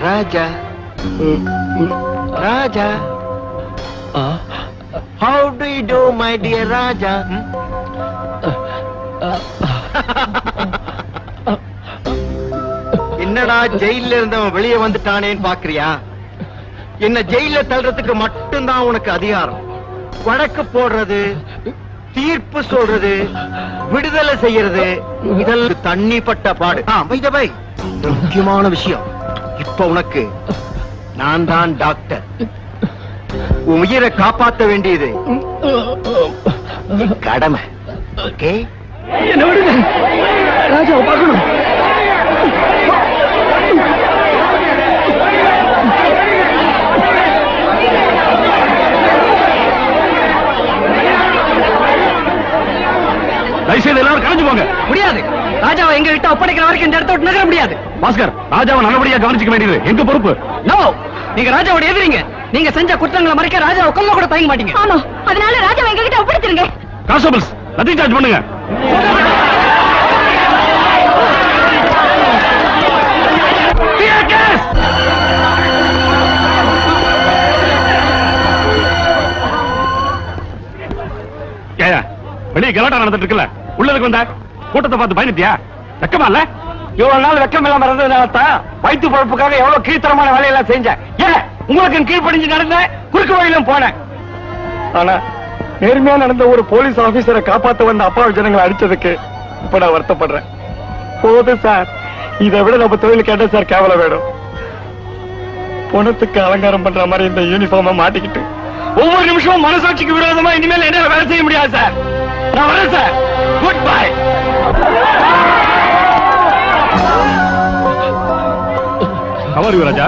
Raja. Raja. How do you do, my dear Raja? என்னடா ஜெயில இருந்தவன் வெளியே வந்துட்டானேன்னு பாக்குறியா? என்ன ஜெயில தள்ளுறதுக்கு மட்டும்தான் உனக்கு அதிகாரம். வழக்கு போடுறது, தீர்ப்பு சொல்றது, விடுதலை செய்யறது, இதெல்லாம் தண்ணி பட்ட பாடு. பை முக்கியமான விஷயம், இப்ப உனக்கு நான் தான் டாக்டர். உன் உயிரை காப்பாற்ற வேண்டியது கடமை. ஓகே, என்ன விடுங்க, ராஜாவை பார்க்கணும். தயவுசெய்து எல்லாரும் கலைஞ்சு போங்க. முடியாது, ராஜாவை எங்க கிட்ட ஒப்படைக்கிற வரைக்கும் இந்த இடத்த விட்டு நகர முடியாது. பாஸ்கர், ராஜாவை நல்லபடியா கவனிச்சுக்க வேண்டியது எங்க பொறுப்பு. நோ, நீங்க ராஜாவோட எதிரிங்க. நீங்க செஞ்ச குற்றங்களை மறைக்க ராஜாவை கொல்ல கூட தயங்க மாட்டீங்க. ஆமா, அதனால ராஜாவை எங்க கிட்ட ஒப்படைச்சிருங்க. கான்ஸ்டபிள்ஸ், லத்தி சார்ஜ் பண்ணுங்க. வெளியே கலாட்டா நடந்துட்டு இருக்குல்ல, உள்ளதுக்கு வந்த கூட்டத்தை பார்த்து பயந்துட்டியா? வெக்கமா இல்ல? இவ்வளவு நாள் வெக்கம் இல்லாம இருந்ததுனாலதான் வயிற்று பொழப்புக்காக எவ்வளவு கீழ்த்தரமான வேலையெல்லாம் செஞ்சேன். ஏன் உங்களுக்கு கீழ்ப்படிஞ்சு நடந்த குறுக்கு வழியிலும் போனேன். ஆனா நேர்மையா நடந்த ஒரு போலீஸ் ஆபீசரை காப்பாத்த வந்த அப்பாவி ஜனங்களை அடிச்சதுக்கு இப்ப நான் வருத்தப்படுறேன். போதும் சார், இதை விட நம்ம தொழில் கேட்ட சார் கேவலம் வேணும். பணத்துக்கு அலங்காரம் பண்ற மாதிரி இந்த யூனிஃபார்மை மாட்டிக்கிட்டு ஒவ்வொரு நிமிஷமும் மனசாட்சிக்கு விரோதமா இனிமேல் என்ன வேலை செய்ய முடியாது சார். நான் வரேன் sir. Good bye. How are you, Raja?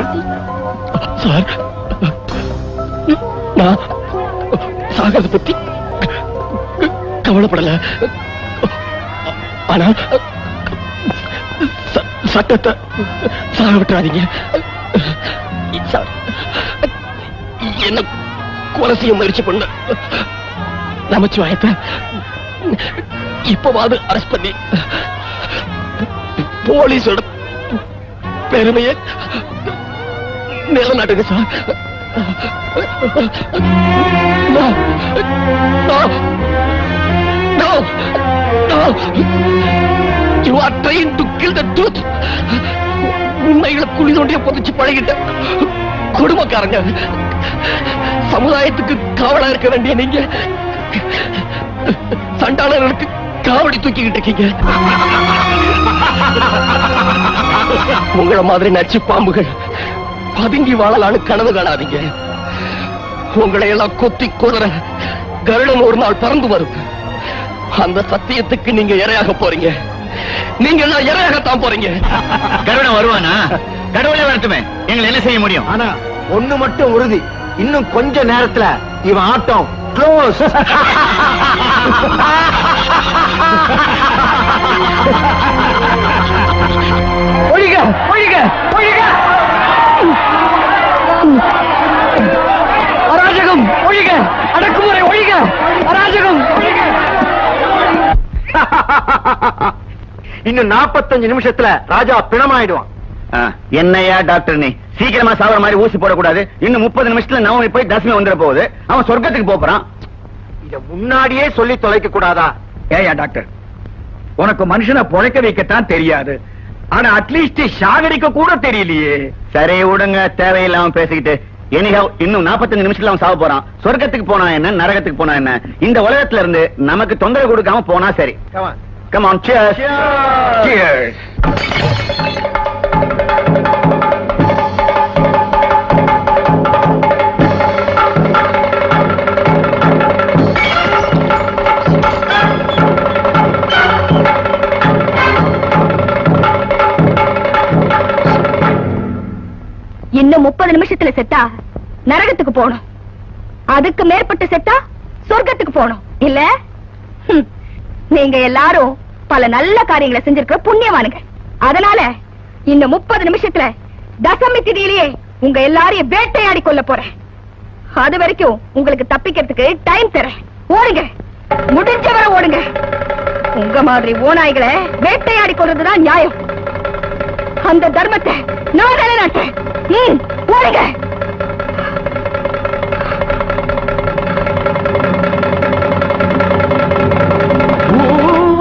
Sir, நான் சாகத பத்தி கவலைப்படல. ஆனா சட்டத்தை சாக விட்டுறாதீங்க. என்ன கொலை செய்ய முயற்சி பண்ண நமச்சிவாயத்தை இப்பவாது அரெஸ்ட் பண்ணி போலீஸோட பெருமையை நிலநாட்டுங்க sir. No. No. No. No. You are trying to kill the truth. உண்மைகளை குழி தோண்டிய புதைச்சு பழகிட்ட குடும்பக்காரங்க. சமுதாயத்துக்கு காவலா இருக்க வேண்டிய நீங்க சண்டாளர்களுக்கு காவடி தூக்கிக்கிட்டு இருக்கீங்க. உங்களை மாதிரி நச்சு பாம்புகள் பதுங்கி வாழலான்னு கனவு காணாதீங்க. உங்களை எல்லாம் கொத்தி குதிர கருடன் ஒரு நாள் பறந்து வரும். அந்த சத்தியத்துக்கு நீங்க இரையாக போறீங்க. நீங்க எல்லாம் இரையாகத்தான் போறீங்க. கருடன் வருவானா? கடவுளே வரட்டுமே, எங்களை என்ன செய்ய முடியும்? ஆனா ஒண்ணு மட்டும் உறுதி, இன்னும் கொஞ்ச நேரத்துல இவன் ஆட்டம் க்ளோஸ். ஒழிக ஒழிக ஒழிக, அராஜகம் ஒழிக, அடக்குமுறை ஒழிக, அராஜகம் ஒழிக. இன்னும் 45 நிமிஷத்துல ராஜா பிணமாயிடுவான். என்னையா டாக்டர் நீ சீக்கிரமா சாவர மாதிரி ஊசி போடக்கூடாது. இன்னும் 30 நிமிஷத்துல நவமி போய் தசமி வந்துட போகுது. அவன் சொர்க்கத்துக்கு போறான். இத முன்னாடியே சொல்லி தொலைக்க கூடாதா? ஏயா டாக்டர், உனக்கு மனுஷனை பொழைக்க வைக்கத்தான் தெரியாது, ஆனா அட்லீஸ்ட் சாகடிக்க கூட தெரியலையே. சரி விடுங்க, தேவையில்லாம பேசிக்கிட்டு. எனிஹவ் இன்னும் 45 நிமிஷத்துல அவன் சாவ போறான். சொர்க்கத்துக்கு போனா என்ன, நரகத்துக்கு போனா என்ன, இந்த உலகத்துல இருந்து நமக்கு தொந்தரவு கொடுக்காம போனா சரி. Come on, cheers. Cheers. இன்னும் 30 நிமிஷத்துல செத்தா நரகத்துக்கு போகணும், அதுக்கு மேற்பட்டு செத்தா சொர்க்கத்துக்கு போகணும் இல்ல? நீங்க எல்லாரும் பல நல்ல காரியங்களை செஞ்சிருக்கிற புண்ணியவானுங்க. அதனால இன்னும் 30 நிமிஷத்துல தசமி திதியிலேயே உங்க எல்லாரையும் வேட்டையாடி கொள்ள போறேன். அது வரைக்கும் உங்களுக்கு தப்பிக்கிறதுக்கு டைம் தரேன். ஓடுங்க, முடிஞ்சவரை ஓடுங்க. உங்க மாதிரி ஓநாய்களை வேட்டையாடி கொள்றதுதான் நியாயம். அந்த தர்மத்தை நான் நிலைநாட்டேன். ஓடுங்க.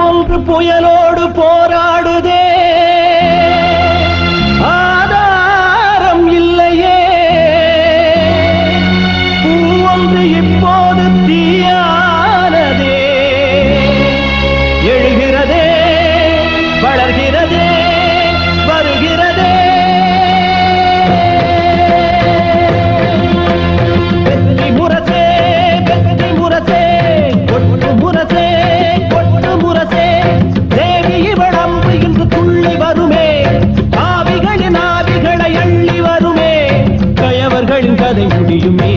ஒன்று புயலோடு போராடுதே, ஆதாரம் இல்லையே. ஒன்று இப்போது தீயானதே, எழுகிறதே, வளர்கிறதே, வருகிறதே. வெற்றி முரசே, வெற்றி முரசே, கொட்டு முரசே, கொட்டு முரசே. தேவி இவளம்பு இன்று துள்ளி வருமே, ஆவிகளின் ஆவிகளை அள்ளி வருமே. கயவர்களின் கதை முடியுமே,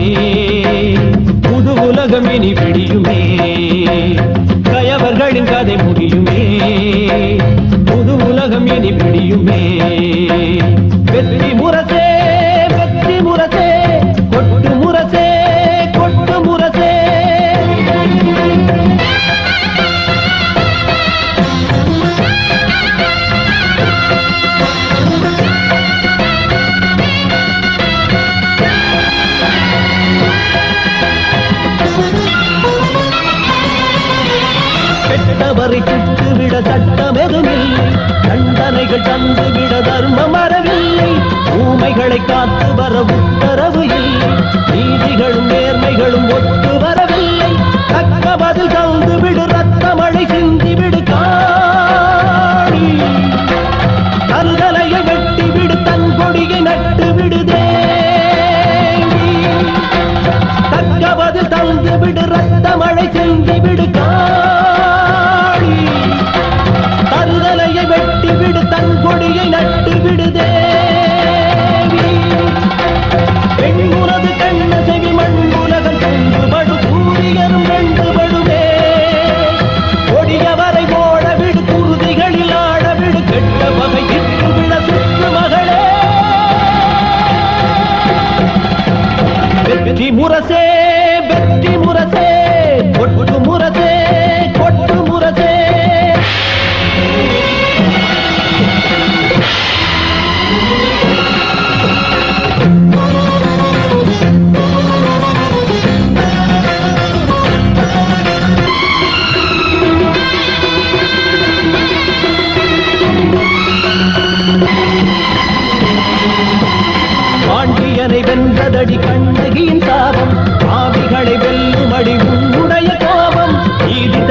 புது உலகம் இனி விடியுமே. கயவர்களின் கதை முடியுமே, புது உலகம் இனி விடியுமே. வெற்றி முரசே, வெற்றி முரசே, கொட்டு முரசே, கொட்டு முரசே. கெட்டவரை சுட்டுவிட சட்டம் எதுமில்லை, தண்டனைகள் தந்துவிட தர்மம் வரவில்லை. ஊமைகளை காத்து வர உத்தரவு இல்லை, நீதிகளும் நேர்மைகளும் ஒத்து வரவில்லை. தக்க பதில் தந்து விடு, ரத்த மழை சிந்தி விடு காணி. கருதலையை வெட்டி விடு, தன் கொடியை நட்டு விடுதே. தக்க பதில் தந்து விடு, ரத்த மழை சிந்தி விடு காணி. கருதலையை வெட்டி விடு, தன் கொடியை நட்டு விடுதே. பெண்ணுனது கண்ண செவி மண்ணுலகம் தொங்குபடு, சூரியனும் ரெண்டு படுவே. கொடியவரை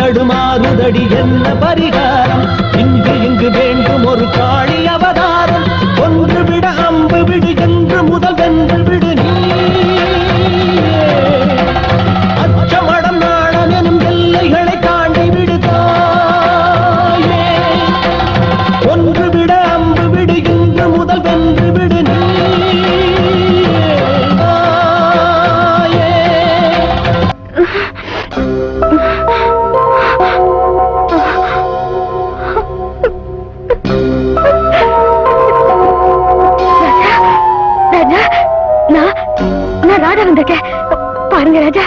தடுமாறுதடி என்ன பரிகாரம் இங்கு வேண்டும் ஒரு காளி அவதாரம் ஒன்று விட அம்பு விடு என்று முதல் வென்று விடு நீ அச்சமடம் நாடம் எனும் எல்லைகளை தாண்டி விடுதாயே ஒன்று விட அம்பு விடு என்று முதல் வென்று விடு நீ பாருங்க ராஜா,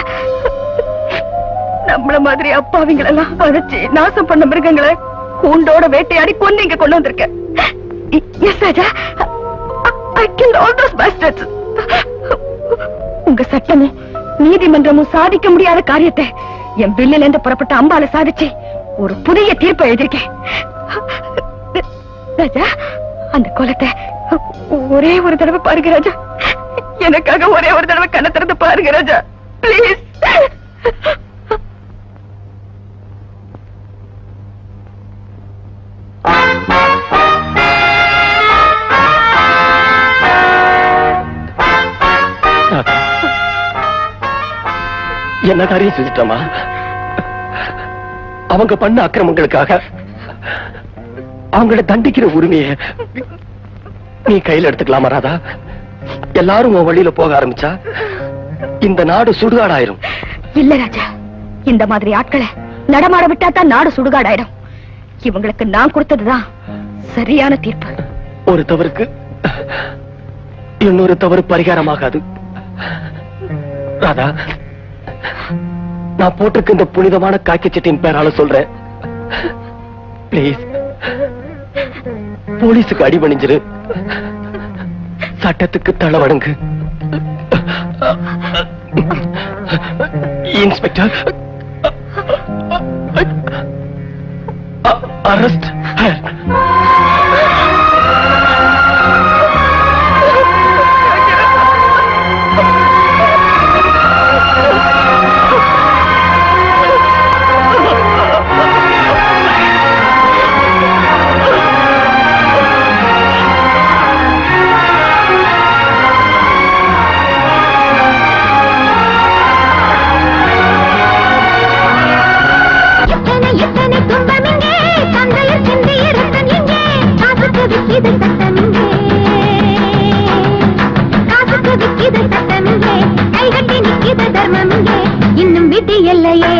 நம்மள மாதிரி அப்பாவிங்களெல்லாம் அழைச்சி நாசம் பண்ண மிருகங்களை கூண்டோட வேட்டையாடி கொண்டு இங்க கொண்டு வந்திருக்கேன். Yes Raja, I killed all those bastards. உங்க சட்டமும் நீதிமன்றமும் சாதிக்க முடியாத காரியத்தை என் வில்லில இருந்து புறப்பட்ட அம்பால சாதிச்சு ஒரு புதிய தீர்ப்பை எழுதிருக்கேன். ராஜா, அந்த கோலத்தை ஒரே ஒரு தடவை பாருங்க ராஜா, எனக்காக ஒரே ஒரு தடவை கண்ணை திறந்து பாருங்க ராஜா, பிளீஸ். என்ன காரியம் செஞ்சிட்டோமா? அவங்க பண்ண அக்கிரமங்களுக்காக அவங்கள தண்டிக்கிற உரிமையை நீ கையில எடுத்துக்கலாமா ராதா? எல்லாரும் உன் வழியில போக ஆரம்பிச்சா இந்த நாடு சுடுகாடாயிரும். இல்ல ராஜா, இந்த மாதிரி ஆட்களை நடமாட விட்டா தான் நாடு சுடுகாடாயிடும். இவங்களுக்கு நான் கொடுத்ததுதான் சரியான தீர்ப்பு. ஒரு தவறுக்கு இன்னொரு தவறு பரிகாரமாகாது ராதா. நான் போட்டிருக்க இந்த புனிதமான காக்கி சட்டின் பேரால சொல்றேன், பிளீஸ் போலீஸுக்கு அடிபணிஞ்சிரு, சட்டத்துக்கு தளவடங்கு. Inspector, arrest. இன்னும் விதி இல்லையே.